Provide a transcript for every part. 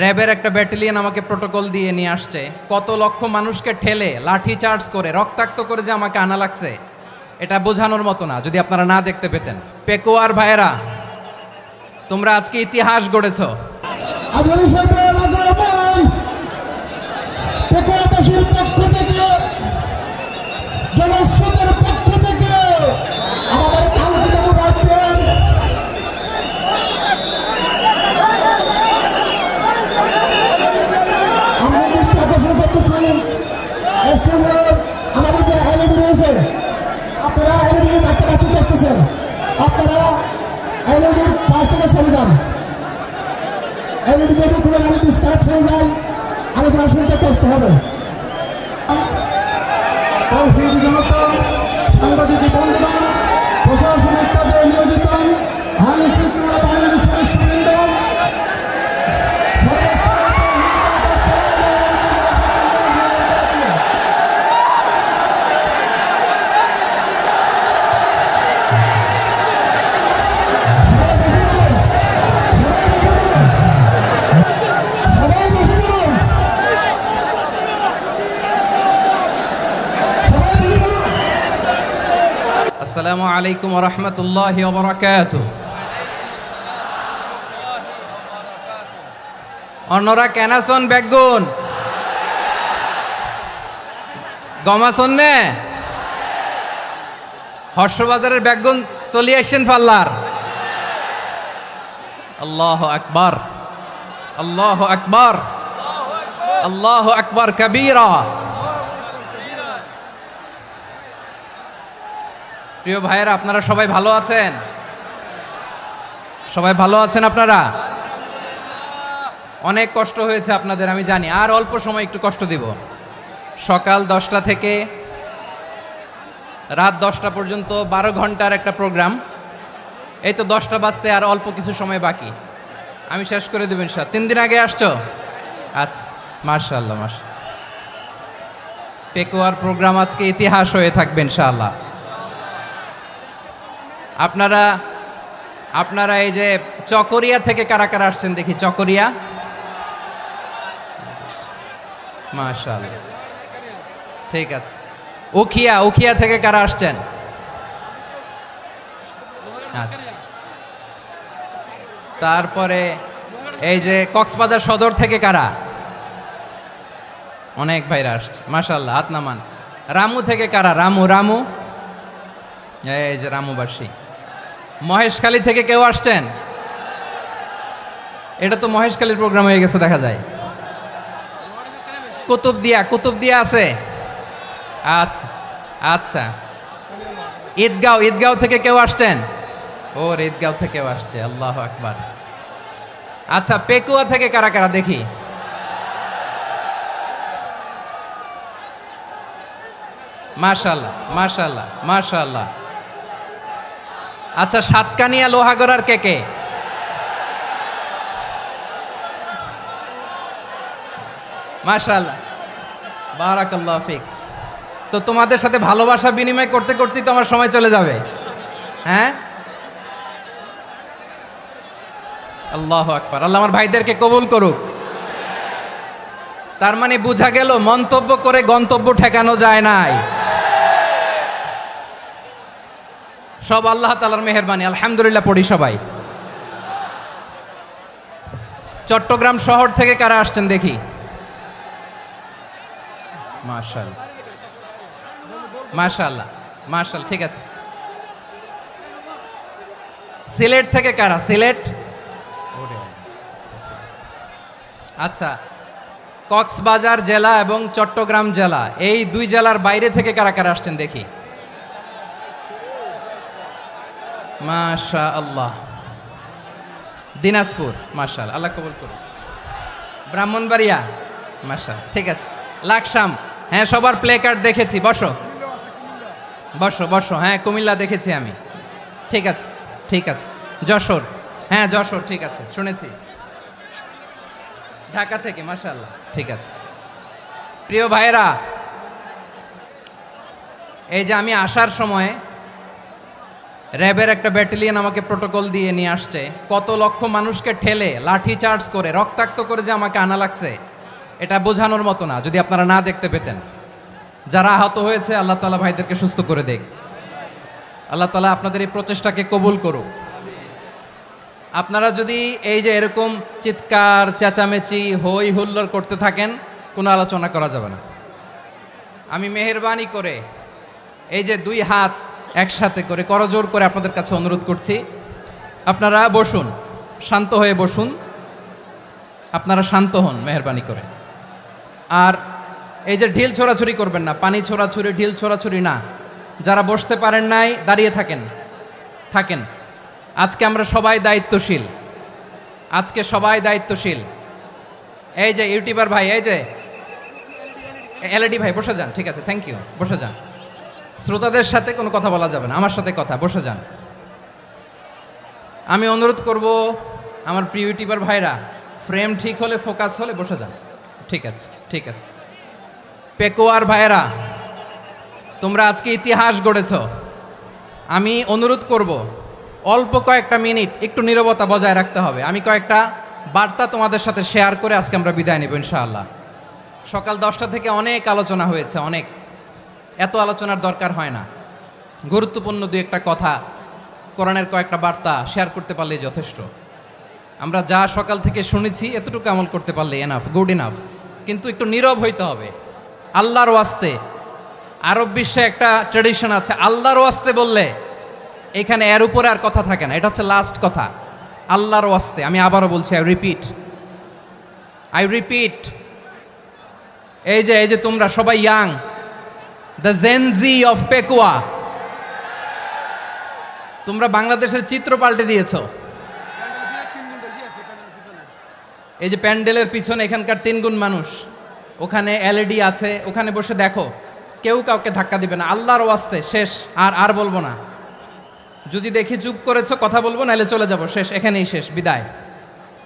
র্যাবের একটা ব্যাটালিয়ন আমাকে প্রোটোকল দিয়ে নিয়ে আসছে, কত লক্ষ মানুষকে ঠেলে লাঠি চার্জ করে রক্তাক্ত করে যে আমাকে আনা লাগছে, এটা বোঝানোর মতো না যদি আপনারা না দেখতে পেতেন। পেকুয়ার ভাইয়েরা, তোমরা আজকে ইতিহাস গড়েছ। পেকুয়াবাসীর পক্ষ থেকে, জনস্রোতের পক্ষ থেকে আমাদের কাঙ্ক্ষিত আছেন আমরা দৃষ্টি আকর্ষণ করতেছি। আমাদের যে এলইডি রয়েছে, আপনারা এলইডি ডাক্তারাতি করতেছেন, আপনারা এলইডির পাশ থেকে চলে যান। এলইডি যদি কোনো এলইডি স্টার্ট হয়ে যায়, আলোচনা শুনতে কষ্ট হবে। সাংবাদিক বন্ধুগণ, প্রশাসনিক কাজে নিয়োজিত আইন শৃঙ্খলা বাহিনীর সদস্যবৃন্দ, আসসালামু আলাইকুম ওয়া রাহমাতুল্লাহি ওয়া বারাকাতুহু। অন্যরা কেনাসন বেগুন গমাসন নে হর্ষবাজারের বেগুন চলি আসছেন পাল্লার। আল্লাহু আকবার, আল্লাহু আকবার, আল্লাহু আকবার কাবীরা। প্রিয় ভাইয়েরা, আপনারা সবাই ভালো আছেন? সবাই ভালো আছেন? আপনারা অনেক কষ্ট হয়েছে আপনাদের, আমি জানি। আর অল্প সময় একটু কষ্ট দিব। সকাল 10টা থেকে রাত 10টা পর্যন্ত 12 ঘন্টার একটা প্রোগ্রাম। এই তো 10টা বাজতে আর অল্প কিছু সময় বাকি, আমি শেষ করে দেবেন। 3 দিন আগে আসছো? আচ্ছা, মাশাআল্লাহ, মাশাআল্লাহ। পেকুয়ার প্রোগ্রাম আজকে ইতিহাস হয়ে থাকবে ইনশাআল্লাহ। আপনারা এই যে চকরিয়া থেকে কারা কারা আসছেন দেখি? চকরিয়া, মাশাআল্লাহ, ঠিক আছে। উখিয়া থেকে কারা আসছেন? আচ্ছা। তারপরে এই যে কক্সবাজার সদর থেকে কারা? অনেক ভাইরা আসছে, মাশাআল্লাহ, হাত নামান। রামু থেকে কারা? রামু, এই যে রামুবাসী। মহেশখালী থেকে কেউ আসছেন? এটা তো মহেশখালীর প্রোগ্রাম হয়ে গেছে দেখা যায়। কুতুবদিয়া আছে? আচ্ছা আচ্ছা। ঈদগাঁও থেকে কেউ আসছেন? ওর ঈদগাঁও থেকেও আসছে, আল্লাহু আকবার। আচ্ছা, পেকুয়া থেকে কারা কারা দেখি? মাশাআল্লাহ, মাশাআল্লাহ, মাশাআল্লাহ। আচ্ছা, সাতকানিয়া লোহাগড়ার কে? মাশাআল্লাহ, বারাকাল্লাহু ফিক। তো তোমাদের সাথে ভালোবাসা বিনিময় করতে করতেই তো আমার সময় চলে যাবে। হ্যাঁ, আল্লাহু আকবার। আল্লাহ আমার ভাইদেরকে কবুল করুক। তার মানে বোঝা গেল মন্তব্য করে গন্তব্য ঠেকানো যায় নাই। সব আল্লাহ তাআলার মেহেরবানি, আলহামদুলিল্লাহ পড়ি সবাই। চট্টগ্রাম শহর থেকে কারা আসছেন দেখি? মাশাআল্লাহ, মাশাআল্লাহ, মাশাআল্লাহ, ঠিক আছে। সিলেট থেকে কারা? সিলেট, আচ্ছা। কক্সবাজার জেলা এবং চট্টগ্রাম জেলা, এই 2 জেলার বাইরে থেকে কারা কারা আসছেন দেখি? মাশাআল্লাহ। দিনাজপুর, মাশাআল্লাহ, আল্লাহ কবুল করুন। ব্রাহ্মণবাড়িয়া, মাশাআল্লাহ, ঠিক আছে। লাকসাম, হ্যাঁ, সবার প্লে কার্ড দেখেছি। বসো বসো। হ্যাঁ, কুমিল্লা দেখেছি আমি, ঠিক আছে, ঠিক আছে। যশোর, হ্যাঁ যশোর, ঠিক আছে, শুনেছি। ঢাকা থেকে, মাশাআল্লাহ, ঠিক আছে। প্রিয় ভাইয়েরা, এই যে আমি আসার সময় র্যাবের একটা ব্যাটালিয়ন আমাকে প্রোটোকল দিয়ে নিয়ে আসছে, কত লক্ষ মানুষকে ঠেলে লাঠি চার্জ করে রক্তাক্ত করে যে আমাকে আনা লাগছে, এটা বোঝানোর মতো না যদি আপনারা না দেখতে পেতেন। যারা আহত হয়েছে আল্লাহ তাআলা ভাইদেরকে সুস্থ করে দেখ। আল্লাহ তাআলা আপনাদের এই প্রচেষ্টাকে কবুল করুক। আপনারা যদি এই যে এরকম চিৎকার চেঁচামেচি হই হুল্লোড় করতে থাকেন, কোনো আলোচনা করা যাবে না। আমি মেহেরবানি করে এই যে দুই হাত একসাথে করে করজোর করে আপনাদের কাছে অনুরোধ করছি, আপনারা বসুন, শান্ত হয়ে বসুন, আপনারা শান্ত হন মেহেরবানি করে। আর এই যে ঢিল ছোড়াছুরি করবেন না, পানি ছোড়াছুরি ঢিল ছোড়াছুরি না। যারা বসতে পারেন নাই দাঁড়িয়ে থাকেন। আজকে আমরা সবাই দায়িত্বশীল, আজকে সবাই দায়িত্বশীল। এই যে ইউটিউবার ভাই, এই যে এলইডি ভাই বসে যান, ঠিক আছে, থ্যাংক ইউ, বসে যান। শ্রোতাদের সাথে কোনো কথা বলা যাবে না, আমার সাথে কথা, বসে যান। আমি অনুরোধ করব আমার প্রিয় ইউটিউবার ভাইরা, ফ্রেম ঠিক হলে ফোকাস হলে বসে যান, ঠিক আছে, ঠিক আছে। পেকোয়ার ভাইরা, তোমরা আজকে ইতিহাস গড়েছ। আমি অনুরোধ করব অল্প কয়েকটা মিনিট একটু নীরবতা বজায় রাখতে হবে। আমি কয়েকটা বার্তা তোমাদের সাথে শেয়ার করে আজকে আমরা বিদায় নেব ইনশাআল্লাহ। সকাল 10টা থেকে অনেক আলোচনা হয়েছে, অনেক, এত আলোচনার দরকার হয় না। গুরুত্বপূর্ণ দুই একটা কথা, কোরআনের কয়েকটা বার্তা শেয়ার করতে পারলেই যথেষ্ট। আমরা যা সকাল থেকে শুনেছি এতটুকু আমল করতে পারলে এনাফ, গুড ইনাফ। কিন্তু একটু নীরব হইতে হবে আল্লাহর ওয়াস্তে। আরব বিশ্বে একটা ট্র্যাডিশন আছে, আল্লাহর ওয়াস্তে বললে এখানে এর উপরে আর কথা থাকে না, এটা হচ্ছে লাস্ট কথা। আল্লাহর ওয়াস্তে, আমি আবারও বলছি, আই রিপিট। এই যে তোমরা সবাই young, the Gen Z of Pekua, তোমরা বাংলাদেশের চিত্র পাল্টে দিয়েছ। এই যে প্যান্ডেলের পিছনে এখানকার 3 গুণ মানুষ, ওখানে এলইডি আছে, ওখানে বসে দেখো, কেউ কাউকে ধাক্কা দিবে না। আল্লাহর ওয়াস্তে শেষ, আর বলবো না। যদি দেখি চুপ করেছো, কথা বলবো, নাহলে চলে যাব, শেষ, এখানেই শেষ, বিদায়।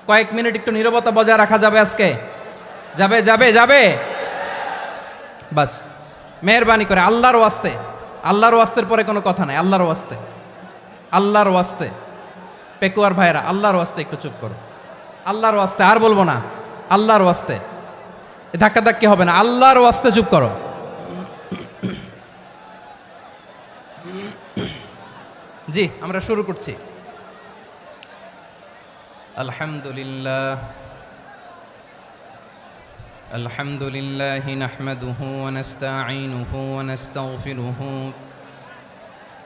কয়েক মিনিট একটু নীরবতা বজায় রাখা যাবে আজকে? যাবে বাস, মেহেরবানি করে আল্লাহর ওয়াস্তে। আল্লাহর ওয়াস্তের পরে কোনো কথা নাই, আল্লাহর ওয়াস্তে। পেকুয়ার ভাইরা, আল্লাহর ওয়াস্তে একটু চুপ করো, আল্লাহর ওয়াস্তে, আর বলবো না, আল্লাহর ওয়াস্তে। ধাক্কাধাক্কি হবে না, আল্লাহর ওয়াস্তে চুপ করো। জি, আমরা শুরু করছি। আলহামদুলিল্লাহ নাহমাদুহু ওয়া নাস্তাঈনুহু ওয়া নাস্তাগফিরুহু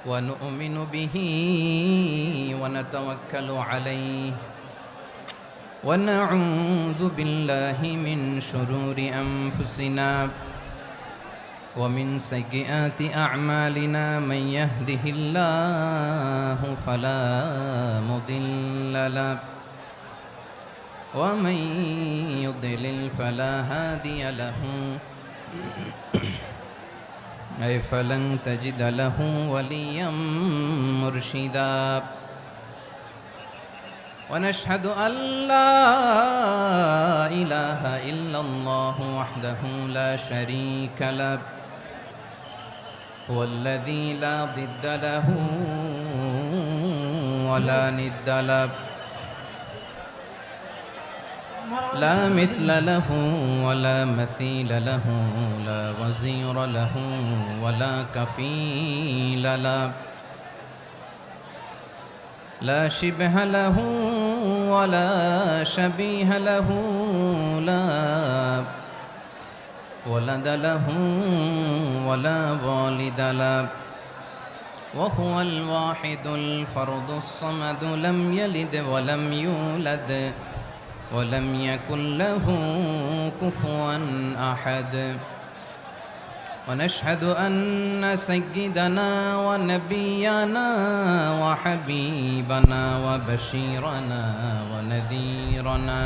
ওয়া নু'মিনু বিহি ওয়া নাতাওয়াক্কালু আলাইহি ওয়া নাউযু বিল্লাহি মিন শুরুরি আনফুসিনা ومن سيئات أعمالنا من يهده الله فلا مضل له ومن يضلل فلا هادي له أي فلن تجد له وليا مرشدا ونشهد أن لا إله إلا الله وحده لا شريك له هو الذي لا ضد له ولا ند له لا مثل له ولا مثيل له لا وزير له ولا كفيل له لا شبه له ولا شبيه له لا ولد له ولا والد له وهو الواحد الفرد الصمد لم يلد ولم يولد ولم يكن له كفوا أحد ونشهد أن سيدنا ونبينا وحبيبنا وبشيرنا ونذيرنا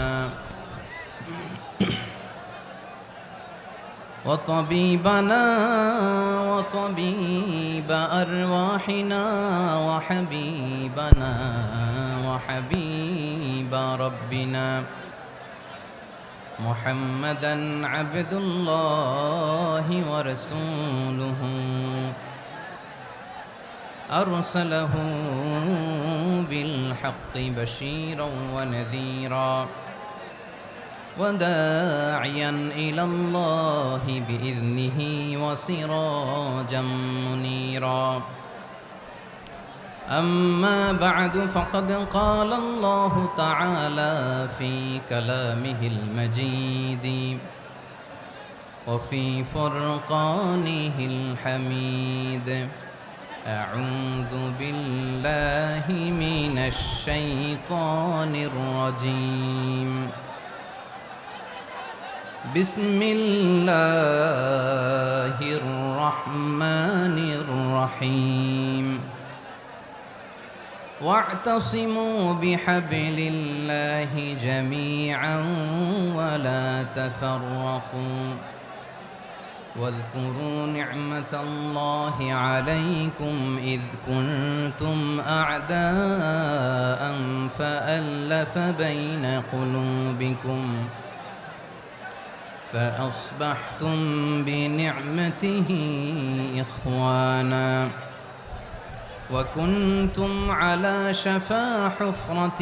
وطبيبنا وطبيب أرواحنا وحبيبنا وحبيب ربنا محمدا عبد الله ورسوله أرسله بالحق بشيرا ونذيرا وداعيا إلى الله بإذنه وسراجا منيرا أما بعد فقد قال الله تعالى في كلامه المجيد وفي فرقانه الحميد أعوذ بالله من الشيطان الرجيم بسم الله الرحمن الرحيم واعتصموا بحبل الله جميعا ولا تفرقوا واذكروا نعمة الله عليكم إذ كنتم أعداء فألف بين قلوبكم فأصبحتم بنعمته إخوانا وكنتم على شفا حفرة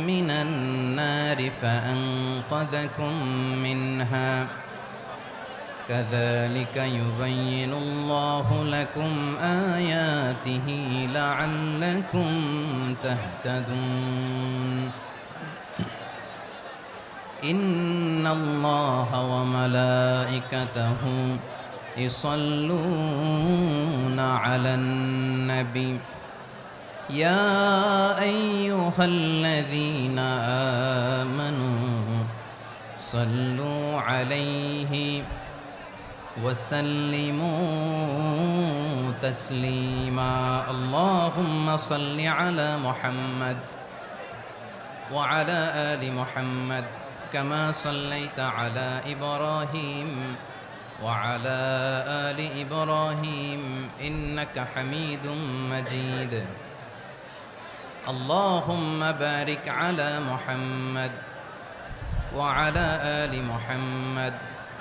من النار فأنقذكم منها كذلك يبين الله لكم آياته لعلكم تهتدون إن الله وملائكته يصلون على النبي يا أيها الذين آمنوا صلوا عليه وسلموا تسليما اللهم صل على محمد وعلى آل محمد كما صليت على إبراهيم وعلى آل إبراهيم إنك حميد مجيد اللهم بارك على محمد وعلى آل محمد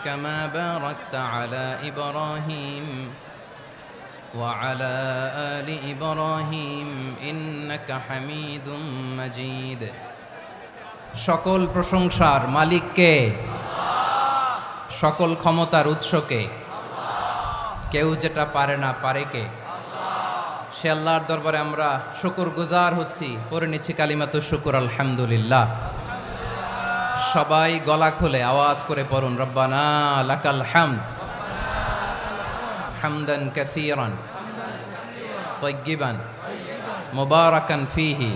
كما باركت على إبراهيم وعلى آل إبراهيم إنك حميد مجيد সকল প্রশংসার মালিক কে? সকল ক্ষমতার উৎস কে? কেউ যেটা পারে না পারে কে? সে আল্লাহর দরবারে আমরা শুকরগুজার হচ্ছি, পড়ে নিচ্ছি কালিমাতুশ শুকর আলহামদুলিল্লাহ। সবাই গলা খুলে আওয়াজ করে পড়ুন রব্বানা লাকাল হামদ হামদান কাসীরান তাইয়্যিবান মুবারাকান ফীহি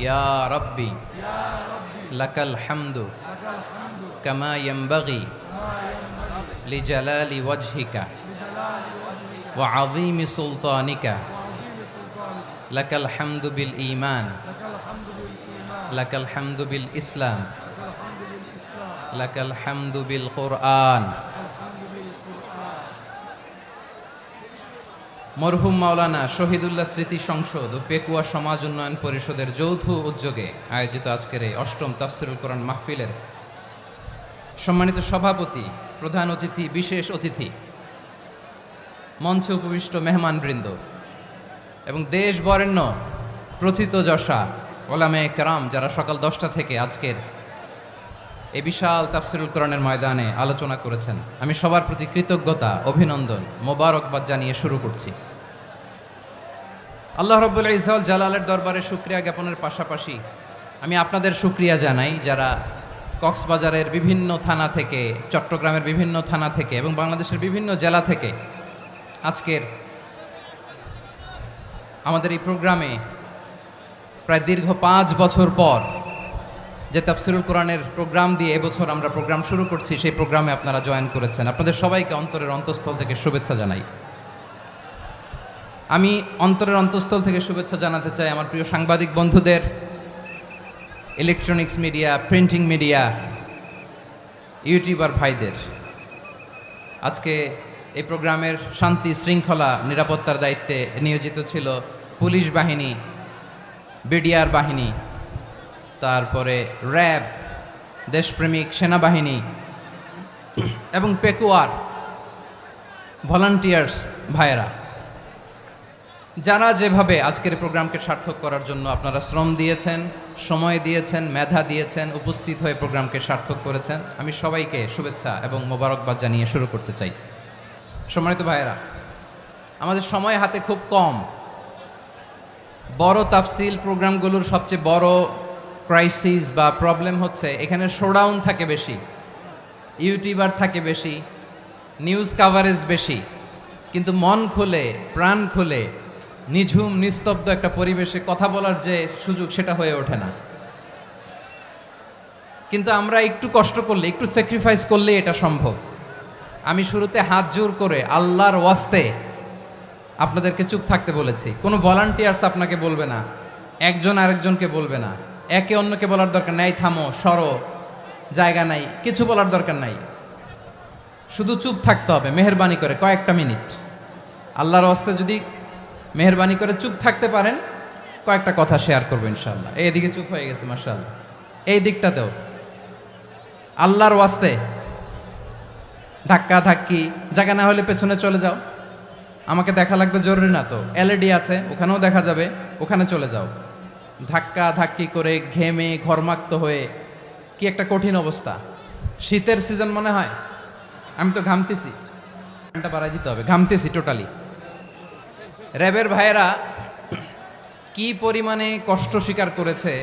ইয়া রাব্বি লাকাল হামদু কামা ইয়ানবাগি লিজালালি ওয়াজহিকা ওয়া আযীমি সুলতানিকা লাকাল হামদু বিল ঈমান লাকাল হামদু বিল ইসলাম লাকাল হামদু বিল কুরআন। মরহুম মাওলানা শহীদুল্লাহ স্মৃতি সংসদ ও পেকুয়া সমাজ উন্নয়ন পরিষদের যৌথ উদ্যোগে আয়োজিত আজকের এই অষ্টম তাফসিরুল কোরআন মাহফিলের সম্মানিত সভাপতি, প্রধান অতিথি, বিশেষ অতিথি, মঞ্চে উপবিষ্ট মেহমানবৃন্দ এবং দেশ বরেণ্য প্রথিতযশা ওলামায়ে কেরাম যারা সকাল 10টা থেকে আজকের এই বিশাল তাফসিরুল কোরআনের ময়দানে আলোচনা করেছেন, আমি সবার প্রতি কৃতজ্ঞতা, অভিনন্দন, মোবারকবাদ জানিয়ে শুরু করছি। আল্লাহ রাব্বুল ইজ্জত ওয়াল জালালের দরবারে শুকরিয়া জ্ঞাপনের পাশাপাশি আমি আপনাদের শুকরিয়া জানাই যারা কক্সবাজারের বিভিন্ন থানা থেকে, চট্টগ্রামের বিভিন্ন থানা থেকে এবং বাংলাদেশের বিভিন্ন জেলা থেকে আজকের আমাদের এই প্রোগ্রামে প্রায় দীর্ঘ 5 বছর পর যে তাফসিরুল কোরআনের প্রোগ্রাম দিয়ে এবছর আমরা প্রোগ্রাম শুরু করছি, সেই প্রোগ্রামে আপনারা জয়েন করেছেন। আপনাদের সবাইকে অন্তরের অন্তঃস্থল থেকে শুভেচ্ছা জানাই। আমি অন্তরের অন্তঃস্থল থেকে শুভেচ্ছা জানাতে চাই আমার প্রিয় সাংবাদিক বন্ধুদের, electronics media, printing media, YouTuber ভাইদের। আজকে এই প্রোগ্রামের শান্তি শৃঙ্খলা নিরাপত্তার দায়িত্বে নিয়োজিত ছিল পুলিশ বাহিনী, বিডিআর বাহিনী, তারপরে র্যাব, দেশপ্রেমিক সেনাবাহিনী এবং পেকুয়ার ভলান্টিয়ার্স ভাইয়েরা। যারা যেভাবে আজকের প্রোগ্রামকে সার্থক করার জন্য আপনারা শ্রম দিয়েছেন, সময় দিয়েছেন, মেধা দিয়েছেন, উপস্থিত হয়ে প্রোগ্রামকে সার্থক করেছেন, আমি সবাইকে শুভেচ্ছা এবং মোবারকবাদ জানিয়ে শুরু করতে চাই। সম্মানিত ভাইয়েরা, আমাদের সময় হাতে খুব কম। বড় তাফসিল প্রোগ্রামগুলোর সবচেয়ে বড় ক্রাইসিস বা প্রবলেম হচ্ছে এখানে শোডাউন থাকে বেশি, ইউটিউবার থাকে বেশি, নিউজ কাভারেজ বেশি, কিন্তু মন খুলে প্রাণ খুলে নিঝুম নিস্তব্ধ একটা পরিবেশে কথা বলার যে সুযোগ সেটা হয়ে ওঠে না। কিন্তু আমরা একটু কষ্ট করলে, একটু স্যাক্রিফাইস করলে এটা সম্ভব। আমি শুরুতে হাত জোর করে আল্লাহর ওয়াস্তে আপনাদেরকে চুপ থাকতে বলেছি। কোনো ভলান্টিয়ার্স আপনাকে বলবে না, একজন আরেকজনকে বলবে না, একে অন্যকে বলার দরকার নাই, থামো সরো জায়গা নাই, কিছু বলার দরকার নাই, শুধু চুপ থাকতে হবে মেহেরবানি করে কয়েকটা মিনিট। আল্লাহর ওয়াস্তে যদি মেহেরবানি করে চুপ থাকতে পারেন, কয়েকটা কথা শেয়ার করবো ইনশাআল্লাহ। এইদিকে চুপ হয়ে গেছে মাশাআল্লাহ, এই দিকটাতেও আল্লাহর ওয়াস্তে ধাক্কা ধাক্কি জায়গা না হলে পেছনে চলে যাও। আমাকে দেখা লাগবে জরুরি না তো, এলইডি আছে ওখানেও দেখা যাবে, ওখানে চলে যাও। ধাক্কা ধাক্কি করে ঘেমে ঘরমাক্ত হয়ে কি একটা কঠিন অবস্থা। শীতের সিজন মনে হয়, আমি তো ঘামতেছি, ফ্যানটা বাড়াই দিতে হবে, ঘামতেছি টোটালি। র্যাবের ভাইয়েরা কি পরিমাণে কষ্ট স্বীকার করেছে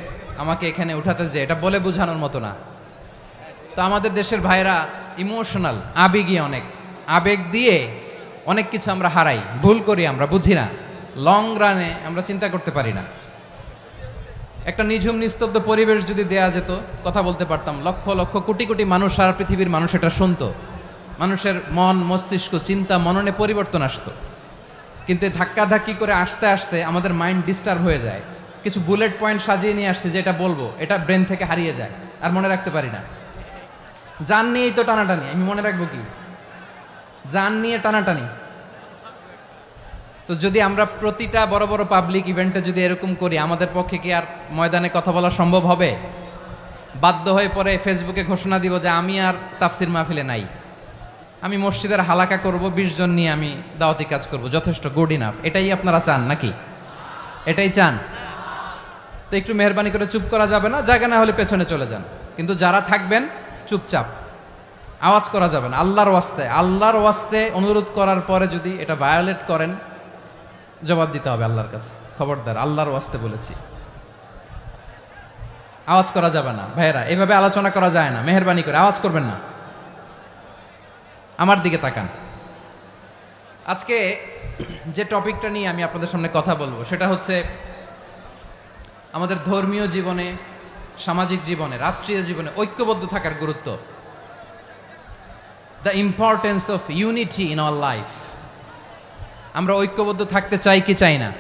আমাকে এখানে উঠাতে, যে এটা বলে বোঝানোর মতো না। তো আমাদের দেশের ভাইয়েরা ইমোশনাল, আবেগী অনেক, আবেগ দিয়ে অনেক কিছু আমরা হারাই, ভুল করি, আমরা বুঝি না, লং রানে আমরা চিন্তা করতে পারি না। একটা নিঝুম নিস্তব্ধ পরিবেশ যদি দেয়া যেত, কথা বলতে পারতাম, লক্ষ লক্ষ কোটি কোটি মানুষ, সারা পৃথিবীর মানুষ এটা শুনতো, মানুষের মন মস্তিষ্ক চিন্তা মননে পরিবর্তন আসতো। কিন্তু ধাক্কা ধাক্কি করে আসতে আসতে আমাদের মাইন্ড ডিস্টার্ব হয়ে যায়। কিছু বুলেট পয়েন্ট সাজিয়ে নিয়ে আসছে, যেটা বলবো এটা ব্রেন থেকে হারিয়ে যায়, আর মনে রাখতে পারি না। জান নিয়েই তো টানাটানি, আমি মনে রাখবো কি? জান নিয়ে টানাটানি। তো যদি আমরা প্রতিটা বড় বড় পাবলিক ইভেন্টে যদি এরকম করি, আমাদের পক্ষে কি আর ময়দানে কথা বলা সম্ভব হবে? বাধ্য হয়ে পরে ফেসবুকে ঘোষণা দিব যে আমি আর তাফসির মাহফিলে নাই, আমি মসজিদের হালাকা করব, 20 জন নিয়ে আমি দাওয়াতি কাজ করব, যথেষ্ট, গুড ইনাফ। এটাই আপনারা চান নাকি? এটাই চান? তো একটু মেহরবানি করে চুপ করা যাবে না, জায়গা না হলে পেছনে চলে যান। কিন্তু যারা থাকবেন চুপচাপ, আওয়াজ করা যাবে না। আল্লাহর ওয়াস্তে, আল্লাহর ওয়াস্তে অনুরোধ করার পরে যদি এটা ভায়োলেট করেন, জবাব দিতে হবে আল্লাহর কাছে। খবরদার, আল্লাহর ওয়াস্তে বলেছি, আওয়াজ করা যাবে না। ভাইয়েরা, এভাবে আলোচনা করা যায় না, মেহরবানি করে আওয়াজ করবেন না। আমার দিকে তাকান। আজকে যে টপিকটা নিয়ে আমি আপনাদের সামনে কথা বলবো সেটা হচ্ছে আমাদের ধর্মীয় জীবনে, সামাজিক জীবনে, রাষ্ট্রীয় জীবনে ঐক্যবদ্ধ থাকার গুরুত্ব। The importance of unity in our life. আমরা ঐক্যবদ্ধ থাকতে চাই কি চাই না?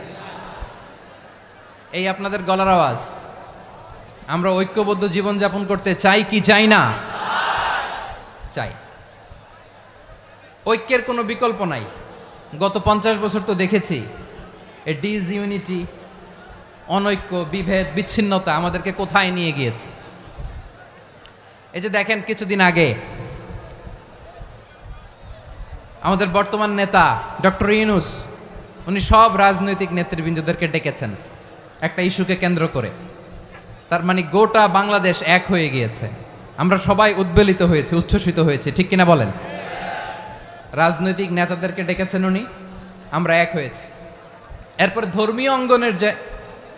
এই আপনাদের গলার আওয়াজ। আমরা ঐক্যবদ্ধ জীবনযাপন করতে চাই কি চাই না? চাই। ঐক্যের কোনো বিকল্প নাই। গত 50 বছর তো দেখেছি এ ডিসইউনিটি, অনৈক্য, বিভেদ, বিচ্ছিন্নতা আমাদেরকে কোথায় নিয়ে গিয়েছে। এই যে দেখেন, কিছুদিন আগে আমাদের বর্তমান নেতা ডক্টর ইউনূস, উনি সব রাজনৈতিক নেতৃবৃন্দদেরকে ডেকেছেন একটা ইস্যুকে কেন্দ্র করে। তার মানে গোটা বাংলাদেশ এক হয়ে গিয়েছে। আমরা সবাই উদ্বেলিত হয়েছে, উচ্ছ্বসিত হয়েছে, ঠিক কিনা বলেন? রাজনৈতিক নেতাদেরকে ডেকেছেন উনি, আমরা এক হয়েছি। এরপর ধর্মীয় অঙ্গনের যে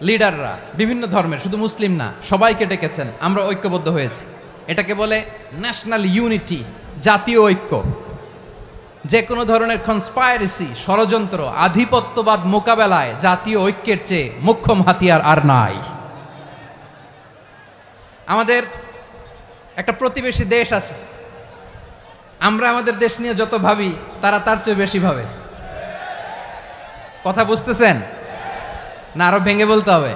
লিডাররা, বিভিন্ন ধর্মের, শুধু মুসলিম না, সবাইকে ডেকেছেন, আমরা ঐক্যবদ্ধ হয়েছি। এটাকে বলে ন্যাশনাল ইউনিটি, জাতীয় ঐক্য। যে কোনো ধরনের কনস্পাইরেসি, ষড়যন্ত্র, আধিপত্যবাদ মোকাবেলায় জাতীয় ঐক্যের চেয়ে মোক্ষম হাতিয়ার আর নাই। আমাদের একটা প্রতিবেশী দেশ আছে, আমরা আমাদের দেশ নিয়ে যত ভাবি তারা তার চেয়ে বেশি ভাবে। কথা বুঝতেছেন না? আরো ভেঙে বলতে হবে।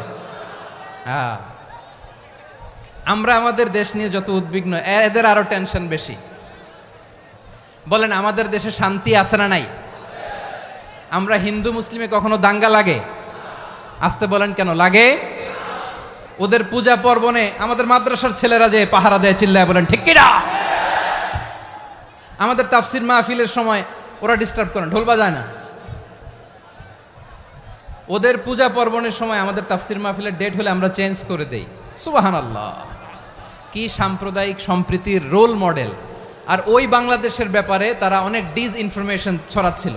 হ্যাঁ, আমরা আমাদের দেশ নিয়ে যত উদ্বিগ্ন, এদের আরো টেনশন বেশি। বলেন, আমাদের দেশে শান্তি আছে না নাই? আমরা হিন্দু মুসলিমে কখনো দাঙ্গা লাগে? আসতে বলেন, কেন লাগে? ওদের পূজা পার্বণে আমাদের মাদ্রাসার ছেলেরা যে পাহারা দেয়, চিল্লায় বলেন ঠিক কিনা? আমাদের তাফসির মাহফিলের সময় ওরা ডিস্টার্ব করেন, ঢোল বাজায় না। ওদের পূজা পার্বণের সময় আমাদের তাফসির মাহফিলের ডেট হলে আমরা চেঞ্জ করে দেই। সুবহানাল্লাহ, কি সাম্প্রদায়িক সম্প্রীতির রোল মডেল। আর ওই বাংলাদেশের ব্যাপারে তারা অনেক ডিসইনফরমেশন ছড়াচ্ছিল।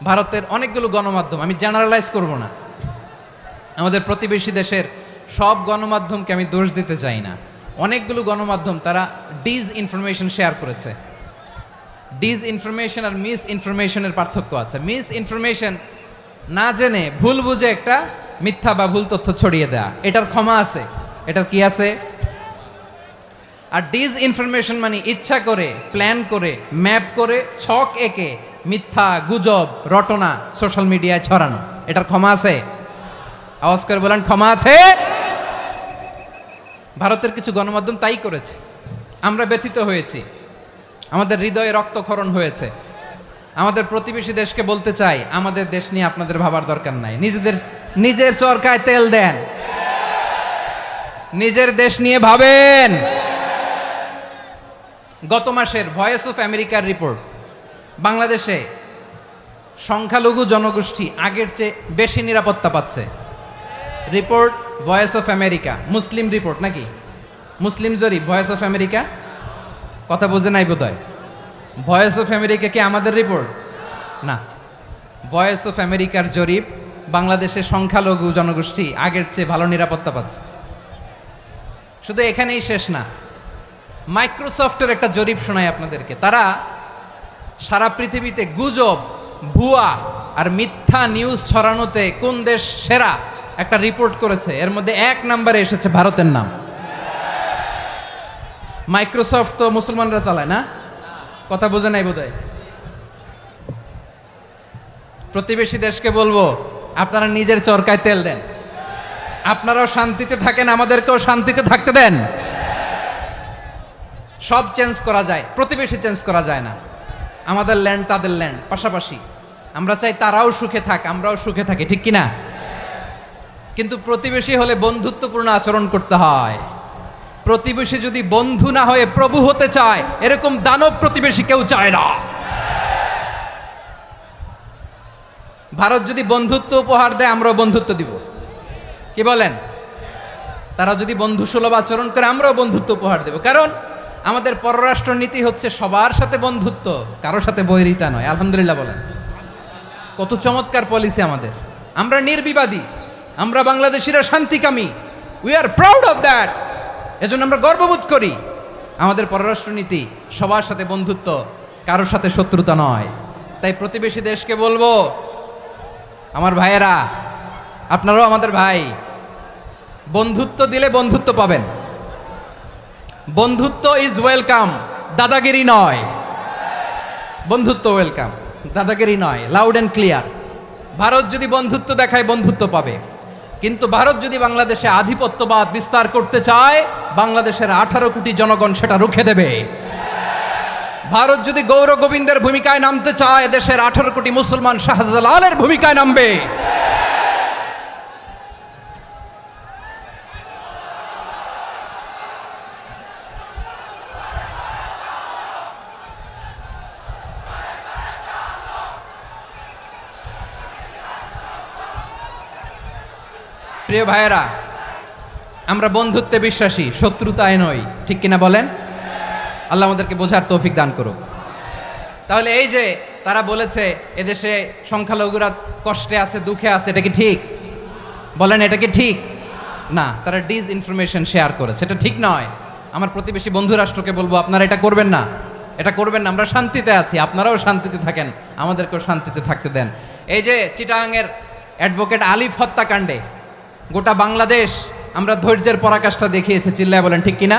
ভারতের অনেকগুলো গণমাধ্যম, আমি জেনারেলাইজ করব না, আমাদের প্রতিবেশী দেশের সব গণমাধ্যমকে আমি দোষ দিতে চাই না, অনেকগুলো গণমাধ্যম তারা ডিসইনফরমেশন শেয়ার করেছে। ডিসইনফরমেশন আর মিস ইনফরমেশনের পার্থক্য আছে। মিস ইনফরমেশন না জেনে ভুল বুঝে একটা মিথ্যা বা ভুল তথ্য ছড়িয়ে দেয়া, এটার ক্ষমা আছে, এটার কি আছে। আর ডিসইনফরমেশন মানে ইচ্ছা করে, প্ল্যান করে, ম্যাপ করে, ছক এঁকে মিথ্যা, গুজব, রটনা সোশ্যাল মিডিয়ায় ছড়ানো, এটার ক্ষমা আছে? আওয়াজ করে বলেন, ক্ষমা আছে? ভারতের কিছু গণমাধ্যম তাই করেছে, আমরা ব্যথিত হয়েছি, আমাদের হৃদয়ে রক্তক্ষরণ হয়েছে। আমাদের প্রতিবেশী দেশকে বলতে চাই, আমাদের দেশ নিয়ে আপনাদের ভাবার দরকার নাই, নিজের চরকায় তেল দেন, নিজের দেশ নিয়ে ভাবেন। গত মাসের ভয়েস অফ আমেরিকার রিপোর্ট, বাংলাদেশে সংখ্যালঘু জনগোষ্ঠী আগের চেয়ে বেশি নিরাপত্তা পাচ্ছে। Report voice of America, Muslim report নাকি? মুসলিম জরিপ, ভয়েস অফ আমেরিকা। কথা বোঝে নাই বোধহয়। ভয়েস অফ আমেরিকা কি আমাদের রিপোর্ট? না, ভয়েস অফ আমেরিকার জরিপ, বাংলাদেশের সংখ্যালঘু জনগোষ্ঠী আগের চেয়ে ভালো নিরাপত্তা পাচ্ছে। শুধু এখানেই শেষ না, মাইক্রোসফটের একটা জরিপ শোনাই আপনাদেরকে। তারা সারা পৃথিবীতে গুজব, ভুয়া আর মিথ্যা নিউজ ছড়ানোতে কোন দেশ সেরা একটা রিপোর্ট করেছে। এর মধ্যে 1 নম্বরে এসেছে ভারতের নাম। মাইক্রোসফট তো মুসলমানরা চালায় না, কথা বোঝে নাই বোধহয়। প্রতিবেশী দেশকে বলবো, আপনারা নিজের চরকায় তেল দেন, আপনারাও শান্তিতে থাকেন, আমাদেরকেও শান্তিতে থাকতে দেন। সব চেঞ্জ করা যায়, প্রতিবেশী চেঞ্জ করা যায় না। আমাদের ল্যান্ড তাদের ল্যান্ড, পাশাপাশি। আমরা চাই তারাও সুখে থাক, আমরাও সুখে থাকি, ঠিক কিনা? কিন্তু প্রতিবেশী হলে বন্ধুত্বপূর্ণ আচরণ করতে হয়। প্রতিবেশী যদি বন্ধু না হয়ে প্রভু হতে চায়, এরকম দানব প্রতিবেশী কেউ চায় না। ভারত যদি বন্ধুত্ব উপহার দেয়, আমরাও বন্ধুত্ব দিব, কি বলেন? তারা যদি বন্ধু সুলভ আচরণ করে, আমরাও বন্ধুত্ব উপহার দেব। কারণ আমাদের পররাষ্ট্র নীতি হচ্ছে সবার সাথে বন্ধুত্ব, কারোর সাথে বৈরিতা নয়। আলহামদুলিল্লাহ বলেন, কত চমৎকার পলিসি আমাদের। আমরা নির্বিবাদী, আমরা বাংলাদেশিরা শান্তিকামী, we are proud of that. এজন্য আমরা গর্ববোধ করি। আমাদের পররাষ্ট্র নীতি সবার সাথে বন্ধুত্ব, কারোর সাথে শত্রুতা নয়। তাই প্রতিবেশী দেশকে বলবো, আমার ভাইয়েরা, আপনারাও আমাদের ভাই, বন্ধুত্ব দিলে বন্ধুত্ব পাবেন। বন্ধুত্ব ইজ ওয়েলকাম, দাদাগিরি নয়। বন্ধুত্ব ওয়েলকাম, দাদাগিরি নয়, লাউড অ্যান্ড ক্লিয়ার। ভারত যদি বন্ধুত্ব দেখায়, বন্ধুত্ব পাবে। কিন্তু ভারত যদি বাংলাদেশে আধিপত্যবাদ বিস্তার করতে চায়, বাংলাদেশের 18 কোটি জনগণ সেটা রুখে দেবে। ভারত যদি গৌর গোবিন্দের ভূমিকায় নামতে চায়, দেশের 18 কোটি মুসলমান শাহজালালের ভূমিকায় নামবে। প্রিয় ভাইয়েরা, আমরা বন্ধুত্বে বিশ্বাসী, শত্রুতায় নই, ঠিক কিনা বলেন? আল্লাহ আমাদেরকে বোঝার তৌফিক দান করুক। তাহলে এই যে তারা বলেছে এদেশে সংখ্যালঘুরা কষ্টে আছে, দুঃখে আছে, এটা কি ঠিক? বলেন, এটা কি ঠিক? না, তারা ডিসইনফরমেশন শেয়ার করেছে, এটা ঠিক নয়। আমার প্রতিবেশী বন্ধু রাষ্ট্রকে বলবো, আপনারা এটা করবেন না, এটা করবেন না। আমরা শান্তিতে আছি, আপনারাও শান্তিতে থাকেন, আমাদেরকেও শান্তিতে থাকতে দেন। এই যে চিটাগাংয়ের অ্যাডভোকেট আলিফ হত্যাকাণ্ডে গোটা বাংলাদেশ আমরা ধৈর্যের পরাকাষ্ঠা দেখিয়েছে, চিল্লায় বলেন ঠিক কিনা?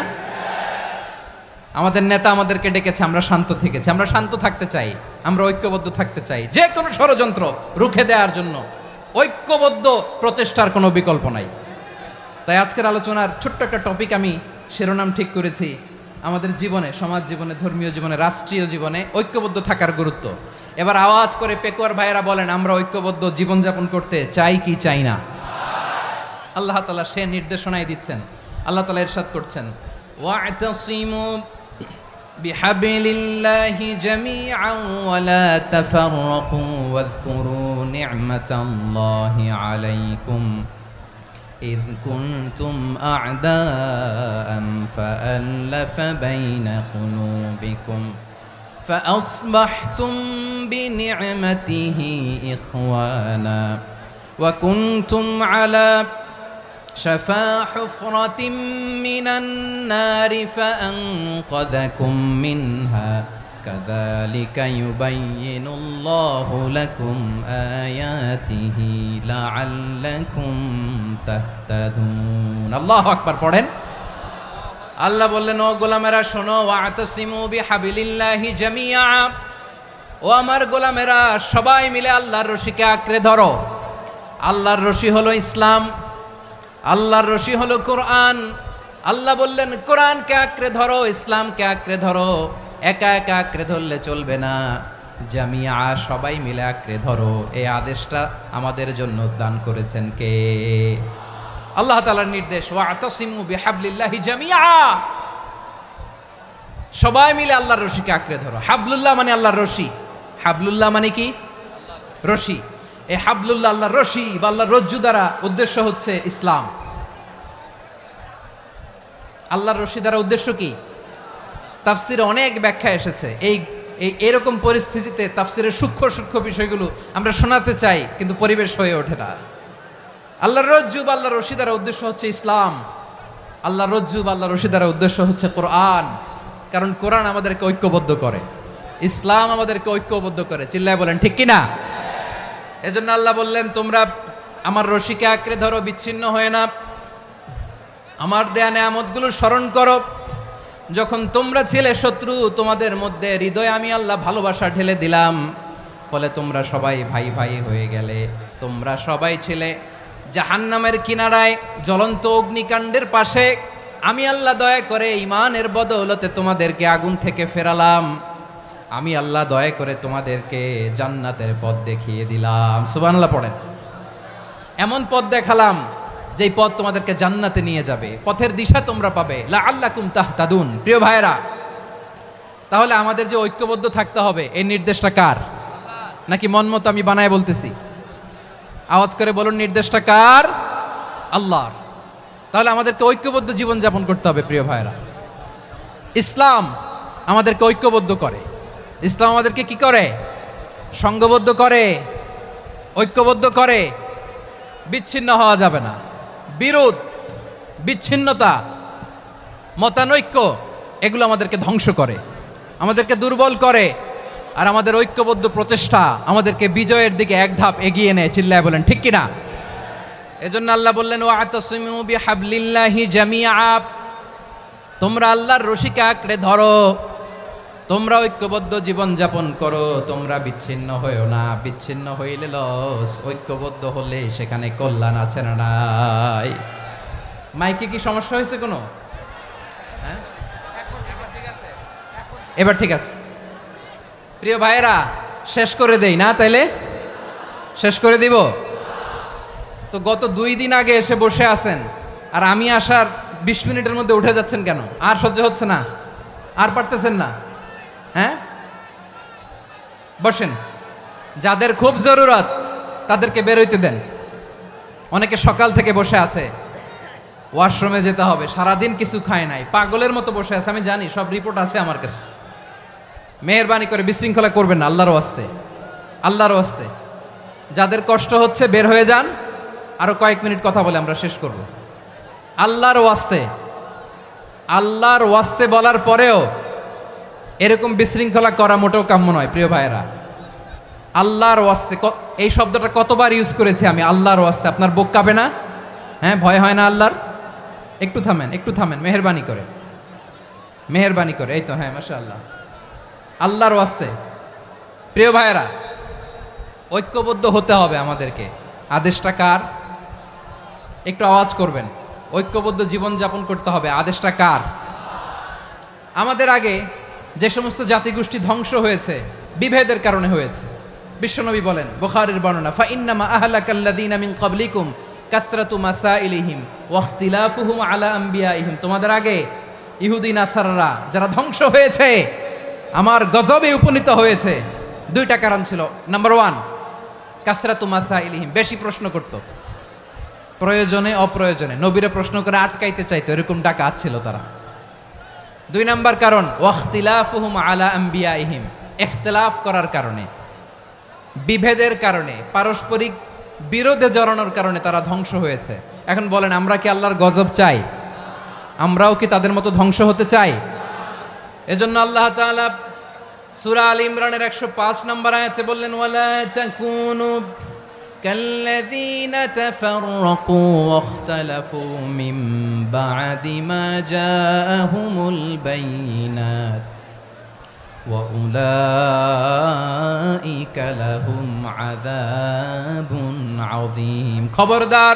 আমাদের নেতা আমাদেরকে ডেকেছে, আমরা শান্ত থেকেছি। আমরা শান্ত থাকতে চাই, আমরা ঐক্যবদ্ধ থাকতে চাই। যে কোনো ষড়যন্ত্র রুখে দেওয়ার জন্য ঐক্যবদ্ধ প্রচেষ্টার কোনো বিকল্প নাই। তাই আজকের আলোচনার ছোট্ট একটা টপিক আমি শিরোনাম ঠিক করেছি, আমাদের জীবনে, সমাজ জীবনে, ধর্মীয় জীবনে, রাষ্ট্রীয় জীবনে ঐক্যবদ্ধ থাকার গুরুত্ব। এবার আওয়াজ করে পেকুয়ার ভাইয়েরা বলেন, আমরা ঐক্যবদ্ধ জীবনযাপন করতে চাই কি চাই না? আল্লাহ তাআলা সে নির্দেশনাই দিচ্ছেন। আল্লাহ তাআলা ইরশাদ করছেন, ওয়া'তাসিমু বিহাবিলিল্লাহি জামিআন ওয়া লা তাফাররাকু ওয়াযকুরু নি'মাতাল্লাহি আলাইকুম إذ كنتم أعداء فألف بين قلوبكم فأصبحتم بنعمته إخوانا وكنتم على شفا حفرة من النار فأنقذكم منها كذلك يبين الله لكم آياته لعلكم تهتدون الله أكبر পড়েন আল্লাহ বললেন ও গোলামেরা শোনো ওয়াতাসিমু বিহাবিলিল্লাহি জামিআ ও আমার গোলামেরা সবাই মিলে আল্লাহর রশিকে আঁকড়ে ধরো আল্লাহর রশি হলো ইসলাম আল্লাহর রশি হলো কোরআন আল্লাহ বললেন কোরআনকে আঁকড়ে ধরো ইসলামকে আঁকড়ে ধরো একা একা আঁকড়ে ধরলে চলবে না জামিয়া সবাই মিলে আঁকড়ে ধরো এই আদেশটা আমাদের জন্য দান করেছেন কে আল্লাহ তাআলার নির্দেশ ওয়াতাসিমু বিহাবলিল্লাহি জামিআ সবাই মিলে আল্লাহর রশিকে আঁকড়ে ধরো হাবলুল্লাহ মানে আল্লাহর রশি হাবলুল্লাহ মানে কি রশি এই হাবলুল্লাহ আল্লাহর রশি বা আল্লাহর রজ্জু দ্বারা উদ্দেশ্য হচ্ছে ইসলাম আল্লাহর রশি দ্বারা উদ্দেশ্য কি তাফসিরে অনেক ব্যাখ্যা এসেছে এই এরকম পরিস্থিতিতে তাফসিরের সূক্ষ্ম সূক্ষ্ম বিষয়গুলো আমরা শোনাতে চাই কিন্তু পরিবেশ হয়ে ওঠে না আল্লাহর রজ্জু বা আল্লাহর রশি দ্বারা উদ্দেশ্য হচ্ছে ইসলাম আল্লাহর রজ্জু বা আল্লাহর রশি দ্বারা উদ্দেশ্য হচ্ছে কোরআন কারণ কোরআন আমাদেরকে ঐক্যবদ্ধ করে ইসলাম আমাদেরকে ঐক্যবদ্ধ করে চিল্লায় বলেন ঠিক কি না এজন্য আল্লাহ বললেন তোমরা আমার রশিকে আঁকড়ে ধরো বিচ্ছিন্ন হয়ে না আমার দেয়া নেয়ামতগুলো স্মরণ করো যখন তোমরা ছিলে শত্রু তোমাদের মধ্যে হৃদয়ে আমি আল্লাহ ভালোবাসা ঢেলে দিলাম ফলে তোমরা সবাই ভাই ভাই হয়ে গেলে তোমরা সবাই ছিলে জাহান্নামের কিনারায় জ্বলন্ত অগ্নিকাণ্ডের পাশে আমি আল্লাহ দয়া করে ঈমানের বদৌলতে তোমাদেরকে আগুন থেকে ফেরালাম আমি আল্লাহ দয়া করে তোমাদেরকে জান্নাতের পথ দেখিয়ে দিলাম সুবহানাল্লাহ পড়েন এমন পথ দেখালাম যেই পথ তোমাদেরকে জান্নাতে নিয়ে যাবে পথের দিশা তোমরা পাবে লাআল্লাকুম তাহতাদুন প্রিয় ভাইরা তাহলে আমাদের যে ঐক্যবদ্ধ থাকতে হবে এই নির্দেশটা কার নাকি মন মতো আমি বানায় বলতেছি আওয়াজ করে বলুন নির্দেশটা কার আল্লাহর তাহলে আমাদেরকে ঐক্যবদ্ধ জীবন যাপন করতে হবে প্রিয় ভাইরা ইসলাম আমাদেরকে ঐক্যবদ্ধ করে ইসলাম আমাদেরকে কি করে সংঘবদ্ধ করে ঐক্যবদ্ধ করে বিচ্ছিন্ন হওয়া যাবে না বিরোধ বিচ্ছিন্নতা মতানৈক্য এগুলো আমাদেরকে ধ্বংস করে আমাদেরকে দুর্বল করে আর আমাদের ঐক্যবদ্ধ প্রচেষ্টা আমাদেরকে বিজয়ের দিকে এক ধাপ এগিয়ে নেয় চিল্লায় বলেন ঠিক কিনা এজন্য আল্লাহ বললেন ওয়াতাসিমু বিহাবলিল্লাহি জামিআ তোমরা আল্লাহর রশিকে আঁকড়ে ধরো তোমরা ঐক্যবদ্ধ জীবন যাপন করো তোমরা বিচ্ছিন্ন হইও না বিচ্ছিন্ন হইলে লস ঐক্যবদ্ধ হলে সেখানে কল্যাণ আছে না নাই মাইকে কি সমস্যা হয়েছে কোনো হ্যাঁ এবার ঠিক আছে প্রিয় ভাইয়েরা শেষ করে দেই না তাইলে শেষ করে দিব তো গত 2 দিন আগে এসে বসে আছেন আর আমি আসার 20 মিনিটের মধ্যে উঠে যাচ্ছেন কেন আর সহ্য হচ্ছে না আর পারতেছেন না হ্যাঁ বসেন যাদের খুব জরুরত তাদেরকে বের হইতে দেন অনেকে সকাল থেকে বসে আছে ওয়াশরুমে যেতে হবে সারাদিন কিছু খায় নাই পাগলের মতো বসে আছে আমি জানি সব রিপোর্ট আছে আমার কাছে মেহেরবানি করে বিশৃঙ্খলা করবেন না আল্লাহর ওয়াস্তে আল্লাহর ওয়াস্তে যাদের কষ্ট হচ্ছে বের হয়ে যান আরো কয়েক মিনিট কথা বলে আমরা শেষ করব আল্লাহর ওয়াস্তে বলার পরেও এরকম বিশৃঙ্খলা করা মোটেও কাম্য নয় প্রিয় ভাইয়েরা আল্লাহর ওয়াস্তে এই শব্দটা কতবার ইউজ করেছি আমি আল্লাহর ওয়াস্তে আপনার বুক কাঁপে না হ্যাঁ ভয় হয় না আল্লাহর একটু থামেন মেহেরবানি করে এই তো হ্যাঁ মাশাআল্লাহ আল্লাহর ওয়াস্তে প্রিয় ভাইয়েরা ঐক্যবদ্ধ হতে হবে আমাদেরকে আদেশটা কার একটু আওয়াজ করবেন ঐক্যবদ্ধ জীবন যাপন করতে হবে আদেশটা কার আমাদের আগে যে সমস্ত জাতিগোষ্ঠী ধ্বংস হয়েছে বিভেদের কারণে হয়েছে বিশ্বনবী বলেন বুখারীর বর্ণনা ফা ইন্নামা আহলাকাল্লাযীনা মিন ক্বাবলিকুম কাসরাতু মাসাইলিহিম ওয়া ইখতিলাফুহুম আলা আমবিয়াইহিম তোমাদের আগে ইহুদি নাসারারা যারা ধ্বংস হয়েছে, আমার গজবে উপনীত হয়েছে, দুইটা কারণ ছিল। নাম্বার ওয়ান, কাসরাতু মাসাইলিহিম, বেশি প্রশ্ন করত, প্রয়োজনে অপ্রয়োজনে নবীরে প্রশ্ন করে আটকাইতে চাইতো, এরকম ডাকাত ছিল তারা। দুই নাম্বার কারণ, ওয়াখতিলাফুহুম আলা আম্বিয়াইহিম, ইখতিলাফ করার কারণে, বিভেদের কারণে, পারস্পরিক বিরোধে জড়ানোর কারণে তারা ধ্বংস হয়েছে। এখন বলেন, আমরা কি আল্লাহর গজব চাই? আমরাও কি তাদের মতো ধ্বংস হতে চাই? এজন্য আল্লাহ তাআলা সূরা আল ইমরানের 105 নম্বর আয়াতে বললেন, ওয়ালা তাকুনু কাল্লাযীনা তাফাররাকু ওয়াখতালাফু মিন বা'দি মা জাআহুমুল বাইয়িনাত ওয়া উলাইকা লাহুম আযাবুন আযীম। খবরদার,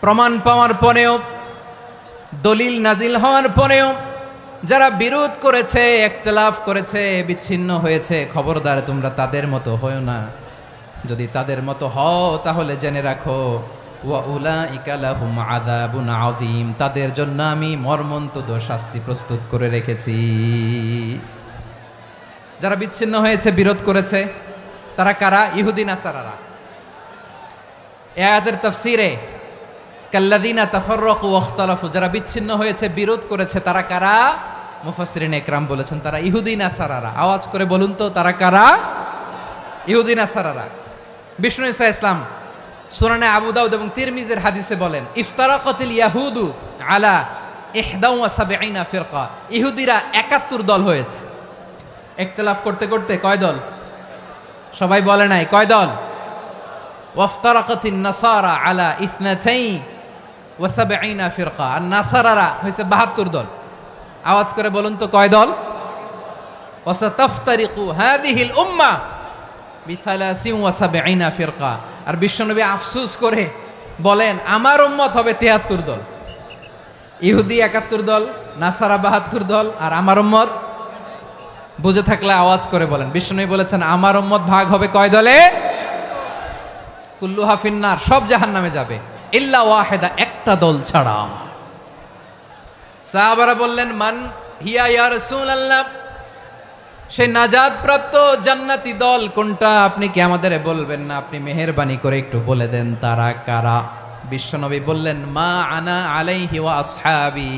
প্রমাণ পাওয়ার পরেও, দলিল নাজিল হওয়ার পরেও যারা বিরোধ করেছে, ইখতিলাফ করেছে, বিচ্ছিন্ন হয়েছে, খবরদার তোমরা তাদের মতো হয়ো না। যদি তাদের মতো হও তাহলে জেনে রাখো, ওয়া উলাইকা লাহুম আযাবুন আযীম, তাদের জন্য আমি মর্মন্তুদ শাস্তি প্রস্তুত করে রেখেছি। যারা বিচ্ছিন্ন হয়েছে, বিরোধ করেছে, তারা কারা? ইহুদি নাসারারা। এই আয়াতের তাফসীরে কাল্লাযীনা তাফাররাকু ওয়াখতালাফু, যারা বিচ্ছিন্ন হয়েছে, বিরোধ করেছে, তারা কারা? মুফাসসিরিন ইকরাম বলেছেন তারা ইহুদি নাসারারা। আওয়াজ করে বলুন তো, তারা কারা? ইহুদি নাসারারা। বিষ্ণু ঈসা ইসলাম সুনানে আবু দাউদ এবং তিরমিজির হাদিসে বলেন, ইফতারাকাতিল ইয়াহুদু আলা 71 ফিরকা, ইহুদিরা 71 দল হয়েছে। ইখতিলাফ করতে করতে কয় দল? সবাই বলে নাই, কয় দল? ওয়াফতারাকাতিন নাসারা আলা 72 ফিরকা, আর নাসারারা হয়েছে 72 দল। আওয়াজ করে বলুন তো, কয় দল? ওয়াসাতাফতারিকু হাযিহিল উম্মাহ বি73 ফিরকা। আর বিশ্বনবী আফসোস করে বলেন, আমার উম্মত হবে 73 দল। ইহুদি 71 দল, নাসারা 72 দল, আর আমার উম্মত, বুঝে থাকলে আওয়াজ করে বলেন। বিশ্বনবী বলেছেন, আমার উম্মত ভাগ হবে কয় দলে? কুল্লুহা ফিন্নার, সব জাহান্নামে যাবে, ইল্লা ওয়াহিদা, একটা দল ছাড়া। সাহাবারা বললেন, মান হিয়া ইয়া রাসূলুল্লাহ, সেই নাজাত প্রাপ্ত জান্নাতি দল কোনটা? আপনি কি আমাদের বলবেন না? আপনি মেহেরবানি করে একটু বলে দেন তারা কারা। বিশ্বনবী বললেন, মা আনা আলাইহি ওয়া আসহাবি,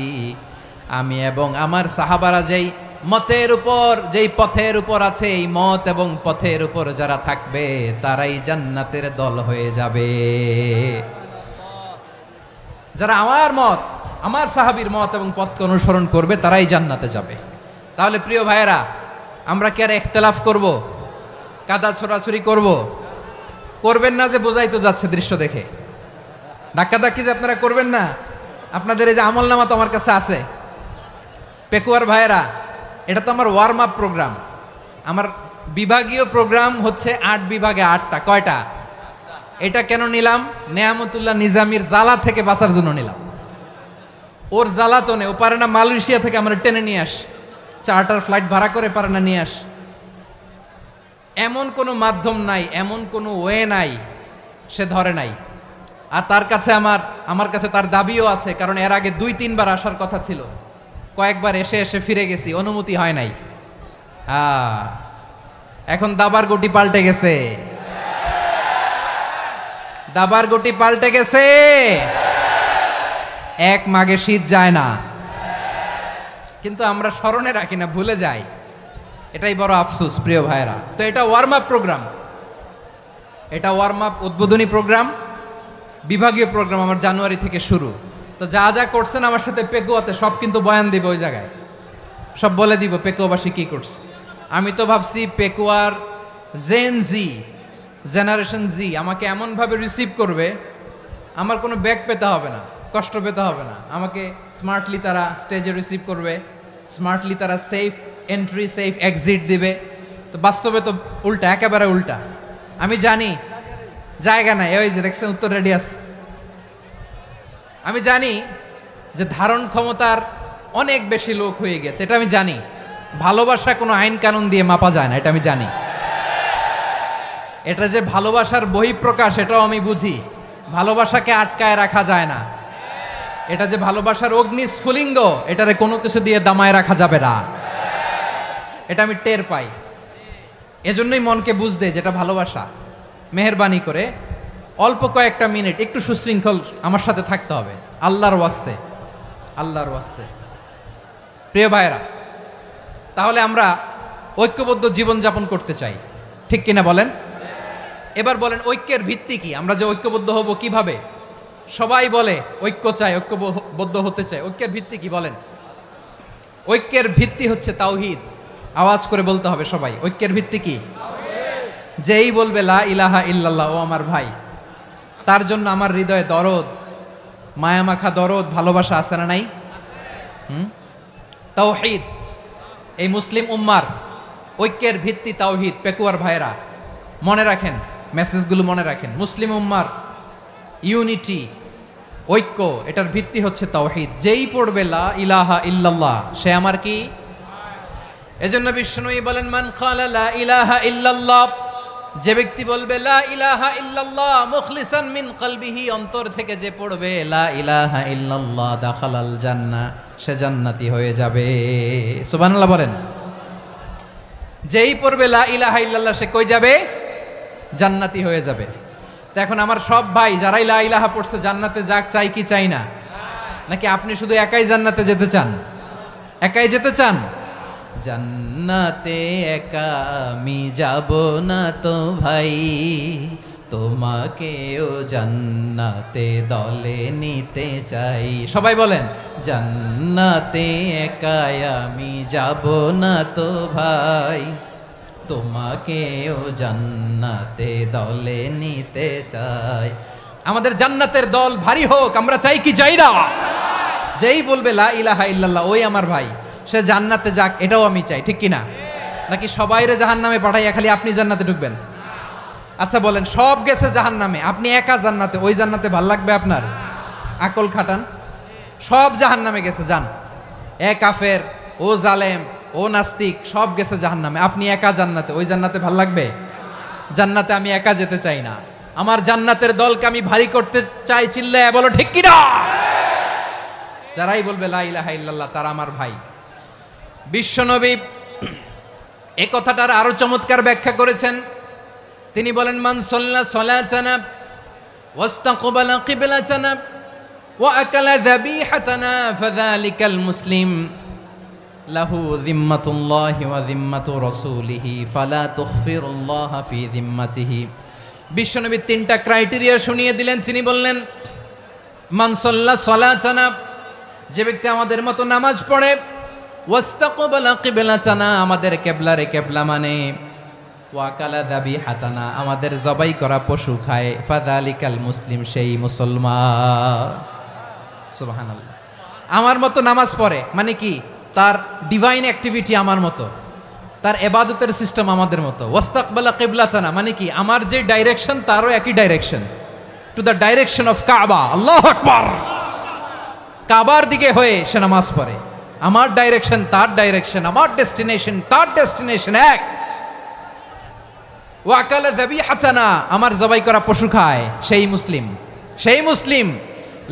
আমি এবং আমার সাহাবারা যেই মতের উপর, যেই পথের উপর আছে, এই মত এবং পথের উপর যারা থাকবে তারাই জান্নাতের দল হয়ে যাবে। যারা আমার মত, আমার সাহাবীর মত এবং পথকে অনুসরণ করবে তারাই জান্নাতে যাবে। তাহলে প্রিয় ভাইয়েরা, আমরা কি আর ইখতিলাফ করব? কাদা ছোড়াছুরি করব? করবেন না যে বোঝাই তো যাচ্ছে দৃশ্য দেখে। ধাক্কাধাক্কি যে আপনারা করবেন না। আপনাদের এই যে আমলনামা তো আমার কাছে আছে। পেকুয়ার ভাইয়েরা, এটা তো আমার ওয়ার্ম আপ প্রোগ্রাম। আমার বিভাগীয় প্রোগ্রাম হচ্ছে 8 বিভাগে 8টা। কয়টা? এটা কেন নিলাম? নেয়ামতুল্লাহ নিজামীর জ্বালা থেকে বাঁচার জন্য নিলাম। ওর জ্বালাতনে ও পারে না মালয়েশিয়া থেকে আমরা টেনে নিয়ে আস, চার্টার ফ্লাইট ভাড়া করে পারে না নিয়ে আস। এমন কোনো মাধ্যম নাই, এমন কোনো ওয়ে নাই সে ধরে নাই। আর তার কাছে আমার কাছে তার দাবিও আছে, কারণ এর আগে 2-3 বার আসার কথা ছিল। কয়েকবার এসে এসে ফিরে গেছি, অনুমতি হয় নাই। এখন দাবার গুটি পাল্টে গেছে, দাবার গুটি পাল্টে গেছে। এক মাঘে শীত যায় না, কিন্তু আমরা স্মরণে রাখি না, ভুলে যাই। এটাই বড় আফসোস প্রিয় ভাইরা। তো এটা ওয়ার্ম আপ প্রোগ্রাম, এটা ওয়ার্ম আপ উদ্বোধনী প্রোগ্রাম, বিভাগীয় প্রোগ্রাম আমার জানুয়ারি থেকে শুরু। তো যা যা করছেন আমার সাথে পেকুয়াতে সব কিন্তু বয়ান দিব, ওই জায়গায় সব বলে দিব পেকুয়াবাসী কি করছে। আমি তো ভাবছি পেকুয়ার জেনারেশন জি আমাকে এমনভাবে রিসিভ করবে, আমার কোনো ব্যাক পেতে হবে না, কষ্ট পেতে হবে না। আমাকে স্মার্টলি তারা স্টেজে রিসিভ করবে, স্মার্টলি তারা সেফ এন্ট্রি সেফ এক্সিট দিবে। তো বাস্তবে তো উল্টা, একেবারে উল্টা। আমি জানি জায়গা নাই, ওই যে দেখছেন উত্তর রেডিয়াস। আমি জানি যে ধারণ ক্ষমতার অনেক বেশি লোক হয়ে গেছে, এটা আমি জানি। ভালোবাসা কোনো আইন কানুন দিয়ে মাপা যায় না, এটা আমি জানি। এটা যে ভালোবাসার বহিঃপ্রকাশ এটাও আমি বুঝি। ভালোবাসাকে আটকায় রাখা যায় না। এটা যে ভালোবাসার অগ্নি স্ফুলিঙ্গ, এটারে কোনো কিছু দিয়ে দামায় রাখা যাবে না। এটা আমি টের পাই, এজন্যই মনকে বুঝতে যেটা ভালোবাসা। মেহেরবানি করে অল্প কয়েকটা মিনিট একটু সুশৃঙ্খল আমার সাথে থাকতে হবে, আল্লাহর ওয়াস্তে, আল্লাহর ওয়াস্তে। প্রিয় ভাইরা, তাহলে আমরা ঐক্যবদ্ধ জীবনযাপন করতে চাই, ঠিক কিনা বলেন? এবার বলেন ঐক্যের ভিত্তি কি? আমরা যে ঐক্যবদ্ধ হব কিভাবে? সবাই বলে ঐক্য চাই, ঐক্যবদ্ধ হতে চাই। ঐক্যের ভিত্তি কি বলেন? ঐক্যের ভিত্তি হচ্ছে তাওহীদ। আওয়াজ করে বলতে হবে সবাই, ঐক্যের ভিত্তি কি? যেই বলবে লা ইলাহা ইল্লাল্লাহ, ও আমার ভাই, তার জন্য আমার হৃদয়ে দরদ, মায়ামাখা দরদ, ভালোবাসা আছে না নাই? তাওহীদ। এই মুসলিম উম্মার ঐক্যের ভিত্তি তাওহীদ। পেকুয়ার ভাইরা মনে রাখেন, মেসেজগুলো মনে রাখেন। মুসলিম উম্মার ইউনিটি, ঐক্য, এটার ভিত্তি হচ্ছে তাওহীদ। যেই পড়বে লা ইলাহা ইল্লাল্লাহ, সে আমার কি? এজন্য বিষ্ণুই বলেন, মান ক্বালা লা ইলাহা ইল্লাল্লাহ, যে ব্যক্তি বলবে লা ইলাহা ইল্লাল্লাহ মুখলিসান মিন কলবিহি, অন্তর থেকে যে পড়বে লা ইলাহা ইল্লাল্লাহ, দাখালাল জান্নাহ, সে জান্নাতি হয়ে যাবে। সুবহানাল্লাহ বলেন। যেই পড়বে লা ইলাহা ইল্লাল্লাহ, সে কই যাবে? জান্নাতি হয়ে যাবে। তো এখন আমার সব ভাই যারাই লা ইলাহা পড়ছে জান্নাতে যাক, চাই কি চাই না? নাকি আপনি শুধু একাই জান্নাতে যেতে চান? একাই যেতে চান? জান্নাতে একা আমি যাব না তো ভাই, তোমাকেও জান্নাতে দলে নিতে চাই। সবাই বলেন, জান্নাতে একা আমি যাব না তো ভাই, তোমাকেও জান্নাতে দলে নিতে চাই। আমাদের জান্নাতের দল ভারী হোক, আমরা চাই কি চাই না? যেই বলবে লা ইলাহা ইল্লাল্লাহ, ওই আমার ভাই, সে জান্নাতে যাক, এটাও আমি চাই, ঠিক কিনা? নাকি সবাইরে জাহান্নামে পাঠাইয়া খালি আপনি জান্নাতে ঢুকবেন? আচ্ছা বলেন, সব গেছে জাহান্নামে, আপনি একা জান্নাতে, ওই জান্নাতে ভাল লাগবে আপনার? আকল খাটান। সব জাহান্নামে গেছে, যান। এ কাফের, ও জালেম, ও নাস্তিক, সব গেছে জাহান্নামে, আপনি একা জান্নাতে, ওই জান্নাতে ভাল লাগবে? জান্নাতে আমি একা যেতে চাই না, আমার জান্নাতের দলকে আমি ভারী করতে চাই। চিল্লায় বলো ঠিক কিনা? যারাই বলবে লা ইলাহা ইল্লাল্লাহ, তারা আমার ভাই। বিশ্বনবী এ কথাটার আরো চমৎকার ব্যাখ্যা করেছেন। তিনি বলেন, মান সাল্লা সালাতানা ওয়াস্তাকবালা কিবলাতানা ওয়া আকালা যাবিহাতানা ফাযালিকাল মুসলিম লাহু যিম্মাতুল্লাহি ওয়া যিম্মাতু রাসূলিহি ফালা তুখফিরুল্লাহা ফি যিম্মাতিহি। বিশ্বনবী তিনটা ক্রাইটেরিয়া শুনিয়ে দিলেন। তিনি বললেন, মান সাল্লা সালাতানা, যে ব্যক্তি আমাদের মতো নামাজ পড়ে, ওয়াস্তাকবালা কিবলাতানা, আমাদের কিবলারে কিবলা মানে, ওয়াকালা যাবিহাতানা, আমাদের জবাই করা পশু খায়, ফাযালিকাল মুসলিম, সেই মুসলমান। সুবহানাল্লাহ। আমার মতো নামাজ পড়ে মানে কি? তার ডিভাইন অ্যাক্টিভিটি আমার মতো, তার ইবাদতের সিস্টেম আমাদের মতো। ওয়াস্তাকবালা কিবলাতানা মানে কি? আমার যে ডাইরেকশন তারও একই direction, to the direction of কাবা। আল্লাহু আকবার। কাবার দিকে হয়ে সে নামাজ পড়ে। আমার ডাইরেকশন তার ডাইরেকশন, আমার ডেস্টিনেশন তার ডেস্টিনেশন এক। ওয়াকালা যাবিহাতানা, আমার জবাই করা পশু খায়, সেই মুসলিম, সেই মুসলিম।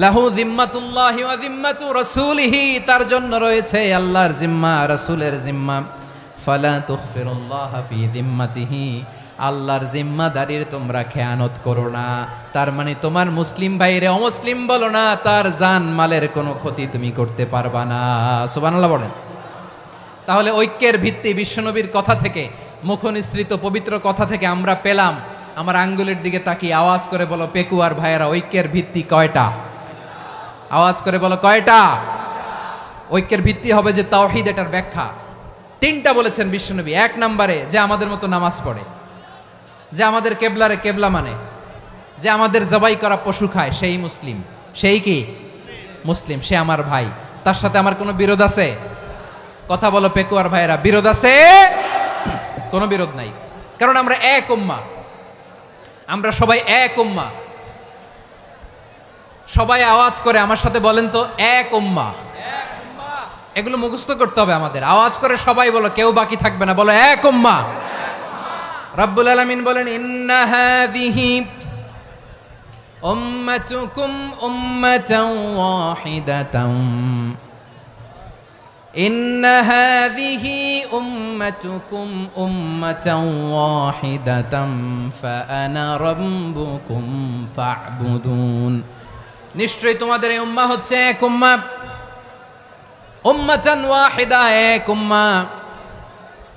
লাহু যিম্মাতুল্লাহি ওয়া যিম্মাতু রাসূলিহি, তার জন্য রয়েছে আল্লাহর জিম্মা, রাসূলের জিম্মা। ফালা তুখফিরুল্লাহা ফি যিম্মাতিহি, আল্লাহর জিম্মাদারির তোমরা খেয়ানত করো না। তার মানে তোমার মুসলিম ভাইরে অমুসলিম বলো না, তার জান মালের কোনো ক্ষতি তুমি করতে পারবা না। সুবহানাল্লাহ বলেন। তাহলে ঐক্যের ভিত্তি বিশ্বনবীর কথা থেকে, মুখনিসৃত পবিত্র কথা থেকে আমরা পেলাম। আমার আঙ্গুলের দিকে তাকিয়ে আওয়াজ করে বলো পেকুয়ার ভাইয়েরা, ঐক্যের ভিত্তি কয়টা? আওয়াজ করে বলো কয়টা? ঐক্যের ভিত্তি হবে যে তাওহীদ, এটার ব্যাখ্যা তিনটা বলেছেন বিশ্বনবী। এক নম্বরে, যে আমাদের মতো নামাজ পড়ে, যে আমাদের কেবলারে কেবলা মানে, যে আমাদের জবাই করা পশু খায়, সেই মুসলিম। সেই কি? মুসলিম, সে আমার ভাই। তার সাথে আমার কোনো বিরোধ আছে? কথা বলো পেকুয়ার ভাইয়েরা, বিরোধ আছে? কোনো বিরোধ নাই, কারণ আমরা এক উম্মাহ, আমরা সবাই এক উম্মাহ। সবাই আওয়াজ করে আমার সাথে বলেন তো, এক উম্মাহ। এগুলো মুখস্থ করতে হবে আমাদের। আওয়াজ করে সবাই বলো, কেউ বাকি থাকবে না, বলো এক উম্মাহ। রব্বুল আলামিন বলেন, ইন্না হাযিহি উম্মাতুকুম উম্মাতান ওয়াহিদাতাম ইন্না হাযিহি উম্মাতুকুম উম্মাতান ওয়াহিদাতাম ফাআনা রাব্বুকুম ফা'বুদুন। নিশ্চয়ই তোমাদের এই উম্মাহ হচ্ছে এক উম্মাহ, উম্মাতান ওয়াহিদা, এক উম্মাহ।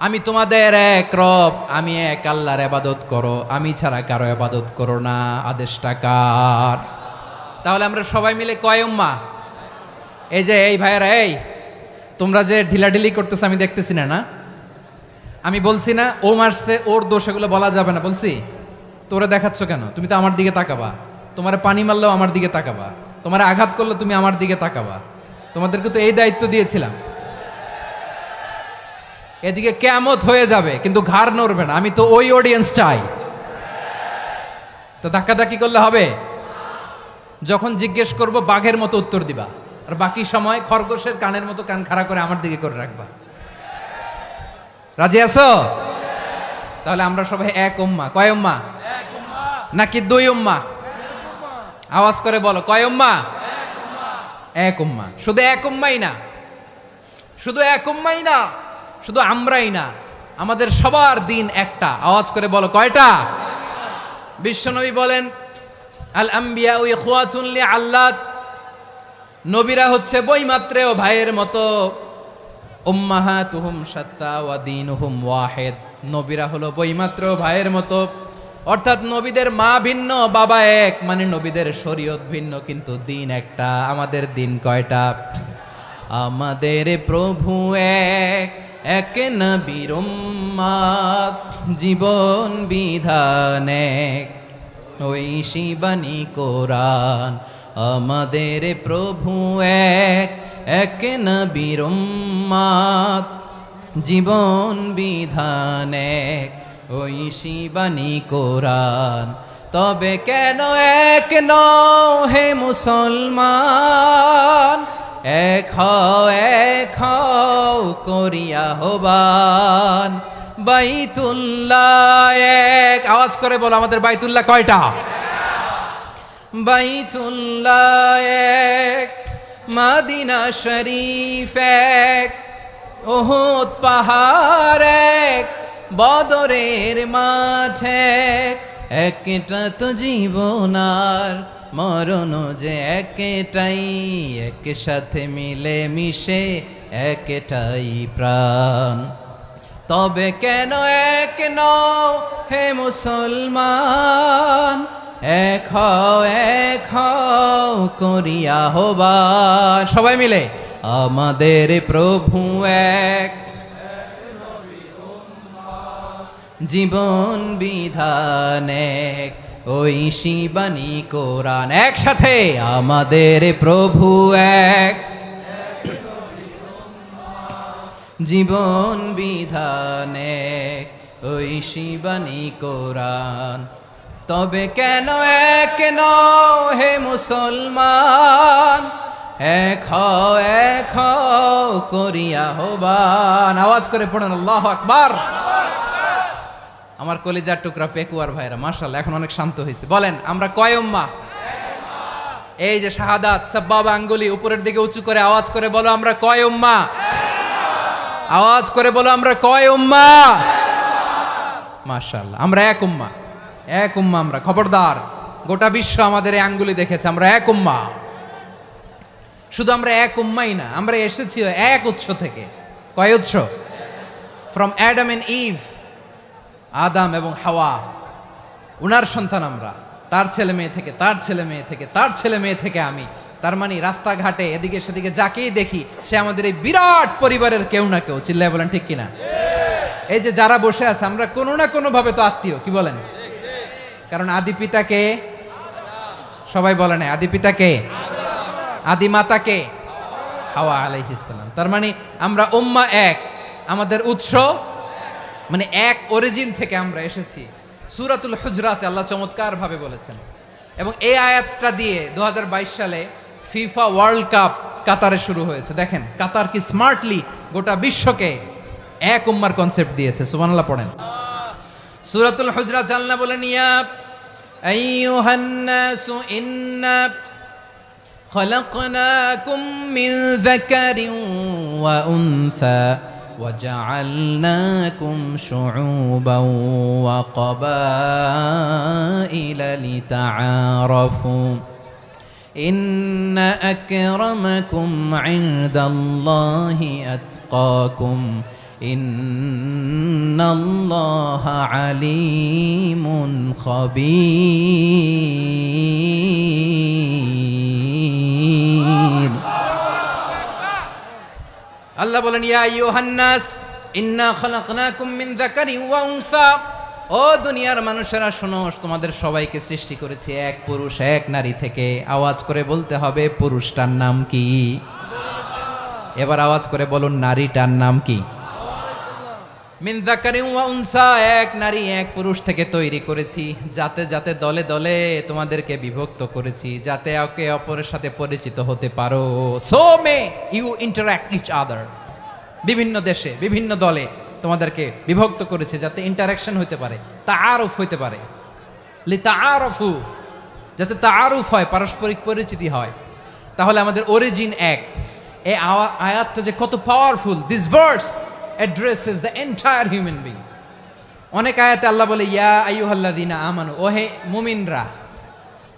আমি তোমাদের এক রব, আমি এক আল্লাহর ইবাদত করো, আমি ছাড়া কারো ইবাদত করো না। আদেশটা কার? তাহলে আমরা সবাই মিলে কয় উম্মাহ? এই যে এই ভাইয়েরা, এই তোমরা যে ঢিলাঢিলি করতেছো আমি দেখতেছি না, না আমি বলছি না ও মারছে ওর দোষ, এগুলো বলা যাবে না বলছি? তোরে দেখাচ্ছ কেন? তুমি তো আমার দিকে তাকাবা। তোমার পানি মারলেও আমার দিকে তাকাবা, তোমার আঘাত করলে তুমি আমার দিকে তাকাবা। তোমাদেরকে তো এই দায়িত্ব দিয়েছিলাম। এদিকে কিয়ামত হয়ে যাবে কিন্তু ঘাড় নড়বে না, আমি তো ওই অডিয়েন্স চাই। তো ধাক্কাধাক্কি করলে হবে? যখন জিজ্ঞেস করব বাঘের মতো উত্তর দিবা, আর বাকি সময় খরগোশের কানের মতো কান খাড়া করে আমার দিকে করে রাখবা। রাজি আছো? তাহলে আমরা সবাই এক উম্মাহ। কয় উম্মাহ? নাকি দুই উম্মাহ? আওয়াজ করে বলো, কয় উম্মাহ? এক উম্মাহ। শুধু এক উম্মাই না, শুধু এক উম্মাই না, শুধু আমরাই না, আমাদের সবার দিন একটা। আওয়াজ করে বলো, কয়টা? বিশ্বনবী বলেন, আল আম্বিয়া ইখওয়াতুন লিআল্লাত, নবীরা হচ্ছে বইমাত্রেও ভাইয়ের মতো। উম্মাহাতুহুম শাত্তা ওয়া দীনুহুম ওয়াহিদ, নবীরা হলো বইমাত্রেও ভাইয়ের মতো। অর্থাৎ নবীদের মা ভিন্ন, বাবা এক, মানে নবীদের শরীয়ত ভিন্ন কিন্তু দিন একটা। আমাদের দিন কয়টা? আমাদের প্রভু এক, এক নবীর উম্মাত, জীবন বিধান এক, ওই শিবানী কোরআন। আমাদের প্রভু এক, এক নবীর উম্মাত, জীবন বিধান এক, ওই শিবানী কোরআন। তবে কেন এক নও হে মুসলমান? এক হও করিয়া হবান। বাইতুল্লাহ এক, আওয়াজ করে বলো আমাদের বাইতুল্লাহ কয়টা? বাইতুল্লাহ এক, মদিনা শরীফ এক, উহুদ পাহাড় এক, বদরের মাঠ এক। একটা তো জীবন আর মরণ যে একটাই, একসাথে মিলে মিশে একটাই প্রাণ। তবে কেন এক নও হে মুসলমান? এক হও করিয়া হবান। সবাই মিলে, আমাদের প্রভু এক, জীবন বিধান এক, ওই শিবানী কোরআন। একসাথে, আমাদের প্রভু এক, জীবন বিধান এক, ওই শিবানী কোরআন। তবে কেন এক নও হে মুসলমান? এক হও করিয়া হবান। আওয়াজ করে পড়েন আল্লাহু আকবার। আমার কলিজার টুকরা পেকুয়ার ভাইরা মাশাআল্লাহ এখন অনেক শান্ত হয়েছে। বলেন আমরা কয় উম্মাহ? এই যে শাহাদাত সাব্বাবা আঙ্গুলি উপরের দিকে উঁচু করে আওয়াজ করে বলো আমরা কয় উম্মাহ? আওয়াজ করে বলো আমরা কয় উম্মাহ? মাশাআল্লাহ আমরা এক উম্মাহ, এক উম্মাহ আমরা। খবরদার, গোটা বিশ্ব আমাদের এই আঙ্গুলি দেখেছে, আমরা এক উম্মাহ। শুধু আমরা এক উম্মাই না, আমরা এসেছি এক উৎস থেকে। কয় উৎস? ফ্রম অ্যাডাম এন্ড ইভ, আদাম এবং হাওয়া, উনার সন্তান আমরা। তার ছেলে মেয়ে থেকে, তার ছেলে মেয়ে থেকে, তার ছেলে মেয়ে থেকে আমি। তার মানে রাস্তাঘাটে এদিকে সেদিকে যাকেই দেখি সে আমাদের এই বিরাট পরিবারের কেউ না কেউ। চিল্লায় বলেন ঠিক কিনা? এই যে যারা বসে আছে আমরা কোনো না কোনো ভাবে তো আত্মীয়, কি বলেন? কারণ আদি পিতাকে সবাই বলে না, আদি পিতাকে, আদি মাতাকে হাওয়া আলাইহিস সালাম। তার মানে আমরা উম্মাহ এক, আমাদের উৎস মানে এক অরিজিন থেকে আমরা এসেছি। সূরাতুল হুজরাতে আল্লাহ চমৎকার ভাবে বলেছেন, এবং এই আয়াতটা দিয়ে 2022 সালে ফিফা ওয়ার্ল্ড কাপ কাতারে শুরু হয়েছে। দেখেন কাতার কি স্মার্টলি গোটা বিশ্বকে এক উম্মার কনসেপ্ট দিয়েছে। সুবহানাল্লাহ পড়েন। সূরাতুল হুজরাত আল্লাহ বলেন, ইয়া আইয়ুহান নাসু ইন্না খলাকনাকুম মিন যাকারিন ওয়া উনসা وجعلناكم شعوبا وقبائل لتعارفوا إن أكرمكم عند الله أتقاكم إن الله عليم خبير আল্লাহ বলেন ইয়া আইয়ুহান নাস ইন্না খালাকনাকুম মিন যাকারিন ওয়া উনসা, ও দুনিয়ার মানুষেরা শোনো, তোমাদের সবাইকে সৃষ্টি করেছি এক পুরুষ এক নারী থেকে। আওয়াজ করে বলতে হবে পুরুষটার নাম কি? এবার আওয়াজ করে বলুন নারীটার নাম কি? মিন যাকারিন ওয়া উনসা, এক নারী এক পুরুষ থেকে তৈরি করেছি, যাতে যাতে দলে দলে তোমাদেরকে বিভক্ত করেছি, যাতে একে অপরের সাথে পরিচিত হতে পারো। So may you interact each other, বিভিন্ন দেশে বিভিন্ন দলে তোমাদেরকে বিভক্ত করেছে যাতে ইন্টারাকশন হতে পারে, তাআরুফ হতে পারে। লিতাআরফু, যাতে তাআরুফ হয়, পারস্পরিক পরিচিতি হয়। তাহলে আমাদের অরিজিন এক। এই আয়াতটা যে কত powerful! This verse addresses the entire human being. অনেক আয়াতে আল্লাহ বলে ইয়া আইয়ুহাল্লাযীনা আমানু, ওহে মুমিনরা।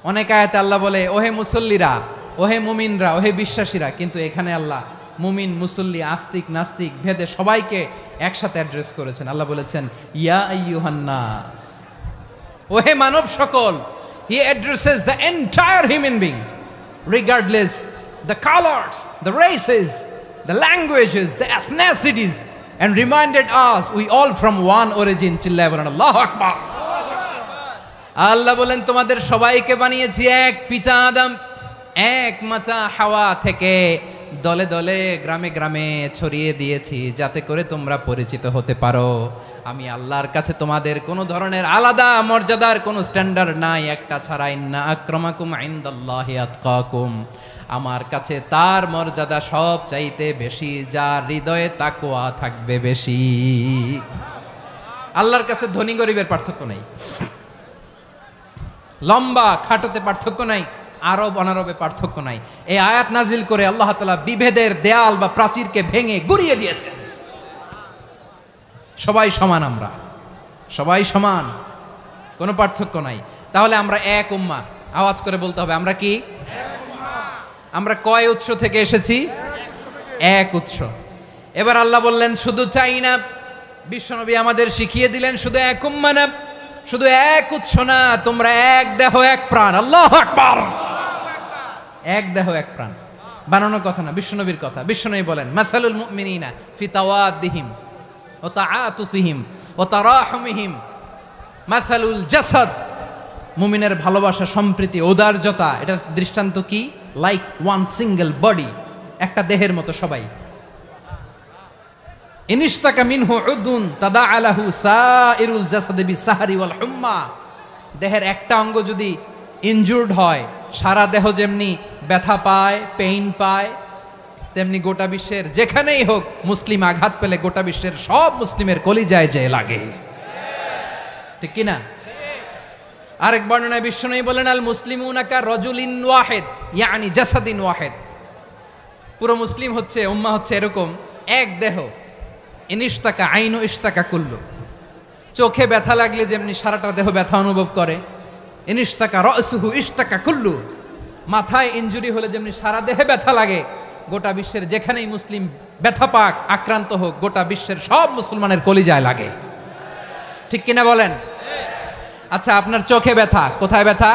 অনেক আয়াতে আল্লাহ বলে ওহে মুসল্লিরা, ওহে মুমিনরা, ওহে বিশ্বাসীরা। কিন্তু এখানে আল্লাহ মুমিন মুসল্লি আস্তিক নাস্তিক ভেদে সবাইকে একসাথে অ্যাড্রেস করেছেন। আল্লাহ বলেছেন ইয়া আইয়ুহান নাস, ওহে মানব সকল। হি addresses the entire human being regardless the colors, the races, the languages, the ethnicities, and reminded us we all from one origin. চিল্লায় বলেন আল্লাহু আকবার। আল্লাহ বলেন তোমাদের সবাইকে বানিয়েছি এক পিতা আদম, এক মাতা হাওয়া থেকে, দলে দলে গ্রামে গ্রামে ছড়িয়ে দিয়েছি যাতে করে তোমরা পরিচিত হতে পারো। আমি আল্লাহর কাছে তোমাদের কোনো ধরনের আলাদা মর্যাদার কোনো স্ট্যান্ডার্ড নাই একটা ছাড়া। ইন্না আক্রামাকুম ইনদাল্লাহি আতকাকুম, আমার কাছে তার মর্যাদা সব চাইতে বেশি যার হৃদয়ে তাকওয়া থাকবে বেশি। আল্লাহর কাছে ধনী গরিবের পার্থক্য নাই, লম্বা খাটোতে পার্থক্য নাই, আরব অনারবে পার্থক্য নাই। এই আয়াত নাজিল করে আল্লাহ তাআলা বিভেদের দেয়াল বা প্রাচীরকে ভেঙে গুড়িয়ে দিয়েছেন। সবাই সমান, আমরা সবাই সমান, কোনো পার্থক্য নাই। তাহলে আমরা এক উম্মাহ। আওয়াজ করে বলতে হবে আমরা কি? আমরা কয় উৎস থেকে এসেছি? এক উৎস। এবার আল্লাহ বললেন শুধু চাই না, বিশ্বনবী আমাদের শিখিয়ে দিলেন শুধু এক উম্মাহ না, শুধু এক উৎস না, তোমরা এক দেহ এক প্রাণ। আল্লাহু আকবার। এক দেহ এক প্রাণ বানানো কথা না, বিশ্বনবীর কথা। বিশ্বনবী বলেন মাসালুল মুমিনিনা ফি তাওয়াদ্দিহিম ওয়া তাআতুফিহিম ওয়া তারাহুমিহিম মাসালুল জাসাদ, মুমিনের ভালোবাসা, সম্প্রীতি, ঔদার্যতা, এটা দৃষ্টান্ত কি? লাইক ওয়ান সিঙ্গেল বডি, একটা দেহের মতো সবাই। ইনিশতাকা মিনহু উদুন তাদাআলাহু সাইরুল জাসাদি বিসাহরি ওয়াল হুম্মা, দেহের একটা অঙ্গ যদি ইনজুরড হয় সারা দেহ যেমনি ব্যথা পায়, পেইন পায়, তেমনি গোটা বিশ্বের যেখানেই হোক মুসলিম আঘাত পেলে গোটা বিশ্বের সব মুসলিমের কলিজায় যে লাগে, ঠিক কিনা? আরেক বর্ণনায় বিশ্বনবী বলেন আল মুসলিমুনা কা রাজুলিন ওয়াহিদ ইয়ানি জাসাদিন ওয়াহিদ, পুরো মুসলিম হচ্ছে, উম্মাহ হচ্ছে এরকম এক দেহ। ইনিশতাকা আইনু ইশতাকা কুল্লু, চোখে ব্যথা লাগলে যেমনি সারাটা দেহ ব্যথা অনুভব করে, ইনিশতাকা রাসুহু ইশতাকা কুল্লু, মাথায় ইনজুরি হলে যেমনি সারা দেহে ব্যথা লাগে, গোটা বিশ্বের যেখানেই মুসলিম ব্যথা পাক, আক্রান্ত হোক, গোটা বিশ্বের সব মুসলমানের কলিজায় লাগে, ঠিক কিনা বলেন? আচ্ছা, আপনার চোখে ব্যথা, কোথায় ব্যথা?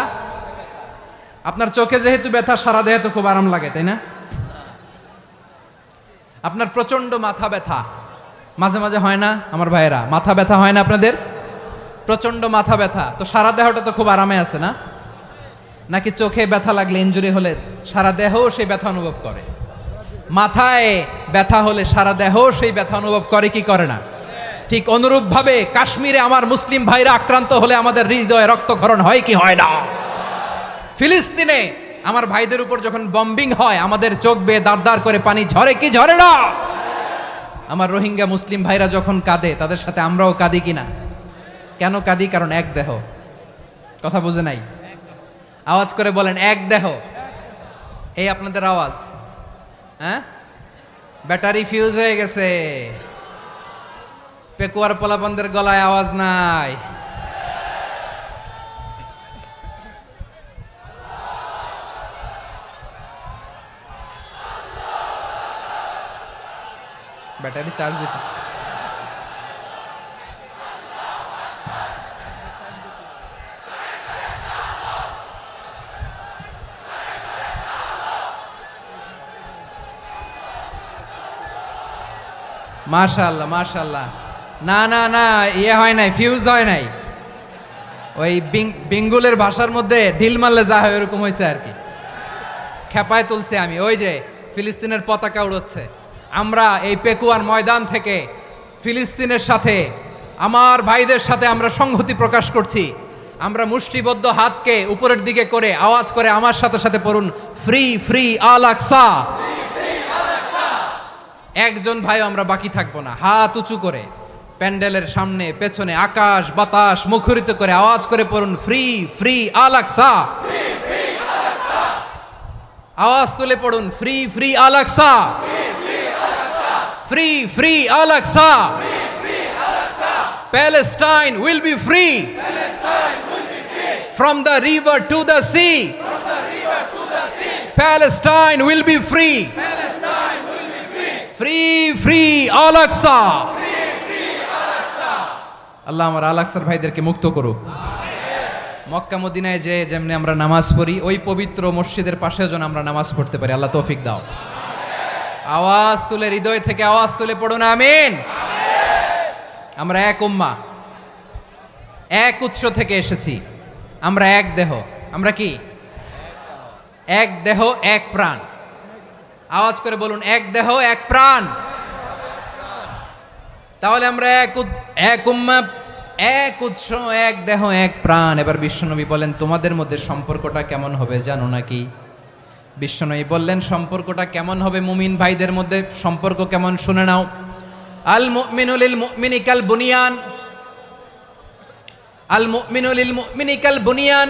আপনার চোখে যেহেতু ব্যথা, সারা দেহে তো খুব আরাম লাগে, তাই না? আপনার প্রচন্ড মাথা ব্যথা মাঝে মাঝে হয় না আমার ভাইয়েরা? মাথা ব্যথা হয় না আপনাদের? প্রচন্ড মাথা ব্যথা, তো সারা দেহটা তো খুব আরামে আছে না? নাকি চোখে ব্যথা লাগলে, ইনজুরি হলে সারা দেহ সেই ব্যথা অনুভব করে? মাথায় ব্যথা হলে সারা দেহ সেই ব্যথা অনুভব করে কি করে না? ঠিক অনুরূপ ভাবে কাশ্মীরে আমার মুসলিম ভাইরা আক্রান্ত হলে আমাদের হৃদয়ে রক্তক্ষরণ হয় কি হয় না? ফিলিস্তিনে আমার ভাইদের উপর যখন বম্বিং হয় আমাদের চোখ বেয়ে দাঁড় দাঁড় করে পানি ঝরে কি ঝরে না? আমার রোহিঙ্গা মুসলিম ভাইরা যখন কাঁদে তাদের সাথে আমরাও কাঁদি কিনা? কেন কাঁদি? কারণ এক দেহ। কথা বুঝে নাই? আওয়াজ করে বলেন এক দেহ। এই আপনাদের আওয়াজ। হ্যাঁ, ব্যাটারি ফিউজ হয়ে গেছে। পেকুয়ার পোলাপানদের গলায় আওয়াজ নাই। ব্যাটারি চার্জ হইতেছে। মাশাআল্লাহ মাশাআল্লাহ। না না না, ইয়ে হয় নাই, ফিউজ হয় নাই। ওই বিঙ্গুলের ভাষার মধ্যে ঢিল মারলে যা হয় ওরকম হয়েছে আর কি। খেপায় তুলছে আমি। ওই যে ফিলিস্তিনের পতাকা উড়োচ্ছে। আমরা এই পেকুয়ার ময়দান থেকে ফিলিস্তিনের সাথে, আমার ভাইদের সাথে আমরা সংহতি প্রকাশ করছি। আমরা মুষ্টিবদ্ধ হাতকে উপরের দিকে করে আওয়াজ করে আমার সাথে সাথে পড়ুন, ফ্রি ফ্রি আল আকসা। একজন ভাই আমরা বাকি থাকবো না। হাত উঁচু করে প্যান্ডেলের সামনে পেছনে আকাশ বাতাস মুখরিত করে আওয়াজ করে পড়ুন, ফ্রি ফ্রি আল আকসা। আওয়াজ তুলে পড়ুন, free free Al Aqsa, free free Al Aqsa. Palestine will be free from the river to the sea. Palestine will be free. Free free Al Aqsa. আল্লাহ আমার আল আকসার ভাইদেরকে মুক্ত করুক। মক্কা মদিনায় যে যেমনি আমরা নামাজ পড়ি, ওই পবিত্র মসজিদের পাশে যেন আমরা নামাজ পড়তে পারি। আল্লাহ তৌফিক দাও। আওয়াজ তুলে, হৃদয় থেকে আওয়াজ তুলে পড়ুন আমিন। আমরা এক উম্মাহ, এক উৎস থেকে এসেছি। আমরা এক দেহ। আমরা কি? এক দেহ এক প্রাণ। আওয়াজ করে বলুন, এক দেহ এক প্রাণ। তাহলে আমরা এক উম্মাহ, এক উৎস, এক দেহ এক প্রাণ। এবার বিশ্বনবী বলেন, তোমাদের মধ্যে সম্পর্কটা কেমন হবে জানো নাকি? বিশ্বনবী বললেন, সম্পর্কটা কেমন হবে মুমিন ভাইদের মধ্যে? সম্পর্ক কেমন শুনে নাও। আল মুমিনু লিল মুমিনি কাল বুনিয়ান, আল মুমিনু লিল মুমিনি কাল বুনিয়ান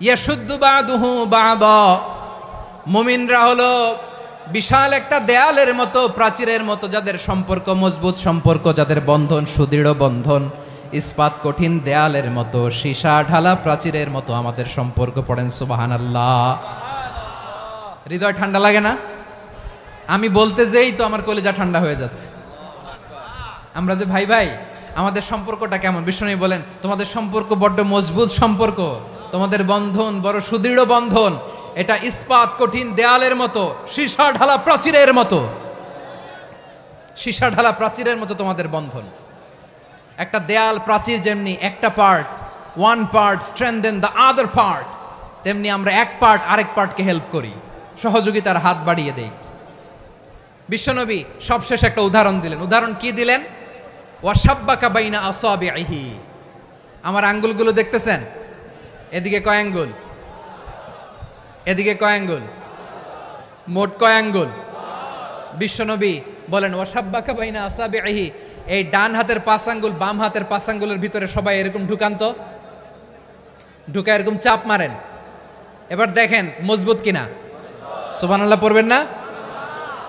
ইয়াশুদ্দু বাদুহু বাদা। মুমিনরা হলো বিশাল একটা দেয়ালের মতো, প্রাচীরের মতো, যাদের সম্পর্ক মজবুত সম্পর্ক, যাদের বন্ধন সুদৃঢ় বন্ধন, ইস্পাত কঠিন দেয়ালের মতো, সীসা ঢালা প্রাচীরের মতো আমাদের সম্পর্ক। পড়েন সুবহানাল্লাহ। হৃদয় ঠান্ডা লাগে না? আমি বলতে যেই তো আমার কলিজা ঠান্ডা হয়ে যাচ্ছে। আমরা যে ভাই ভাই, আমাদের সম্পর্কটা কেমন? বিষ্ণু বলেন, তোমাদের সম্পর্ক বড্ড মজবুত সম্পর্ক, তোমাদের বন্ধন বড় সুদৃঢ় বন্ধন। এটা ইস্পাত কঠিন দেয়ালের মতো, সীসা ঢালা প্রাচীরের মতো, সীসা ঢালা প্রাচীরের মতো তোমাদের বন্ধন। একটা দেয়াল প্রাচীর যেমনি একটা part, one part strengthen the other part, তেমনি আমরা এক পার্ট আরেক পার্টকে হেল্প করি, সহযোগিতার হাত বাড়িয়ে দেই। বিশ্বনবী সবশেষ একটা উদাহরণ দিলেন। উদাহরণ কি দিলেন? ওয়াশাব্বাকা বাইনা আসাবিহি। আমার আঙ্গুলগুলো দেখতেছেন? এদিকে কয় আঙ্গুল, এদিকে কয় আঙ্গুল, মোট কয় আঙ্গুল? বিশ্বনবী বলেন, ওয়াশাব্বাকা বাইনা আসাবিহি। এই ডান হাতের 5 আঙ্গুল বাম হাতের 5 আঙ্গুলের ভিতরে সবাই এরকম ঢুকান তো, ঢুকা এরকম চাপ মারেন। এবার দেখেন মজবুত কিনা। সুবহানাল্লাহ পড়বেন না?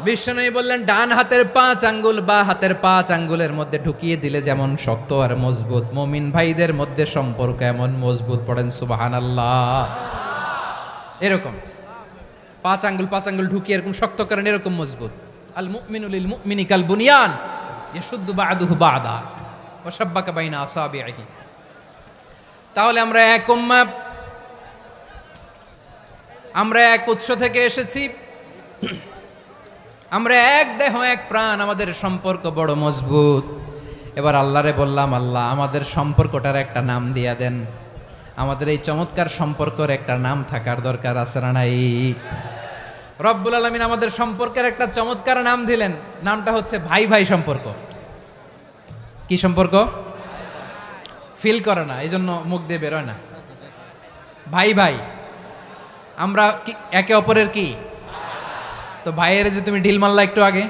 বিশ্বনবী বললেন, ডান হাতের 5 আঙ্গুল বা হাতের 5 আঙ্গুলের মধ্যে ঢুকিয়ে দিলে যেমন শক্ত আর মজবুত, মুমিন ভাইদের মধ্যে সম্পর্ক এমন মজবুত। পড়েন সুবহানাল্লাহ। এরকম 5 আঙ্গুল ঢুকিয়ে এরকম শক্ত করেন, এরকম মজবুত। আল মুমিনু লিল মুমিনি কাল বুনিয়ান ইয়াশুদ্দু বাদুহু বাদা ওয়া শাব্বাকা বাইনা আসাবিহি। তাহলে আমরা এক উম্মাহ, আমরা এক উৎস থেকে এসেছি, আমরা এক দেহ এক প্রাণ, আমাদের সম্পর্ক বড় মজবুত। এবার আল্লাহরে বললাম, আল্লাহ আমাদের সম্পর্কটার একটা নাম দিয়া দেন। আমাদের এই চমৎকার সম্পর্কের একটা নাম থাকার দরকার আছে না নাই? রব্বুল আলামিন আমাদের সম্পর্কের একটা চমৎকার নাম দিলেন। নামটা হচ্ছে ভাই ভাই সম্পর্ক। কি সম্পর্ক? ফিল করে না, এই জন্য মুখ দিয়ে বেরোয় না। ভাই ভাই, আমরা একে অপরের কি? তো ভাইয়ের যে তুমি ঢিল মারলা একটু আগে,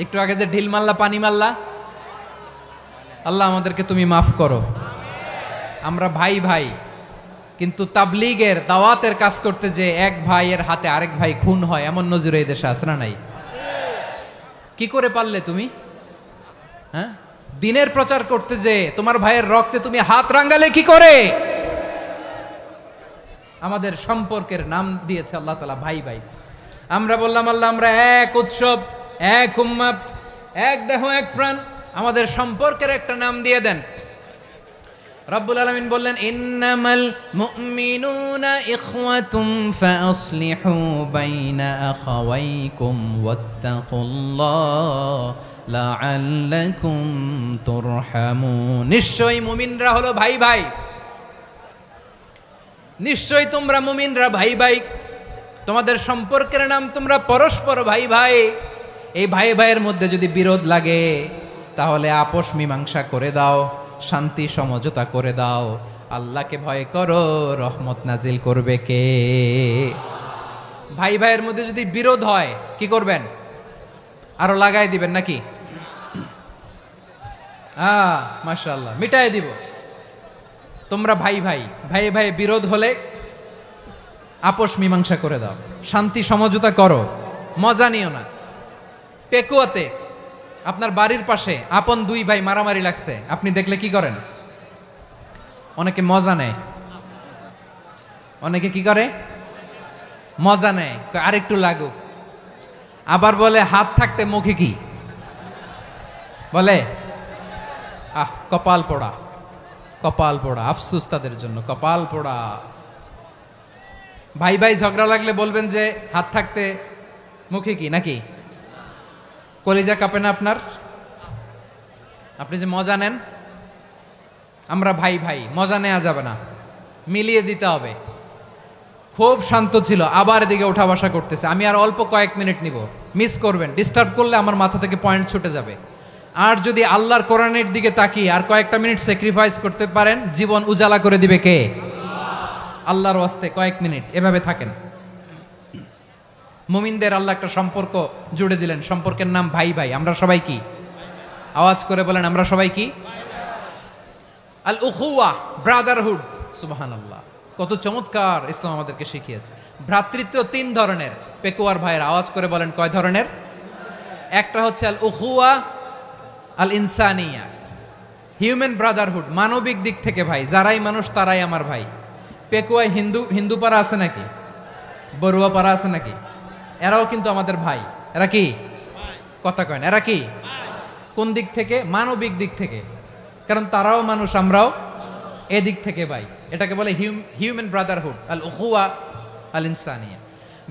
একটু আগে যে ঢিল মারলা, পানি মারলা, আল্লাহ আমাদেরকে তুমি মাফ করো। আমরা ভাই ভাই, কিন্তু তাবলীগের দাওয়াতের কাজ করতে যে এক ভাইয়ের হাতে আরেক ভাই খুন হয়, এমন নজির এই দেশে আছে না নাই? কি করে পারলে তুমি? হ্যাঁ, দিনের প্রচার করতে যে তোমার ভাইয়ের রক্তে তুমি হাত রাঙ্গালে কি করে? আমাদের সম্পর্কের নাম দিয়েছে আল্লাহ তাআলা ভাই ভাই। আমরা বললাম আল্লাহ আমরা এক উৎসব, এক উম্মাত, এক দেহ এক প্রাণ, আমাদের সম্পর্কের একটা নাম দিয়ে দেন। রব্বুল আলামিন বললেন ইন্নামাল মুমিনুনা ইখওয়াতুম ফাসলিহু বাইনা আখাওয়াইকুম ওয়াত্তাকুল্লাহ লাআল্লাকুম তুরহামুন। নিশ্চয়ই মুমিনরা হলো ভাই ভাই, নিশ্চয়ই তোমরা মুমিনরা ভাই ভাই, তোমাদের সম্পর্কের নাম তোমরা পরস্পর ভাই ভাই। এই ভাই ভাইয়ের মধ্যে যদি বিরোধ লাগে তাহলে আপোষ মীমাংসা করে দাও, শান্তি সমঝোতা করে দাও। আল্লাহকে ভয় করো, রহমত নাজিল করবে কে? ভাই ভাইয়ের মধ্যে যদি বিরোধ হয় কি করবেন? আরো লাগাই দিবেন নাকি? মাশাআল্লাহ, মিটাই দিব। তোমরা ভাই ভাই, ভাই ভাই বিরোধ হলে আপোষ মীমাংসা করে দাও, শান্তি সমঝোতা করো, মজা নিও না। পেকুয়াতে আপনার বাড়ির পাশে আপন দুই ভাই মারামারি লাগছে, আপনি দেখলে কি করেন? অনেকে মজা নেয়, অনেকে কি করে? মজা নেয়, আরেকটু লাগুক। আবার বলে হাত থাকতে মুখে কি বলে? কপাল পোড়া, কপাল পোড়া, আফসোস তাদের জন্য, কপাল পোড়া। ভাই ভাই ঝগড়া লাগলে বলবেন যে হাত থাকতে মুখে কি, নাকি? কলিজা কাঁপে না আপনার? আপনি যে মজা নেন। আমরা ভাই ভাই, মজা নেওয়া যাবে না, মিলিয়ে দিতে হবে। খুব শান্ত ছিল, আবার এদিকে ওঠা বসা করতেছে। আমি আর অল্প কয়েক মিনিট নিব, মিস করবেন। ডিস্টার্ব করলে আমার মাথা থেকে পয়েন্ট ছুটে যাবে। আর যদি আল্লাহর কোরআনের দিকে তাকিয়ে আর কয়েকটা মিনিট স্যাক্রিফাইস করতে পারেন, জীবন উজালা করে দিবে কে? আল্লাহর ওয়াস্তে কয়েক মিনিট এভাবে থাকেন। মুমিনদের আল্লাহ একটা সম্পর্ক জুড়ে দিলেন, সম্পর্কের নাম ভাই ভাই। আমরা সবাই কি? আওয়াজ করে বলেন, আমরা সবাই কি? আল উখুয়া, ব্রাদারহুড। সুবহানাল্লাহ, কত চমৎকার ইসলাম আমাদেরকে শিখিয়েছে। ভ্রাতৃত্ব তিন ধরনের। পেকুয়ার ভাইয়ের আওয়াজ করে বলেন, কয় ধরনের? একটা হচ্ছে আল উখুয়া আল ইনসানিয়া, হিউম্যান ব্রাদারহুড, মানবিক দিক থেকে ভাই, যারাই মানুষ তারাই আমার ভাই। পেকুয়ায় হিন্দু পাড়া আছে নাকি? বড়ুয়া পাড়া আছে নাকি? এরাও কিন্তু আমাদের ভাই। এরা কি? কথা কয় না, এরা কি? কোন দিক থেকে? মানবিক দিক থেকে, কারণ তারাও মানুষ, আমরাও এদিক থেকে ভাই। এটাকে বলে হিউম্যান ব্রাদারহুড, আল উখুয়া আল ইনসানিয়া।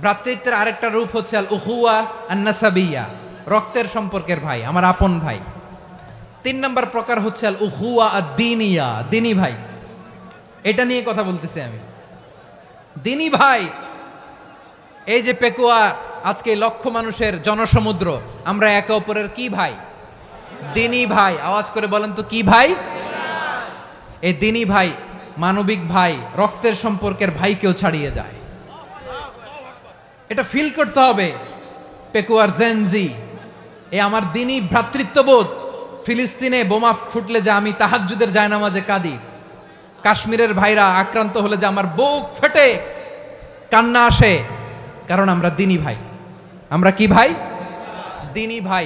ভ্রাতৃত্বের আরেকটা রূপ হচ্ছে আল উখুয়া আন নাসাবিয়া, রক্তের সম্পর্কের ভাই, আমার আপন ভাই। তিন নম্বর প্রকার হচ্ছে আল উখুয়া আদ দ্বীনিয়া, দ্বীনি ভাই। এটা নিয়ে কথা বলতেছি আমি, দ্বীনি ভাই। এই যে পেকুয়া, আজকে লক্ষ মানুষের জনসমুদ্র, আমরা একে অপরের কি ভাই? দ্বীনি ভাই। আওয়াজ করে বলেন তো কি ভাই? এই দ্বীনি ভাই, মানবিক ভাই, রক্তের সম্পর্কের ভাইকেও ছাড়িয়ে যায়। এটা ফিল করতে হবে। পেকুয়ার জেনজি, এ আমার দ্বীনি ভ্রাতৃত্ববোধ। ফিলিস্তিনে বোমা ফুটলে যে আমি তাহাজ্জুদের জায়নামাজে কাঁদি, কাশ্মীরের ভাইরা আক্রান্ত হলে যে আমার বুক ফেটে কান্না আসে, কারণ আমরা দ্বীনি ভাই। আমরা কি ভাই? দ্বীনি ভাই।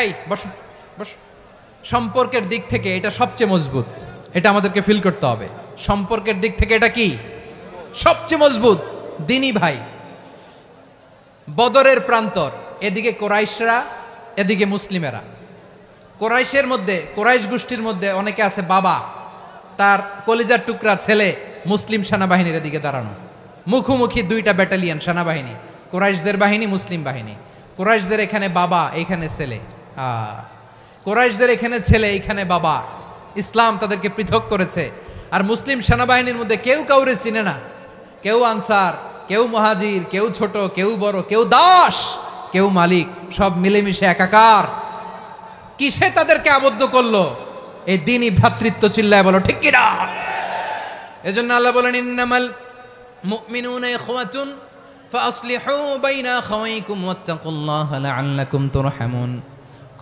এই বস বস। সম্পর্কের দিক থেকে এটা সবচেয়ে মজবুত, এটা আমাদেরকে ফিল করতে হবে। সম্পর্কের দিক থেকে এটা কি? সবচেয়ে মজবুত, দ্বীনি ভাই। বদরের প্রান্তর, এদিকে কোরাইশরা, এদিকে মুসলিমেরা। কোরাইশের মধ্যে, কোরাইশ গোষ্ঠীর মধ্যে অনেকে আছে বাবা, তার কলিজার টুকরা ছেলে মুসলিম সেনাবাহিনীর এদিকে দাঁড়ানো, মুখোমুখি দুইটা ব্যাটালিয়ন সেনাবাহিনী, কোরাইশদের বাহিনী, মুসলিম বাহিনী। কোরাইশদের এখানে বাবা, এইখানে ছেলে। কোরাইশদের এখানে ছেলে, এইখানে বাবা। ইসলাম তাদেরকে পৃথক করেছে। আর মুসলিম সেনাবাহিনীর মধ্যে কেউ কাউরে চিনে না, কেউ আনসার, কেউ মুহাজির, কেউ ছোট, কেউ বড়, কেউ দাস, কেউ মালিক, সব মিলেমিশে একাকার। কিসে তাদেরকে আবদ্ধ করলো? এই দ্বীনি ভ্রাতৃত্ব। চিল্লায় বলো ঠিক কিনা? এজন্য আল্লাহ বলেন ইন্নামাল মুমিনুনা ইখওয়াতুন ফাসলিহু বাইনা আখাওয়াইকুম ওয়াত্তাকুল্লাহা লাআল্লাকুম তুরহামুন।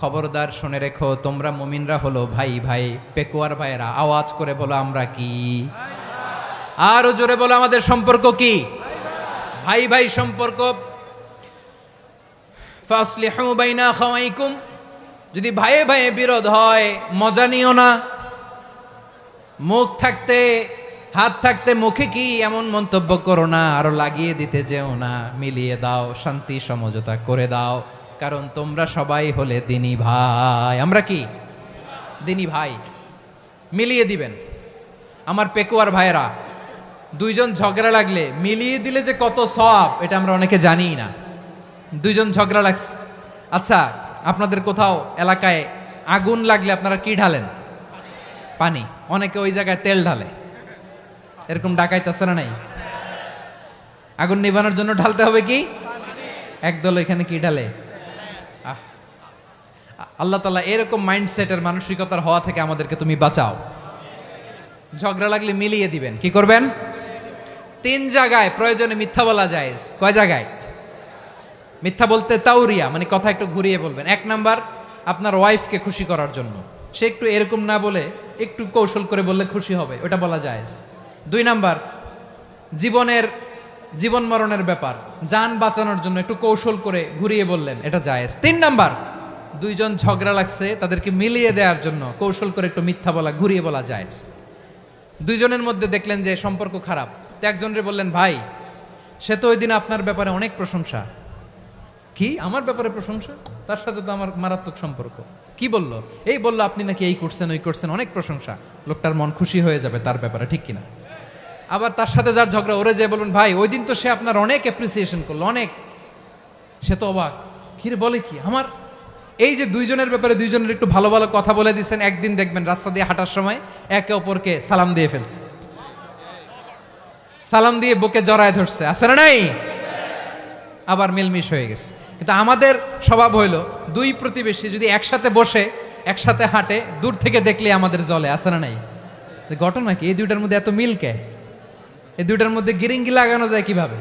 খবরদার শুনে রেখো, তোমরা মুমিনরা হলো ভাই ভাই। পেকুয়ার ভাইয়েরা আওয়াজ করে বলো আমরা কি? আরো জোরে বলো আমাদের সম্পর্ক কি? ভাই ভাই সম্পর্ক। ফাসলিহু বাইনা খাওয়াইকুম, যদি ভাইয়ে ভাইয়ে বিরোধ হয় মজা নিও না। মুখ থাকতে হাত থাকতে মুখে কি এমন মন্তব্য করো না, আরো লাগিয়ে দিতে যেও না। মিলিয়ে দাও, শান্তি সমঝোতা করে দাও, কারণ তোমরা সবাই হলে দিনী ভাই। আমরা কি দিনী ভাই? মিলিয়ে দিবেন। আমার পেকুয়ার ভাইয়েরা, দুইজন ঝগড়া লাগলে মিলিয়ে দিলে যে কত সওয়াব, এটা আমরা অনেকে জানিই না। দুইজন ঝগড়া লাগছে, আচ্ছা আপনাদের কোথাও এলাকায় আগুন লাগলে আপনারা কি ঢালেন? পানি। অনেকে ওই জায়গায় তেল ঢালে, এরকম ডাকাইতেছে না নাই? আগুন নিভানোর জন্য ঢালতে হবে কি? একদল এখানে কি ঢালে? আল্লাহ তাআলা এরকম মাইন্ডসেটের মানসিকতার হওয়া থেকে আমাদেরকে তুমি বাঁচাও। ঝগড়া লাগলে মিলিয়ে দিবেন। কি করবেন? 3 জায়গায় প্রয়োজনে মিথ্যা বলা যায়। কয় জায়গায় মিথ্যা বলতে? তাউরিয়া, মানে কথা একটু ঘুরিয়ে বলবেন। 1 নাম্বার, আপনার ওয়াইফকে খুশি করার জন্য, সে একটু এরকম না বলে একটু কৌশল করে বললে খুশি হবে, ওটা বলা যায়। 2 নাম্বার, জীবন মরণের ব্যাপার, জান বাঁচানোর জন্য একটু কৌশল করে ঘুরিয়ে বললেন, এটা জায়েজ। 3 নাম্বার, দুইজন ঝগড়া লাগছে তাদেরকে মিলিয়ে দেওয়ার জন্য কৌশল করে একটু মিথ্যা বলা, ঘুরিয়ে বলা জায়েজ। দুইজনের মধ্যে দেখলেন যে সম্পর্ক খারাপ, তো একজনরে বললেন, ভাই সে তো ওই দিন আপনার ব্যাপারে অনেক প্রশংসা। কি আমার ব্যাপারে প্রশংসা? তার সাথে তো আমার মারাত্মক সম্পর্ক। কি বলল? এই বলল আপনি নাকি এই করছেন ওই করছেন, অনেক প্রশংসা। লোকটার মন খুশি হয়ে যাবে তার ব্যাপারে, ঠিক কিনা? আবার তার সাথে যার ঝগড়া, ওরে যে বলুন, ভাই ওই দিন তো সে আপনার অনেক অ্যাপ্রিসিয়েশন করলো, অনেক। সে তো অবাক, কি রে বলে কি আমার? এই যে দুইজনের ব্যাপারে দুইজনের একটু ভালো ভালো কথা বলে দিচ্ছেন, একদিন দেখবেন রাস্তা দিয়ে হাঁটার সময় একে অপরকে সালাম দিয়ে ফেলছে, সালাম দিয়ে বুকে জড়ায় ধরছে, আছে না নাই? আবার মিলমিশ হয়ে গেছে। কিন্তু আমাদের স্বভাব হইল, দুই প্রতিবেশী যদি একসাথে বসে একসাথে হাঁটে, দূর থেকে দেখলে আমাদের জলে, আছে না নাই? ঘটনা কি? এই দুইটার মধ্যে এত মিল কে? এই দুইটার মধ্যে গিরিঙ্গি লাগানো যায় কিভাবে?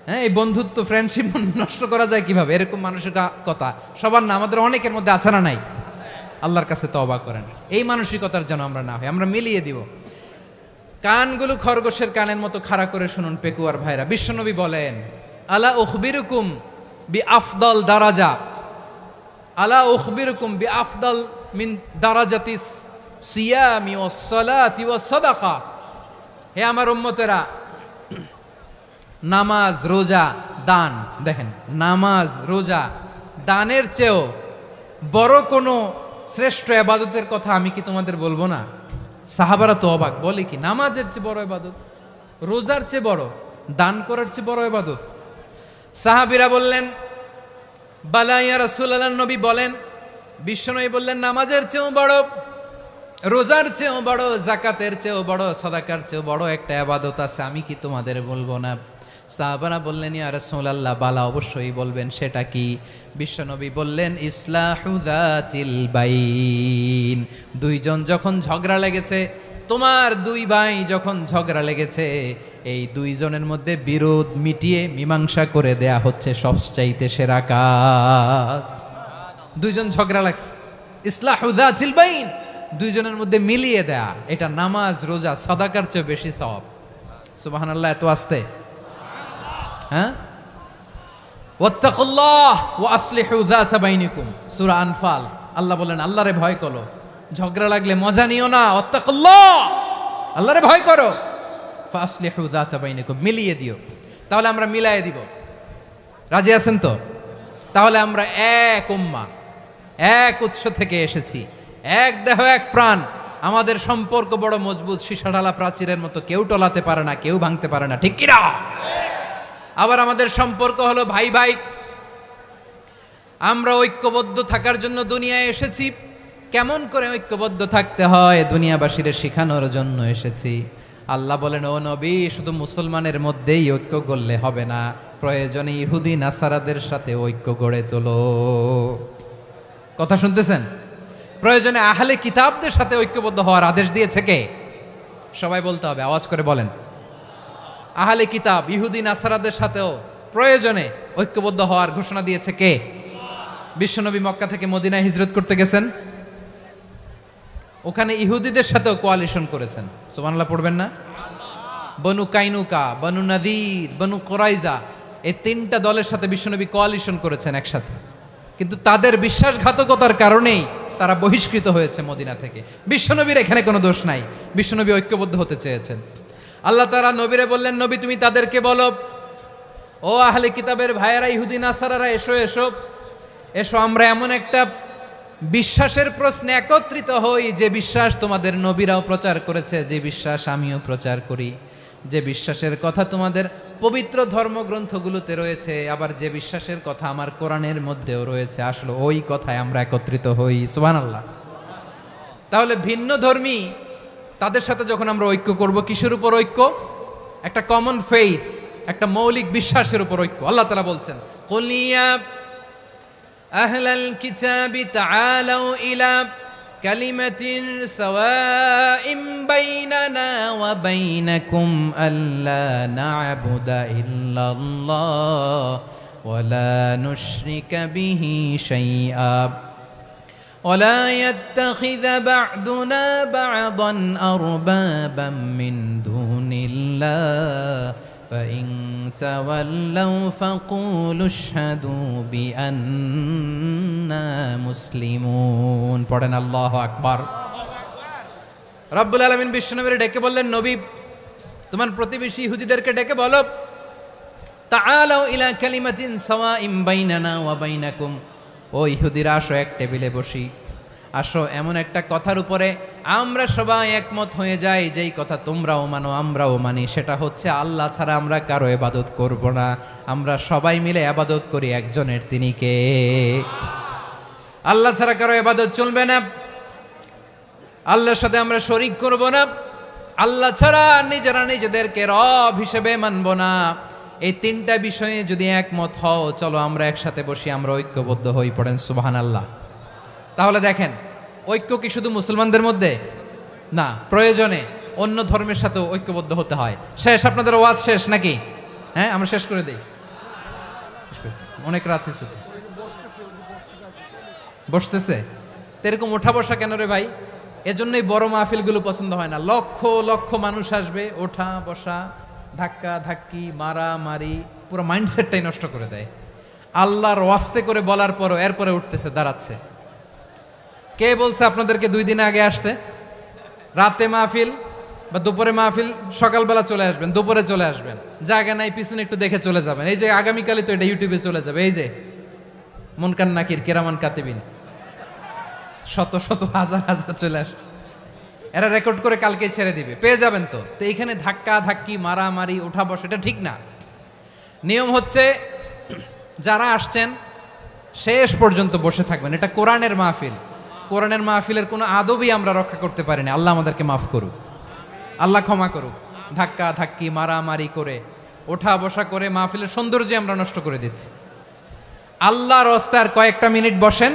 হ্যাঁ, এই বন্ধুত্ব ফ্রেন্ডশিপ নষ্ট করা যায় কিভাবে? এরকম মানসিকতা সবার না, আমাদের অনেকের মধ্যে আছে না নাই? আল্লাহর কাছে তওবা করেন, এই মানসিকতার যেন আমরা না হই, আমরা মিলিয়ে দিব। কানগুলো খরগোশের কানের মতো খাড়া করে শুনুন পেকুয়ার ভাইরা। বিশ্বনবী বলেন, আলা উখবিরুকুম বি আফদল দারাজা, আলা উখবিরুকুম বি আফদল মিন দারাজাতিস সিয়ামি ওয়াস সালাতি ওয়াস সাদাকা। হে আমার উম্মতেরা, নামাজ, রোজা, দান, দেখেন নামাজ, রোজা, দানের চেয়েও বড় কোনো শ্রেষ্ঠ ইবাদতের কথা আমি কি তোমাদের বলবো না? সাহাবারা তো অবাক, বলে কি নামাজের চেয়ে বড় ইবাদত, রোজার চেয়ে বড়, দান করার চেয়ে বড় ইবাদত? সাহাবীরা বললেন, বালা ইয়া রাসূলুল্লাহ। নবী বলেন, বিশ্বনবী বললেন, নামাজের চেয়েও বড়, রোজার চেয়েও বড়, যাকাতের চেয়েও বড়, সাদাকার চেয়েও বড় একটা ইবাদত আছে, আমি কি তোমাদের বলবো না? সাহাবারা বললেন, ইয়া রাসূলুল্লাহ, বালা অবশ্যই বলবেন, সেটা কি? বিশ্বনবী বললেন, ইসলাহু যাতিল বাইন। দুইজন যখন ঝগড়া লেগেছে, তোমার দুই ভাই যখন ঝগড়া লেগেছে, এই দুইজনের মধ্যে বিরোধ মিটিয়ে মীমাংসা করে দেয়া হচ্ছে সবচাইতে সেরা কাজ। দুইজন ঝগড়া লাগছে, ইসলাহু যাতিল বাইন, দুইজনের মধ্যে মিলিয়ে দেয়া, এটা নামাজ, রোজা, সাদাকার চেয়ে বেশি সওয়াব। সুবহানাল্লাহ, এত আস্তে? হ্যাঁ, ওয়াত্তাকুল্লাহ ওয়া আসলিহু যাতা বাইনিকুম, সূরা আনফাল। আল্লাহ বলেন, আল্লাহরে ভয় করো, ঝগড়া লাগলে মজা নিও না, ওয়াত্তাকুল্লাহ, আল্লাহরে ভয় করো, ফাসলিহু যাতা বাইনিকুম, মিলিয়ে দিও। তাহলে আমরা মিলায়ে দিব, রাজি আছেন তো? তাহলে আমরা এক উম্মাহ, এক উৎস থেকে এসেছি, এক দেহ এক প্রাণ, আমাদের সম্পর্ক বড় মজবুত, সীসাঢালা প্রাচীরের মতো, কেউ টলাতে পারে না, কেউ ভাঙতে পারে না, ঠিক কিনা? আবার আমাদের সম্পর্ক হলো ভাই ভাই, আমরা ঐক্যবদ্ধ থাকার জন্য দুনিয়ায় এসেছি। কেমন করে ঐক্যবদ্ধ থাকতে হয় দুনিয়াবাসীর শেখানোর জন্য এসেছি। আল্লাহ বলেন, ও নবী, শুধু মুসলমানের মধ্যেই ঐক্য গড়লে হবে না, প্রয়োজনে ইহুদি নাসারাদের সাথে ঐক্য গড়ে তোলো। কথা শুনতেছেন? প্রয়োজনে আহলে কিতাবদের সাথে ঐক্যবদ্ধ হওয়ার আদেশ দিয়েছে কে? সবাই বলতে হবে, আওয়াজ করে বলেন। আহলে কিতাব ইহুদি নাসারাদের সাথেও প্রয়োজনে ঐক্যবদ্ধ হওয়ার ঘোষণা দিয়েছে কে? বিশ্বনবী মক্কা থেকে মদিনায় হিজরত করতে গেছেন, ওখানে ইহুদিদের সাথেও কোয়ালিশন করেছেন। সুবহানাল্লাহ পড়বেন না? বনু কাইনুকা, বনু নাদির, বনু কোরাইজা, এই তিনটা দলের সাথে বিশ্বনবী কোয়ালিশন করেছেন একসাথে। কিন্তু তাদের বিশ্বাসঘাতকতার কারণেই তারা বহিষ্কৃত হয়েছে মদিনা থেকে। বিশ্বনবীর এখানে কোনো দোষ নাই, বিশ্বনবী ঐক্যবদ্ধ হতে চেয়েছেন। আল্লাহ তাআলা নবীরে বললেন, নবী তুমি তাদেরকে বলো, ও আহলে কিতাবের ভাইয়েরা, ইহুদি নাসারারা, এসো এসো এসো, আমরা এমন একটা বিশ্বাসের প্রশ্নে একত্রিত হই যে বিশ্বাস তোমাদের নবীরাও প্রচার করেছে, যে বিশ্বাস আমিও প্রচার করি, যে বিশ্বাসের কথা তোমাদের পবিত্র ধর্মগ্রন্থগুলোতে রয়েছে, আবার যে বিশ্বাসের কথা আমার কোরআনের মধ্যেও রয়েছে, আসলে ওই কথায় আমরা একত্রিত হই। সুবহানাল্লাহ। তাহলে ভিন্ন ধর্মী তাদের সাথে যখন আমরা ঐক্য করব, কিসের উপর ঐক্য? একটা কমন ফেইথ, একটা মৌলিক বিশ্বাসের উপর ঐক্য। আল্লাহ তাআলা বলছেন, কুল ইয়া আহলাল কিতাবি তাআলাউ ইলা কালিমাতিন সাওয়াইম বাইনানা ওয়া বাইনাকুম আল্লা না'বুদা ইল্লাল্লাহ ওয়া লা নুশরিকা বিহি শাইআ ولا يتخذ بعضنا بعضا أربابا من دون الله فإن تولوا فقولوا اشهدوا بأننا مسلمون পড়েন আল্লাহু আকবার। রব্বুল আলামিন বিশ্বনবীর ডেকে বললেন, নবী তোমার প্রতিবেশী ইহুদিদেরকে ডেকে বলো, তাআলাউ ইলা কালিমাতিন সাওয়াইম বাইনানা ওয়া বাইনাকুম, ও ইহুদিরা আসো, এক টেবিলে বসি, আসো এমন একটা কথার উপরে আমরা সবাই একমত হয়ে যাই, যেই কথা তোমরাও মানো আমরাও মানি, সেটা হচ্ছে আল্লাহ ছাড়া আমরা কারো ইবাদত করব না, আমরা সবাই মিলে ইবাদত করি একজনের, তিনি কে? আল্লাহ ছাড়া কারো ইবাদত চলবে না, আল্লাহর সাথে আমরা শরীক করব না, আল্লাহ ছাড়া নিজেরা নিজেদেরকে রব হিসেবে মানব না। এই তিনটা বিষয়ে যদি একমত হও, চলো আমরা একসাথে বসি, আমরা ঐক্যবদ্ধ হই। পড়েন সুবহানাল্লাহ। তাহলে দেখেন, ঐক্য কি শুধু মুসলমানদের মধ্যে না, প্রয়োজনে অন্য ধর্মের সাথে ঐক্যবদ্ধ হতে হয়। শেষ, আপনাদের ওয়াজ শেষ নাকি? হ্যাঁ, আমরা শেষ করে দেই, অনেক রাত হয়েছে। বসতেছে তো এরকম ওঠা বসা কেন রে ভাই? এজন্যই বড় মাহফিলগুলো পছন্দ হয় না। লক্ষ লক্ষ মানুষ আসবে, ওঠা বসা, ধাক্কা ধাক্কি, মারামারি, পুরো মাইন্ডসেটটাই নষ্ট করে দেয়। আল্লাহর ওয়াস্তে করে বলার পরও এরপরে উঠতেছে, দাঁড়াচ্ছে। কে বলছে আপনাদেরকে 2 দিন আগে আসতে? রাতে মাহফিল বা দুপুরে মাহফিল, সকালবেলা চলে আসবেন, দুপুরে চলে আসবেন, জায়গা নাই পিছনে একটু দেখে চলে যাবেন। এই যে আগামীকালই তো এটা ইউটিউবে চলে যাবে, এই যে মুনকার নাকির কিরামান কাতিবিন, শত শত হাজার হাজার চলে আসছে, এরা রেকর্ড করে কালকে ছেড়ে দিবে, পেয়ে যাবেন। তো এইখানে ধাক্কা ধাক্কি, মারামারি, ওঠা বসা, এটা ঠিক না। নিয়ম হচ্ছে যারা আসছেন শেষ পর্যন্ত বসে থাকবেন। এটা কোরআনের মাহফিল, কোরআনের মাহফিলের কোনো আদবই আমরা রক্ষা করতে পারিনি। আল্লাহ আমাদেরকে মাফ করুক, আল্লাহ ক্ষমা করুক। ধাক্কা ধাক্কি, মারামারি করে, ওঠা বসা করে মাহফিলের সৌন্দর্য আমরা নষ্ট করে দিচ্ছি। আল্লাহর রাস্তায় আর কয়েকটা মিনিট বসেন।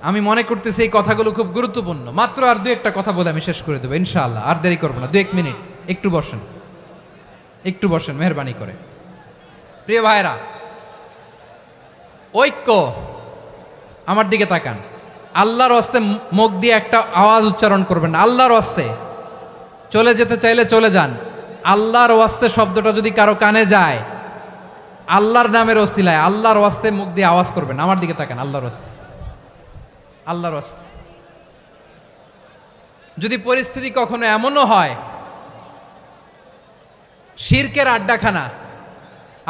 আমি মনে করতেছি এই কথাগুলো খুব গুরুত্বপূর্ণ। মাত্র আর 2-1টা কথা বলে আমি শেষ করে দেবো ইনশাআল্লাহ, আর দেরি করবো না। 2-1 মিনিট একটু বসেন, একটু বসেন মেহরবানি করে। প্রিয় ভাইরা, ঐক্য, আমার দিকে তাকান। আল্লাহর ওয়াস্তে মুখ দিয়ে একটা আওয়াজ উচ্চারণ করবেন, আল্লাহর ওয়াস্তে। চলে যেতে চাইলে চলে যান। আল্লাহর ওয়াস্তে শব্দটা যদি কারো কানে যায়, আল্লাহর নামের ওসিলায় আল্লাহর ওয়াস্তে মুখ দিয়ে আওয়াজ করবেন। আমার দিকে তাকান, আল্লাহর ওয়াস্তে, আল্লাহর ওয়াস্তে। যদি পরিস্থিতি কখনো এমনও হয় শিরকের আড্ডাখানা,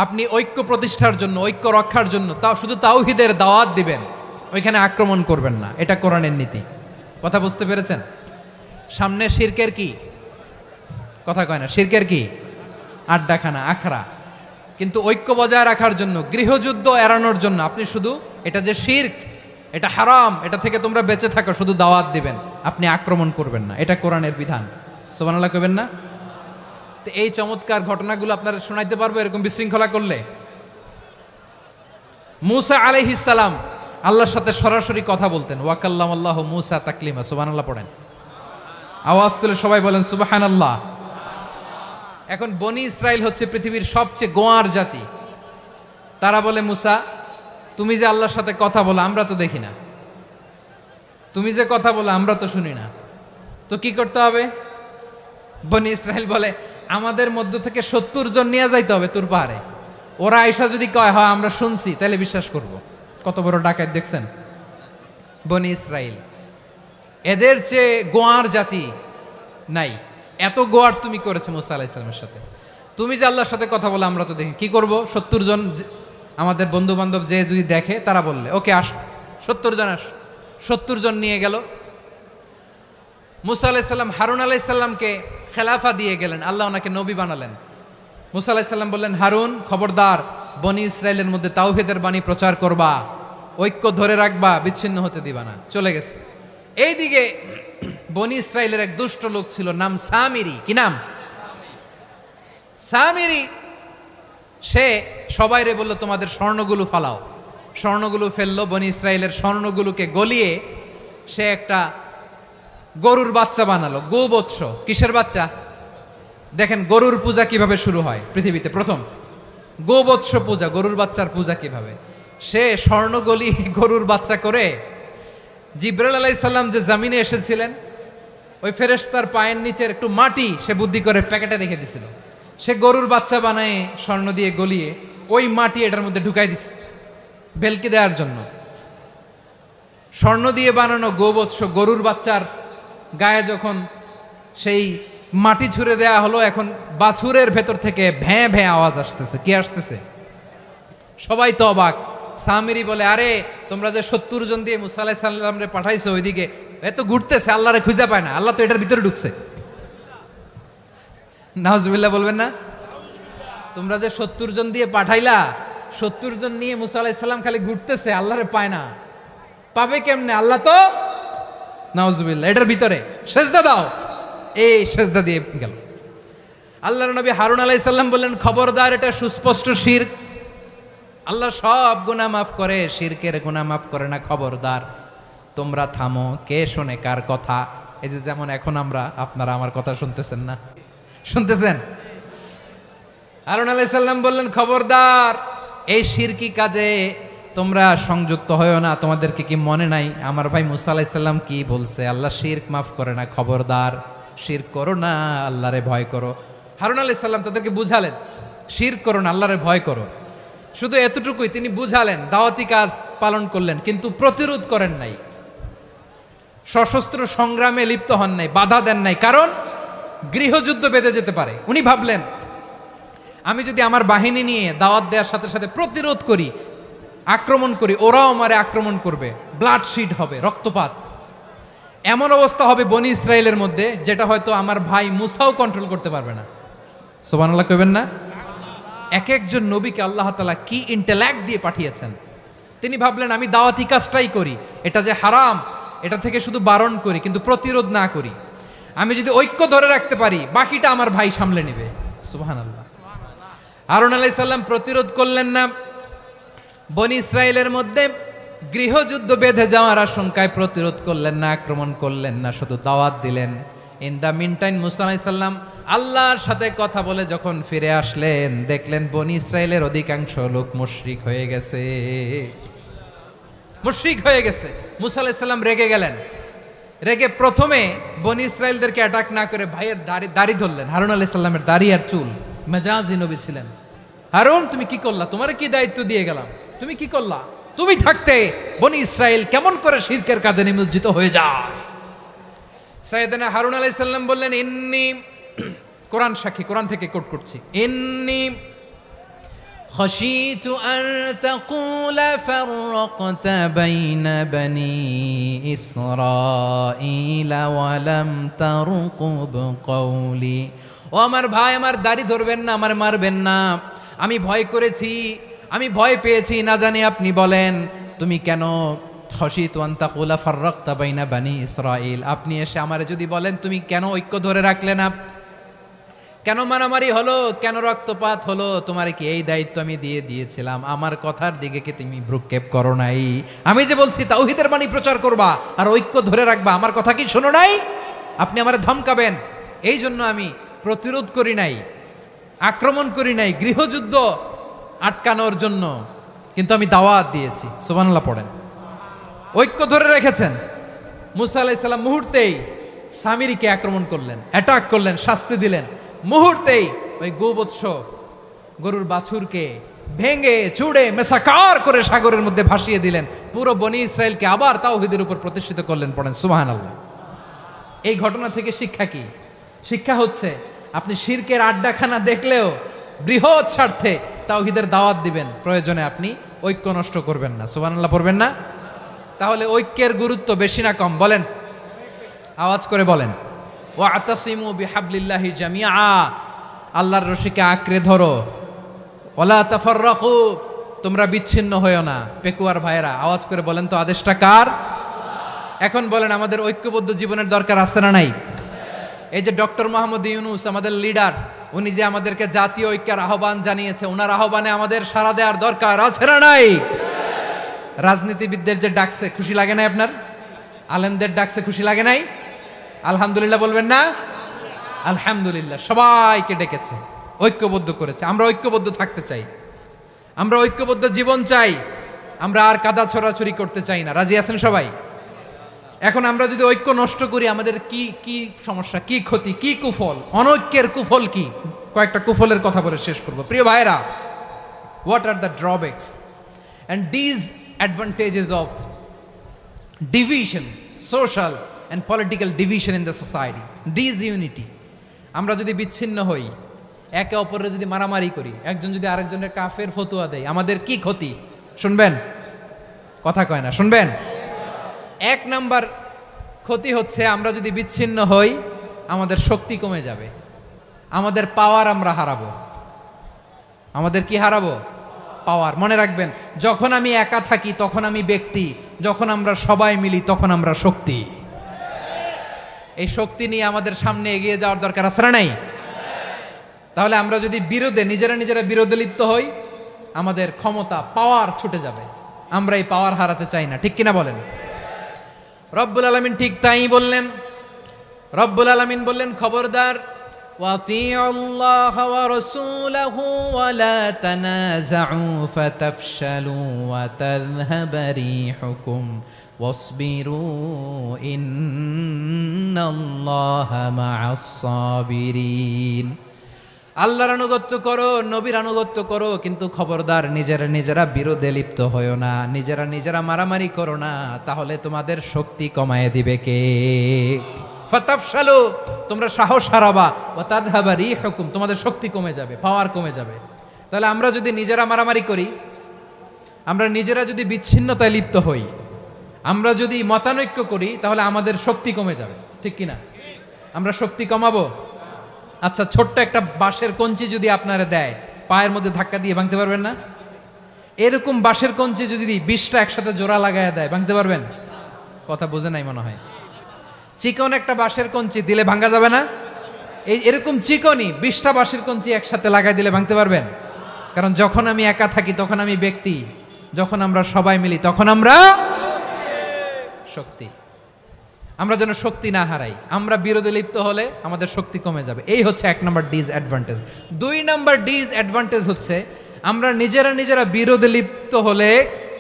আপনি ঐক্য প্রতিষ্ঠার জন্য, ঐক্য রক্ষার জন্য তাও শুধু তাওহীদের দাওয়াত দিবেন, ওইখানে আক্রমণ করবেন না। এটা কোরআনের নীতি। কথা বুঝতে পেরেছেন? সামনে শিরকের কি কথা কয় না, শিরকের কি আড্ডাখানা, আখড়া। কিন্তু ঐক্য বজায় রাখার জন্য, গৃহযুদ্ধ এড়ানোর জন্য আপনি শুধু এটা যে শিরক, এটা হারাম, এটা থেকে তোমরা বেঁচে থাকো, শুধু দাওয়াত দিবেন, আপনি আক্রমণ করবেন না। এটা কোরআনের বিধান। সুবহানাল্লাহ কইবেন না? তো এই চমৎকার ঘটনাগুলো আপনারা শোনাইতে পারবো এরকম বিশৃঙ্খলা করলে। মূসা আলাইহিস সালাম আল্লাহর সাথে সরাসরি কথা বলতেন। ওয়াকাল্লামাল্লাহু মূসা তাকলিমা। সুবহানাল্লাহ পড়েন, আওয়াজ তুলে সবাই বলেন সুবহানাল্লাহ। এখন বনি ইসরাইল হচ্ছে পৃথিবীর সবচেয়ে গোয়ার জাতি। তারা বলে, মূসা তুমি যে আল্লাহর সাথে কথা বলো আমরা তো দেখি না, তুমি যে কথা বলো আমরা তো শুনি না, তো কি করতে হবে? বনি ইসরাইল বলে আমাদের মধ্য থেকে 70 জন নিয়ে যাইতে হবে তুর পাহাড়ে। ওরা আয়সা যদি কয় হয় আমরা শুনছি তাহলে বিশ্বাস করব। কত বড় ডাকাত দেখছেন বনি ইসরাইল। এদের চেয়ে গোয়ার জাতি নাই, এত গোয়ার তুমি করেছে মুসা আলাইহিস সালামের সাথে। তুমি যে আল্লাহর সাথে কথা বলে আমরা তো দেখি, কি করব? 70 জন আমাদের বন্ধু বান্ধব যে যদি দেখে তারা বললে ওকে আস, 70 জন আস। 70 জন নিয়ে গেল। মুসা আলাইহিস সালাম হারুন আলাইহিস সালামকে খেলাফা দিয়ে গেলেন, আল্লাহ ওনাকে নবী বানালেন। মুসা আলাইহিস সালাম বললেন, হারুন খবরদার বনি ইসরাইলের মধ্যে তাওহীদের বাণী প্রচার করবা, ঐক্য ধরে রাখবা, বিচ্ছিন্ন হতে দিবা না। চলে গেছে। এইদিকে বনি ইসরাইলের এক দুষ্ট লোক ছিল, নাম সামিরি। কি নাম? সামিরি। সে সবাইরে বলল তোমাদের স্বর্ণগুলো ফালাও। স্বর্ণগুলো ফেললো, বনি ইসরাইলের স্বর্ণগুলোকে গলিয়ে সে একটা গরুর বাচ্চা বানালো। গোবৎস। কিসের বাচ্চা? দেখেন গরুর পূজা কিভাবে শুরু হয় পৃথিবীতে প্রথম, গোবৎস পূজা, গরুর বাচ্চার পূজা কিভাবে। সে স্বর্ণ গলিয়ে গরুর বাচ্চা করে জিব্রাইল আলাইহিস সালাম যে জমিনে এসেছিলেন ওই ফেরেশতার পায়ের নিচের একটু মাটি সে বুদ্ধি করে প্যাকেটে রেখে দিছিল। সে গরুর বাচ্চা বানায় স্বর্ণ দিয়ে গলিয়ে ওই মাটি এটার মধ্যে ঢুকাই দিছে ভেলকি দেওয়ার জন্য। স্বর্ণ দিয়ে বানানো গোবৎস গরুর বাচ্চার গায়ে যখন সেই মাটি ছুঁড়ে দেয়া হলো, এখন বাছুরের ভেতর থেকে ভ্যাঁ ভ্যাঁ আওয়াজ আসতেছে। কি আসতেছে? সবাই তো অবাক। সামিরি বলে, আরে তোমরা যে 70 জন দিয়ে মুসা আলাইহিস সালামরে পাঠাইছো ওইদিকে, এত ঘুরতেছে, আল্লাহরে খুঁজে পায় না, আল্লাহ তো এটার ভিতরে ঢুকছে। নাউজুবিল্লাহ বলবেন না? তোমরা যে 70 জন দিয়ে পাঠাইলা, 70 জন নিয়ে মুসা আলাইহিস সালাম খালি ঘুরতেছে, আল্লাহরে পায় না। পাবে কেমনে? আল্লাহ তো নাউজুবিল্লাহ এটার ভিতরে। সেজদা দাও। এই সেজদা দিয়ে গেল। আল্লাহর নবী হারুন আলাইহিস সালাম বললেন, খবরদার, এটা সুস্পষ্ট শিরক। আল্লাহ সব গুনাহ মাফ করে, শিরকের গুনাহ মাফ করে না। খবরদার, তোমরা থামো। কে শোনে কার কথা? এই যে যেমন এখন আপনারা আমার কথা শুনতেছেন না? শুনতেছেন? হারুন আলাইহিস সালাম বললেন, খবরদার, এই শিরকি কাজে তোমরা সংযুক্ত হয়েও না। তোমাদেরকে কি মনে নাই আমার ভাই মুসা আলাইহিস সালাম কি বলছে? আল্লাহ শিরক মাফ করে না। খবরদার, শিরক করো না, আল্লাহরে ভয় করো। হারুন আলাইহিস সালাম তাদেরকে বুঝালেন, শিরক করো না, আল্লাহরে ভয় করো। শুধু এতটুকুই তিনি বুঝালেন, দাওয়াতি কাজ পালন করলেন, কিন্তু প্রতিরোধ করেন নাই, সশস্ত্র সংগ্রামে লিপ্ত হন নাই, বাধা দেন নাই। কারণ গৃহযুদ্ধ বেঁধে যেতে পারে। উনি ভাবলেন, আমি যদি আমার বাহিনী নিয়ে দাওয়াত দেওয়ার সাথে সাথে প্রতিরোধ করি, আক্রমণ করি, ওরাও আমারে আক্রমণ করবে, ব্লাডশিড হবে, রক্তপাত। এমন অবস্থা হবে বনি ইসরায়েলের মধ্যে যেটা হয়তো আমার ভাই মুসাও কন্ট্রোল করতে পারবে না। সুবহানাল্লাহ কইবেন না? এক একজন নবীকে আল্লাহ তাআলা কি ইন্টেলেক্ট দিয়ে পাঠিয়েছেন। তিনি ভাবলেন, আমি দাওয়াতি কাজটাই করি, এটা যে হারাম এটা থেকে শুধু বারণ করি, কিন্তু প্রতিরোধ না করি। আমি যদি ঐক্য ধরে রাখতে পারি, বাকিটা আমার ভাই সামলে নেবে। সুবহানাল্লাহ। হারুন আলাইহিস সালাম প্রতিরোধ করলেন না। বনি ইসরায়েলের মধ্যে গৃহযুদ্ধ বেঁধে যাওয়ার আশঙ্কায় প্রতিরোধ করলেন না, আক্রমণ করলেন না, শুধু দাওয়াত দিলেন। ইন দ্য মিন টাইম মুসা আলাইহিস সালাম আল্লাহর সাথে কথা বলে যখন ফিরে আসলেন, দেখলেন বনি ইসরায়েলের অধিকাংশ লোক মুশরিক হয়ে গেছে। মুশরিক হয়ে গেছে। মুসা আলাইহিস সালাম রেগে গেলেন। রেগে প্রথমে বনি ইসরায়েলদেরকে অ্যাটাক না করে ভাইয়ের দাড়ি ধরলেন। হারুন আলাইহিস সালামের দাড়ি আর চুল। মেজাজি নবী ছিলেন। হারুন, তুমি কি করলা? তোমারে কি দায়িত্ব দিয়ে গেলাম? তুমি কি করলা? তুমি থাকতে বনি ইসরায়েল কেমন করে শিরকের কাজে নিমজ্জিত হয়ে যায়? সাইয়েদনা হারুন আলাইহিস সালাম বললেন, ইন্নী, কোরআন সাক্ষী, কোরআন থেকে কোট করছি, ইন্নী খাশিতু আন তাকুলা ফাররাকতা বাইনা বনি ইসরাঈলা ওয়া লাম তারকুব কওলি। ও আমার ভাই, আমার দাড়ি ধরবেন না, আমার মারবেন না। আমি ভয় করেছি, আমি ভয় পেয়েছি, না জানি আপনি বলেন তুমি কেন খাশিতু আন তাকুলা ফাররাকতা বাইনা বনি ইসরাঈল, আপনি এসে আমারে যদি বলেন তুমি কেন ঐক্য ধরে রাখলে না, কেন মারামারি হলো, কেন রক্তপাত হলো, তোমারে কি এই দায়িত্ব আমি দিয়ে দিয়েছিলাম? আমার কথার দিকে কি তুমি ভ্রুক্ষেপ করো নাই? আমি যে বলছি তাওহীদের বাণী প্রচার করবা আর ঐক্য ধরে রাখবা, আমার কথা কি শোনো নাই? আপনি আমারে ধমকাবেন, এই জন্য আমি প্রতিরোধ করি নাই, আক্রমণ করি নাই, গৃহযুদ্ধ আটকানোর জন্য কিন্তু আমি দাওয়াত দিয়েছি। সুবহানাল্লাহ পড়েন। ঐক্য ধরে রেখেছেন। মুসা আলাইহিস সালাম মুহূর্তেই সামিরীকে আক্রমণ করলেন, অ্যাটাক করলেন, শাস্তি দিলেন। মুহূর্তেই ওই গোবৎস গরুর বাছুরকে ভেঙে চুড়ে মেসাকার করে সাগরের মধ্যে ভাসিয়ে দিলেন। পুরো বনি ইসরায়েলকে আবার তাওহীদের উপর প্রতিষ্ঠিত করলেন। পড়েন সুবহানাল্লাহ। এই ঘটনা থেকে শিক্ষা কি? শিক্ষা হচ্ছে আপনি শিরকের আড্ডাখানা দেখলেও বৃহৎ স্বার্থে তাওহীদের দাওয়াত দিবেন, প্রয়োজনে আপনি ঐক্য নষ্ট করবেন না। সুবহানাল্লাহ পড়বেন না? তাহলে ঐক্যের গুরুত্ব বেশি না কম বলেন? আওয়াজ করে বলেন। ওয়াতাসিমু বিহাবলিল্লাহি জামিআ, আল্লাহর রশিকে আঁকড়ে ধরো। ওয়ালা তাফাররাকু, তোমরা বিচ্ছিন্ন হয়ো না। পেকুয়ার ভাইরা আওয়াজ করে বলেন তো আদেশটা কার? এখন বলেন আমাদের ঐক্যবদ্ধ জীবনের দরকার আছে না নাই? এই যে ডক্টর মোহাম্মদ ইউনূস আমাদের লিডার, উনি যে আমাদেরকে জাতীয় ঐক্যের আহ্বান জানিয়েছে, ওনার আহ্বানে আমাদের সাড়া দেওয়ার দরকার আছে না নাই? রাজনীতিবিদদের যে ডাকছে খুশি লাগে নাই আপনার? আলেমদের ডাকছে খুশি লাগে নাই? আলহামদুলিল্লাহ বলবেন না? আলহামদুলিল্লাহ। সবাইকে ডেকেছে, ঐক্যবদ্ধ করেছে। আমরা ঐক্যবদ্ধ থাকতে চাই, আমরা ঐক্যবদ্ধ জীবন চাই, আমরা আর কাদা ছড়াছড়ি করতে চাই না। রাজি আছেন সবাই? এখন আমরা যদি ঐক্য নষ্ট করি আমাদের কি কি সমস্যা, কি ক্ষতি, কি কুফল? অনৈক্যের কুফল কি? কয়েকটা কুফলের কথা বলে শেষ করব। প্রিয় ভাইরা, what are the drawbacks and disadvantages of division, social and political division in the society, disunity? আমরা যদি বিচ্ছিন্ন হই, একে অপরের যদি মারামারি করি, একজন যদি আরেকজনের কাফের ফতোয়া দেয়, আমাদের কি ক্ষতি? শুনবেন? কথা কয় না, শুনবেন? এক নাম্বার ক্ষতি হচ্ছে আমরা যদি বিচ্ছিন্ন হই আমাদের শক্তি কমে যাবে, আমাদের পাওয়ার আমরা হারাবো। আমাদের কি হারাবো? পাওয়ার। মনে রাখবেন, যখন আমি একা থাকি তখন আমি ব্যক্তি, যখন আমরা সবাই মিলি তখন আমরা শক্তি। এই শক্তি নিয়ে আমাদের সামনে এগিয়ে যাওয়ার দরকার আছে না নাই? তাহলে আমরা যদি বিরোধে নিজেরা বিরোধে লিপ্ত হই আমাদের ক্ষমতা, পাওয়ার ছুটে যাবে। আমরা এই পাওয়ার হারাতে চাই না, ঠিক কিনা বলেন? রব্বুল আলামিন ঠিক তাই বললেন। রব্বুল আলামিন বললেন, খবরদার, ওয়াতিউল্লাহ ওয়া রাসূলাহু ওয়া লা তানাযাউ ফাতাফশালু ওয়া তাযহাবা রিহুকুম ওয়াসবিরু ইন্নাল্লাহা মা'আস সাবিরিন। আল্লাহর আনুগত্য করো, নবীর আনুগত্য করো, কিন্তু খবরদার নিজেরা বিরোধে লিপ্ত হয়ো না, নিজেরা মারামারি করো না, তাহলে তোমাদের শক্তি কমায় দিবে কে? ফাতাফশালু, তোমরা সাহস হারাবা, ওয়া তাযহাবা রিহুকুম, তোমাদের শক্তি কমে যাবে, পাওয়ার কমে যাবে। তাহলে আমরা যদি নিজেরা মারামারি করি, আমরা নিজেরা যদি বিচ্ছিন্নতায় লিপ্ত হই, আমরা যদি মতানৈক্য করি, তাহলে আমাদের শক্তি কমে যাবে, ঠিক কিনা? আমরা শক্তি কমাবো। আচ্ছা, ছোট্ট একটা বাঁশের কঞ্চি যদি আপনারা দেয়, পায়ের মধ্যে ধাক্কা দিয়ে ভাঙতে পারবেন না? এরকম বাঁশের কঞ্চি যদি 20টা একসাথে জোড়া লাগায় দেয়, ভাঙতে পারবেন? কথা বোঝে নাই মনে হয়। চিকন একটা বাঁশের কঞ্চি দিলে ভাঙা যাবে না? এরকম চিকনই 20টা বাঁশের কঞ্চি একসাথে লাগাই দিলে ভাঙতে পারবেন? কারণ যখন আমি একা থাকি তখন আমি ব্যক্তি, যখন আমরা সবাই মিলি তখন আমরা শক্তি। আমরা যেন শক্তি না হারাই। আমরা বিরোধে লিপ্ত হলে আমাদের শক্তি কমে যাবে। এই হচ্ছে 1 নম্বর ডিসঅ্যাডভান্টেজ। 2 নম্বর ডিসঅ্যাডভান্টেজ হচ্ছে আমরা নিজেরা বিরোধে লিপ্ত হলে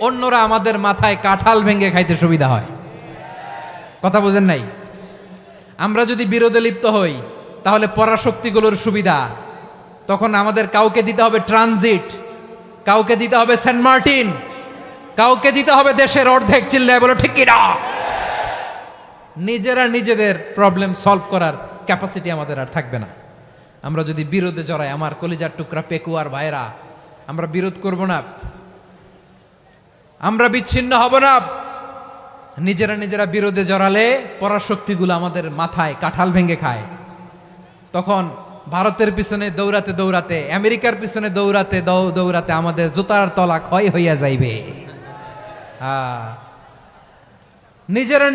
অন্যরা আমাদের মাথায় কাঁঠাল ভেঙে খাইতে সুবিধা হয়। কথা বোঝেন নাই? আমরা যদি বিরোধে লিপ্ত হই তাহলে পরাশক্তিগুলোর সুবিধা, তখন আমাদের কাউকে দিতে হবে ট্রানজিট, কাউকে দিতে হবে সেন্ট মার্টিন, কাউকে দিতে হবে দেশের অর্ধেক। চিল্লায় বলো ঠিক কিনা? নিজেদের প্রবলেম সলভ করার ক্যাপাসিটি আমাদের আর থাকবে না। আমরা যদি বিরোধে জড়াই, আমার কলিজার টুকরা পেকুয়ার ভাইরা, আমরা বিরোধ করব না, আমরা বিচ্ছিন্ন হব না। নিজেরা বিরোধে জড়ালে পরাশক্তিগুলো আমাদের মাথায় কাঁঠাল ভেঙে খায়। তখন ভারতের পিছনে দৌড়াতে, আমেরিকার পিছনে দৌড়াতে আমাদের জুতার তলা ক্ষয় হইয়া যাইবে।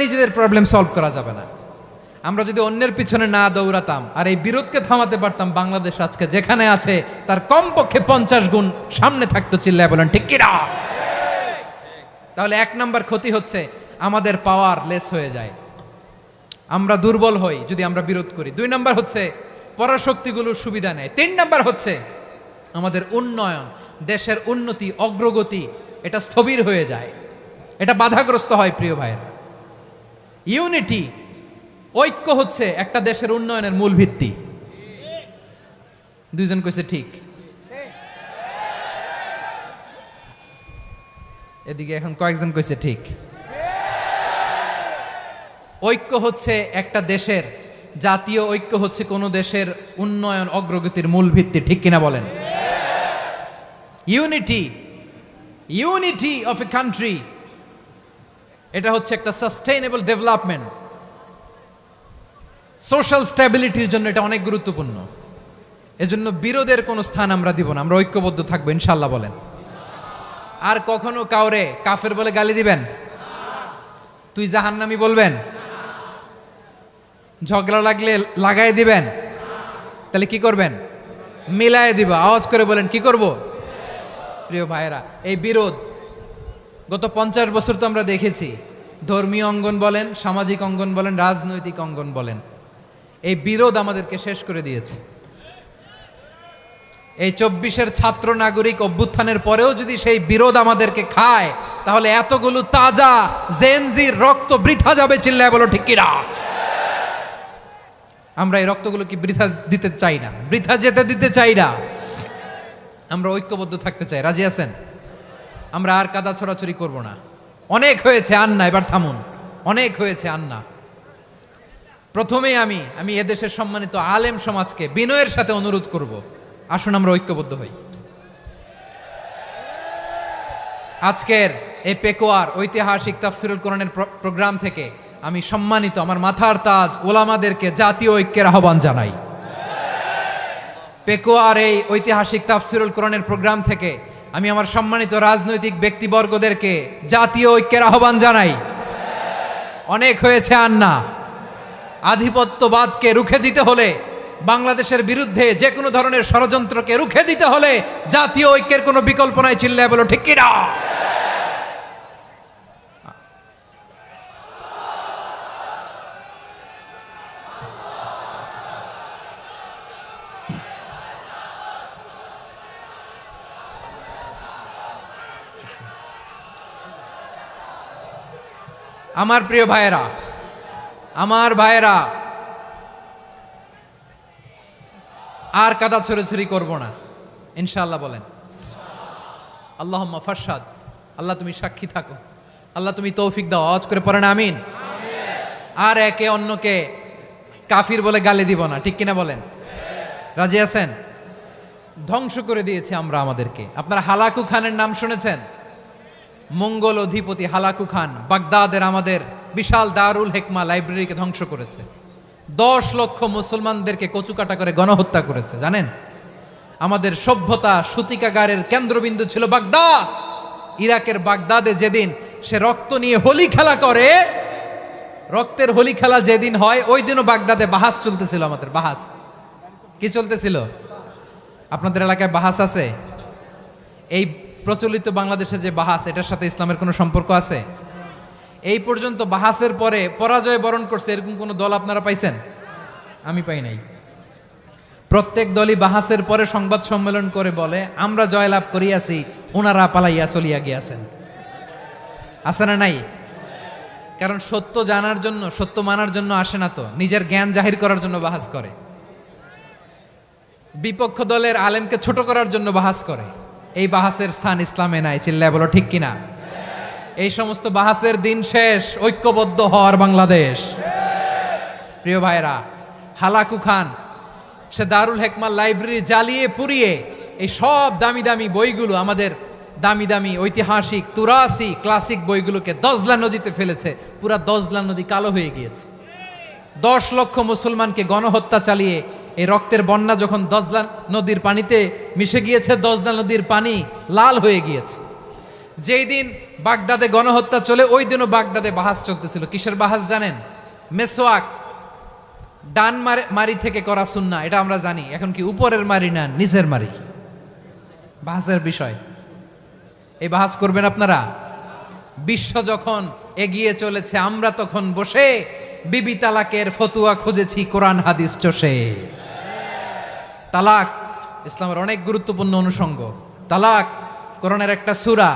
নিজেদের প্রবলেম সলভ করা যাবে না। আমরা যদি অন্যের পিছনে না দৌড়াতাম আর এই বিরোধকে থামাতে পারতাম, বাংলাদেশ আজকে যেখানে আছে তার কমপক্ষে 50 গুণ সামনে থাকতো। চিল্লায় বলেন ঠিক কিনা? তাহলে 1 নম্বর ক্ষতি হচ্ছে আমাদের পাওয়ার লেস হয়ে যায়, আমরা দুর্বল হই যদি আমরা বিরোধ করি। 2 নম্বর হচ্ছে পরাশক্তিগুলোর সুবিধা নেয়। 3 নম্বর হচ্ছে আমাদের উন্নয়ন, দেশের উন্নতি, অগ্রগতি এটা স্থবির হয়ে যায়, এটা বাধাগ্রস্ত হয়। প্রিয় ভাইয়েরা, ইউনিটি, ঐক্য হচ্ছে একটা দেশের উন্নয়নের মূল ভিত্তি। দুইজন কইছে ঠিক। এদিকে এখন কয়েকজন কইছে ঠিক। ঐক্য হচ্ছে একটা দেশের, জাতীয় ঐক্য হচ্ছে কোন দেশের উন্নয়ন অগ্রগতির মূল ভিত্তি, ঠিক কিনা বলেন? Unity, unity of a country, এটা হচ্ছে একটা সাস্টেইনেবল ডেভেলপমেন্ট, সোশ্যাল স্ট্যাবিলিটির জন্য এটা অনেক গুরুত্বপূর্ণ। এজন্য বিরোধের কোনো স্থান আমরা দিব না, আমরা ঐক্যবদ্ধ থাকবো ইনশাআল্লাহ বলেন। আর কখনো কাউরে কাফের বলে গালি দিবেন? তুই জাহান্নামী বলবেন? ঝগড়া লাগলে লাগাই দিবেন? তাহলে কি করবেন? মিলায় দিব। আওয়াজ করে বলেন, কি করব? প্রিয় ভাইয়েরা, এই বিরোধ গত 50 বছর তো আমরা দেখেছি। ধর্মীয় অঙ্গন বলেন, সামাজিক অঙ্গন বলেন, রাজনৈতিক অঙ্গন বলেন, এই বিরোধ আমাদেরকে শেষ করে দিয়েছে। এই 24-এর ছাত্র নাগরিক অভ্যুত্থানের পরেও যদি সেই বিরোধ আমাদেরকে খায়, তাহলে এতগুলো তাজা জেনজির রক্ত বৃথা যাবে। চিল্লায় বলো ঠিক কিনা? আমরা এই রক্তগুলো কি বৃথা দিতে চাই না, বৃথা যেতে দিতে চাই না। আমরা ঐক্যবদ্ধ থাকতে চাই। রাজি আছেন? আমরা আর কাদা ছড়াছড়ি করব না। অনেক হয়েছে আন্না, এবার থামুন। অনেক হয়েছে আন্না। প্রথমেই আমি এদেশের সম্মানিত আলেম সমাজকে বিনয়ের সাথে অনুরোধ করব, আসুন আমরা ঐক্যবদ্ধ হই। আজকের এই পেকুয়ার ঐতিহাসিক তাফসিরুল কোরআনের প্রোগ্রাম থেকে আমি সম্মানিত আমার মাথার তাজ ওলামাদেরকে জাতীয় ঐক্যের আহ্বান জানাই। পেকুয়ার এই ঐতিহাসিক তাফসিরুল কোরআনের প্রোগ্রাম থেকে আমি আমার সম্মানিত রাজনৈতিক ব্যক্তিবর্গদেরকে জাতীয় ঐক্যের আহ্বান জানাই। অনেক হয়েছে আন্না। আধিপত্যবাদকে রুখে দিতে হলে, বাংলাদেশের বিরুদ্ধে যে কোনো ধরনের ষড়যন্ত্রকে রুখে দিতে হলে জাতীয় ঐক্যের কোনো বিকল্প নাই। চিল্লায় বলো ঠিক কিনা? আমার প্রিয় ভাইয়েরা, আমার ভাইয়েরা, আর কাদা ছড়াছড়ি করব না ইনশাআল্লাহ বলেন। আল্লাহুম্মা ফারশাদ, আল্লাহ তুমি সাক্ষী থাকো, আল্লাহ তুমি তৌফিক দাও। আওয়াজ করে পড়েন আমিন। আর একে অন্যকে কাফির বলে গালি দিব না, ঠিক কিনা বলেন? রাজি আছেন? ধ্বংস করে দিয়েছি আমরা আমাদেরকে। আপনারা হালাকু খানের নাম শুনেছেন? মঙ্গল অধিপতি হালাকু খান বাগদাদের আমাদের বিশাল দারুল হিকমা লাইব্রেরিকে ধ্বংস করেছে। 10 লক্ষ মুসলমানদেরকে কচুকাটা করে গণহত্যা করেছে। জানেন, আমাদের সভ্যতা সূতিকাগারের কেন্দ্রবিন্দু ছিল বাগদাদ। ইরাকের বাগদাদে যেদিন সে রক্ত নিয়ে হোলি খেলা করে, রক্তের হোলি খেলা যেদিন হয়, ওই দিনও বাগদাদে বাহাস চলতেছিল। আমাদের বাহাস কি চলতেছিল? আপনাদের এলাকায় বাহাস আছে? এই প্রচলিত বাংলাদেশে যে বাহাস, এটার সাথে ইসলামের কোনো সম্পর্ক আছে? এই পর্যন্ত বাহাসের পরে পরাজয় বরণ করছে এরকম কোন দল আপনারা পাইছেন? আমি পাই নাই। প্রত্যেক দলই বাহাসের পরে সংবাদ সম্মেলন করে বলে, আমরা জয়লাভ করিয়াছি, ওনারা পালাইয়া চলিয়া গিয়াছেন। আছে না নাই? কারণ সত্য জানার জন্য, সত্য মানার জন্য আসে না তো, নিজের জ্ঞান জাহির করার জন্য বাহাস করে। বিপক্ষ দলের আলেমকে ছোট করার জন্য বাহাস করে। এই বাহাসের স্থান ইসলামে নাই। চিল্লায় বলো ঠিক কিনা? এই সমস্ত বাহাসের দিন শেষ। ঐক্যবদ্ধ হওয়ার বাংলাদেশ। প্রিয় ভাইরা, হালাকু খান সে দারুল হিকমা লাইব্রেরি জ্বালিয়ে পুড়িয়ে এই সব দামি দামি বইগুলো, আমাদের দামি দামি ঐতিহাসিক তুরাসি ক্লাসিক বইগুলোকে দজলা নদীতে ফেলেছে। পুরা দজলা নদী কালো হয়ে গিয়েছে। 10 লক্ষ মুসলমানকে গণহত্যা চালিয়ে এই রক্তের বন্যা যখন দজলা নদীর পানিতে মিশে গিয়েছে, দজলা নদীর পানি লাল হয়ে গিয়েছে। যেই দিন বাগদাদে গণহত্যা চলে, ওই দিনও বাগদাদে বাহাস চলতেছিল। কিসের বাহাস জানেন? মেসওয়াক, ডান মারি থেকে করা সুন্নাহ, এটা আমরা জানি। এখন কি উপরের মারি না নিচের মারি? বাহাসের বিষয়। এই বাহাস করবেন আপনারা? বিশ্ব যখন এগিয়ে চলেছে, আমরা তখন বসে বিবি তালাকের ফতুয়া খুঁজেছি কোরআন হাদিস চষে। তালাক ইসলামের অনেক গুরুত্বপূর্ণ অনুষঙ্গ। তালাক কোরআনের একটা সূরা।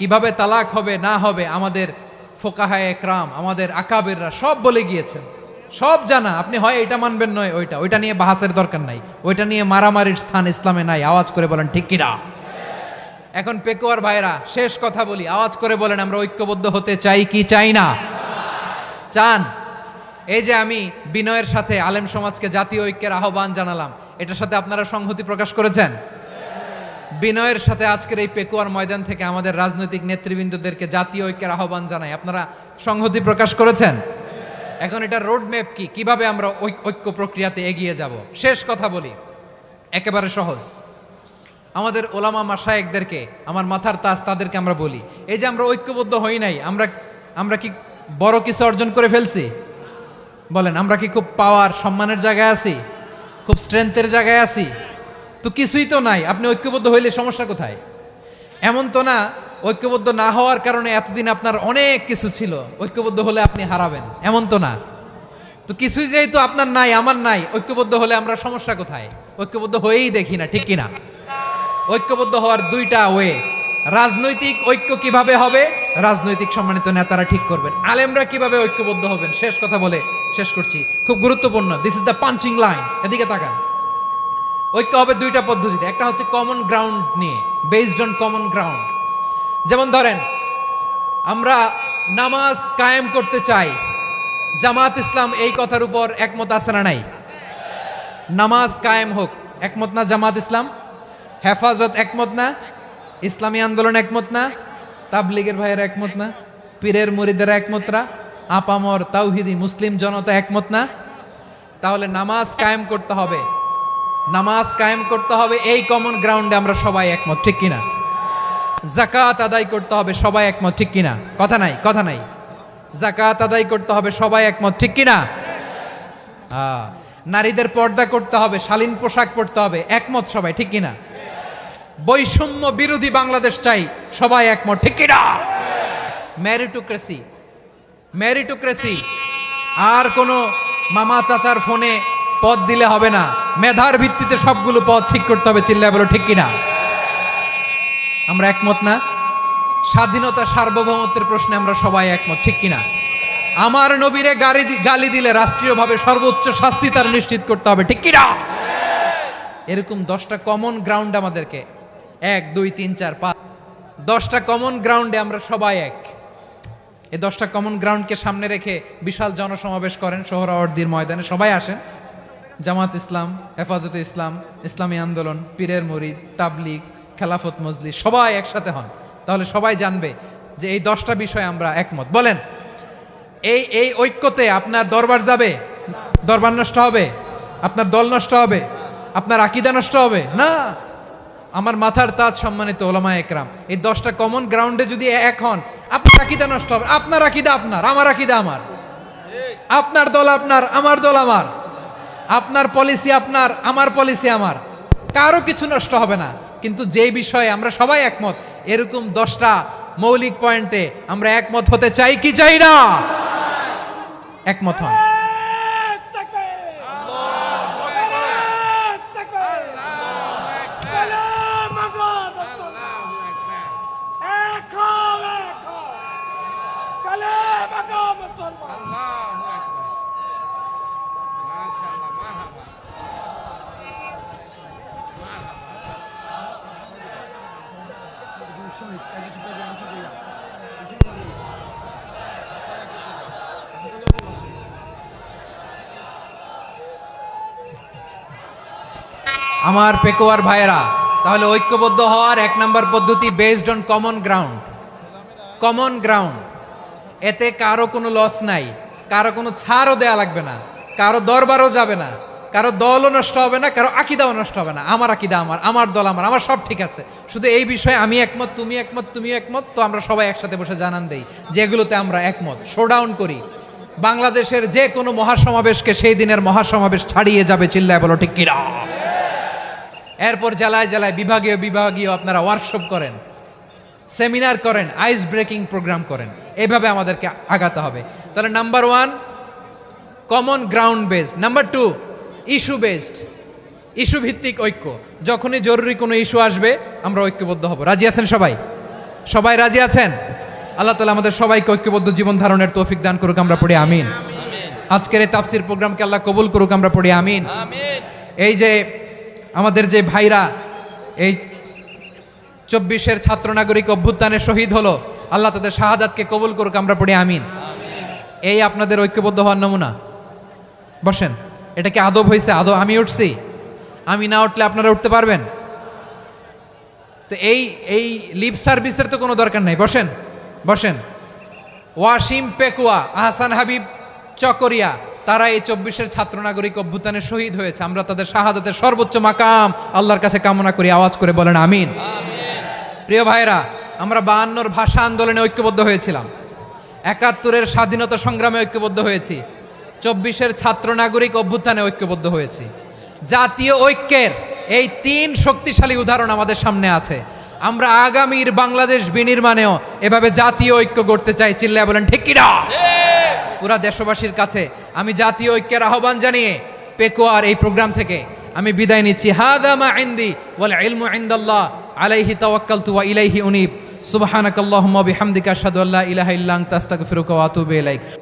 কিভাবে তালাক হবে না হবে আমাদের ফোকাহায়ে একরাম, আমাদের আকাবেররা সব বলে গিয়েছেন, সব জানা। আপনি হয় এটা মানবেন নয় ওইটা নিয়ে বাহাসের দরকার নাই, ওইটা নিয়ে মারামারির স্থান ইসলামে নাই। আওয়াজ করে বলেন ঠিক কিনা? এখন পেকুয়ার ভাইরা শেষ কথা বলি, আওয়াজ করে বলেন আমরা ঐক্যবদ্ধ হতে চাই কি চাই না? চান? এই যে আমি বিনয়ের সাথে আলেম সমাজকে জাতীয় ঐক্যের আহ্বান জানালাম, এটার সাথে আপনারা সংহতি প্রকাশ করেছেন? বিনয়ের সাথে আজকের এই পেকুয়ার ময়দান থেকে আমাদের রাজনৈতিক নেতৃবৃন্দদেরকে জাতীয় ঐক্যের আহ্বান জানাই, আপনারা সংহতি প্রকাশ করেছেন? এখন এটা রোড ম্যাপ কি, কিভাবে আমরা ঐক্য প্রক্রিয়াতে এগিয়ে যাব? শেষ কথা বলি, একেবারে সহজ। আমাদের ওলামা মাশায়েখদেরকে, আমার মাথার তাজ, তাদেরকে আমরা বলি, এই যে আমরা ঐক্যবদ্ধ হই নাই, আমরা কি বড় কিছু অর্জন করে ফেলছি? বলেন, আমরা কি খুব পাওয়ার সম্মানের জায়গায় আছি? খুব স্ট্রেংথের জায়গায় আছি? তো কিছুই তো নাই। আপনি ঐক্যবদ্ধ হইলে সমস্যা কোথায়? এমন তো না ঐক্যবদ্ধ না হওয়ার কারণে এতদিন আপনার অনেক কিছু ছিল, ঐক্যবদ্ধ হলে আপনি হারাবেন, এমন তো না। তো কিছুই যেহেতু আপনার নাই, আমার নাই, ঐক্যবদ্ধ হলে আমরা সমস্যা কোথায়? ঐক্যবদ্ধ হয়েই দেখি না, ঠিক কিনা? ঐক্যবদ্ধ হওয়ার দুইটা ওয়ে। রাজনৈতিক ঐক্য কিভাবে হবে? রাজনৈতিক সম্মানিত নেতারা ঠিক করবেন। আলেমরা কিভাবে ঐক্যবদ্ধ হবেন? শেষ কথা বলে শেষ করছি, খুব গুরুত্বপূর্ণ। This is the punching line, এদিকে তাকান। ঐক্য হবে দুইটা পদ্ধতিতে। একটা হচ্ছে কমন গ্রাউন্ড নিয়ে, বেসড অন কমন গ্রাউন্ড। যেমন ধরেন, আমরা নামাজ কায়েম করতে চাই, জামাত ইসলাম এই কথার উপর একমত আছে না নাই? নামাজ কায়েম হোক, একমত না জামাত ইসলাম? হেফাজত একমত না? ইসলামী আন্দোলন একমত না? তাবলিগের ভাইয়েরা একমত না? পীরের মুরিদেরা একমত না? আপামর তাওহিদি মুসলিম জনতা একমত না? তাহলে নামাজ কায়েম করতে হবে, নামাজ কায়েম করতে হবে এই কমন গ্রাউন্ডে আমরা সবাই একমত, ঠিক কিনা? যাকাত আদায় করতে হবে, সবাই একমত, ঠিক কিনা? কথা নাই, কথা নাই। যাকাত আদায় করতে হবে, সবাই একমত, ঠিক কিনা? নারীদের পর্দা করতে হবে, শালীন পোশাক পরতে হবে, একমত সবাই, ঠিক কিনা? বৈষম্য বিরোধী বাংলাদেশ চাই, সবাই একমত, ঠিক কিনা? মেরিটোক্রেসি, মেরিটোক্রেসি, আর কোনো মামা চাচার ফোনে পদ দিলে হবে না, মেধার ভিত্তিতে সবগুলো পদ ঠিক করতে হবে, চিল্লায় বলো ঠিক কিনা? আমরা একমত না? স্বাধীনতা সার্বভৌমত্বের প্রশ্নে আমরা সবাই একমত, ঠিক কিনা? আমার নবীরে গালি দিলে রাষ্ট্রীয়ভাবে সর্বোচ্চ শাস্তি তার নিশ্চিত করতে হবে, ঠিক কিনা? এরকম 10টা কমন গ্রাউন্ড আমাদেরকে, 1 2 3 4 5, 10টা কমন গ্রাউন্ডে আমরা সবাই এক। এই 10টা কমন গ্রাউন্ডকে সামনে রেখে বিশাল জনসমাবেশ করেন সোহরাওয়ার্দীর ময়দানে, সবাই আসেন। জামাত ইসলাম, হেফাজতে ইসলাম, ইসলামী আন্দোলন, পীরের মুরিদ, তাবলিগ, খেলাফত মজলিস, সবাই একসাথে হন। তাহলে সবাই জানবে যে এই 10টা বিষয়ে আমরা একমত। বলেন, এই ঐক্যতে আপনার দরবার যাবে? দরবার নষ্ট হবে? আপনার দল নষ্ট হবে? আপনার আকীদা নষ্ট হবে না? আমার মাথার তাজ সম্মানিত ওলামা একরাম, এই 10টা কমন গ্রাউন্ডে যদি এক হন, আপনার আকীদা নষ্ট হবে? আপনার আকীদা আপনার, আমার আকীদা আমার, আপনার দল আপনার, আমার দল আমার, আপনার পলিসি আপনার, আমার পলিসি আমার, কারো কিছু নষ্ট হবে না। কিন্তু যে বিষয়ে আমরা সবাই একমত, এরকম 10টা মৌলিক পয়েন্টে আমরা একমত হতে চাই কি চাই না? একমত হন। আমার পেকুয়ার ভাইয়েরা, তাহলে ঐক্যবদ্ধ হওয়ার 1 নম্বর পদ্ধতি based on common ground. Common ground, এতে কারো কোনো লস নাই, কারো কোনো ছাড়ও দেয়া লাগবে না, কারো দরবারও যাবে না, কারো দলও নষ্ট হবে না, কারো আকীদাও নষ্ট হবে না। আমার আকীদা আমার, আমার দল আমার, আমার সব ঠিক আছে। শুধু এই বিষয়ে আমি একমত, তুমি একমত, তুমি একমত, তো আমরা সবাই একসাথে বসে জানান দেই যেগুলোতে আমরা একমত, শোডাউন করি। বাংলাদেশের যে কোনো মহাসমাবেশকে সেই দিনের মহাসমাবেশ ছাড়িয়ে যাবে, চিল্লায় বলো ঠিক কিনা? এরপর জেলায় জেলায় বিভাগীয় বিভাগীয় আপনারা ওয়ার্কশপ করেন, সেমিনার করেন, আইস ব্রেকিং প্রোগ্রাম করেন। এইভাবে আমাদেরকে আগাতে হবে। তাহলে number 1 common ground based, number 2 issue based, issue ভিত্তিক ঐক্য। যখনই জরুরি কোনো ইস্যু আসবে আমরা ঐক্যবদ্ধ হব। রাজি আছেন সবাই? সবাই রাজি আছেন? আল্লাহ তাআলা আমাদের সবাইকে ঐক্যবদ্ধ জীবন ধারণের তৌফিক দান করুক, আমরা পড়ি আমিন। আজকের এই তাফসীর প্রোগ্রামকে আল্লাহ কবুল করুক, আমরা পড়ি আমিন। এই যে আমাদের যে ভাইরা এই 24-এর ছাত্র নাগরিক অভ্যুত্থানে শহীদ হলো, আল্লাহ তাদের শাহাদাতকে কবুল করুক, আমরা পড়ি আমিন। এই আপনাদের ঐক্যবদ্ধ হওয়ার নমুনা। বসেন, এটা কি আদব হয়েছে? আদব আমি উঠছি, আমি না উঠলে আপনারা উঠতে পারবেন? তো এই লিপ সার্ভিসের তো কোনো দরকার নাই। বসেন বসেন। ওয়াসিম পেকুয়া, আহসান হাবিব চকরিয়া, তারা এই 24-এর ছাত্র নাগরিক অভ্যুত্থানে শহীদ হয়েছে। আমরা তাদের শাহাদাতের সর্বোচ্চ মাকাম আল্লাহর কাছে কামনা করি। আওয়াজ করে বলেন আমিন। প্রিয় ভাইরা, আমরা 52-র ভাষা আন্দোলনে ঐক্যবদ্ধ হয়েছিলাম, 71-এর স্বাধীনতা সংগ্রামে ঐক্যবদ্ধ হয়েছি, 24-এর ছাত্র নাগরিক অভ্যুত্থানে ঐক্যবদ্ধ হয়েছি। জাতীয় ঐক্যের এই 3 শক্তিশালী উদাহরণ আমাদের সামনে আছে। আমরা আগামীর বাংলাদেশ বিনির্মাণেও এভাবে জাতীয় ঐক্য গড়তে চাই। চিল্লায় বলেন ঠিক কিনা? পুরা দেশবাসীর কাছে আমি জাতীয় ঐক্যের আহ্বান জানিয়ে পেকুয়ার এই প্রোগ্রাম থেকে আমি বিদায় নিচ্ছি। হাদা মা ইনদি ওয়াল ইলমু ইনদাল্লাহ আলাইহি তাওয়াক্কালতু ওয়া ইলাইহি উনীব। সুবহানাকাল্লাহুম্মা বিহামদিকা আশহাদু আল্লা ইলাহা ইল্লা আনতা আস্তাগফিরুকা ওয়া আতুবু ইলাইক।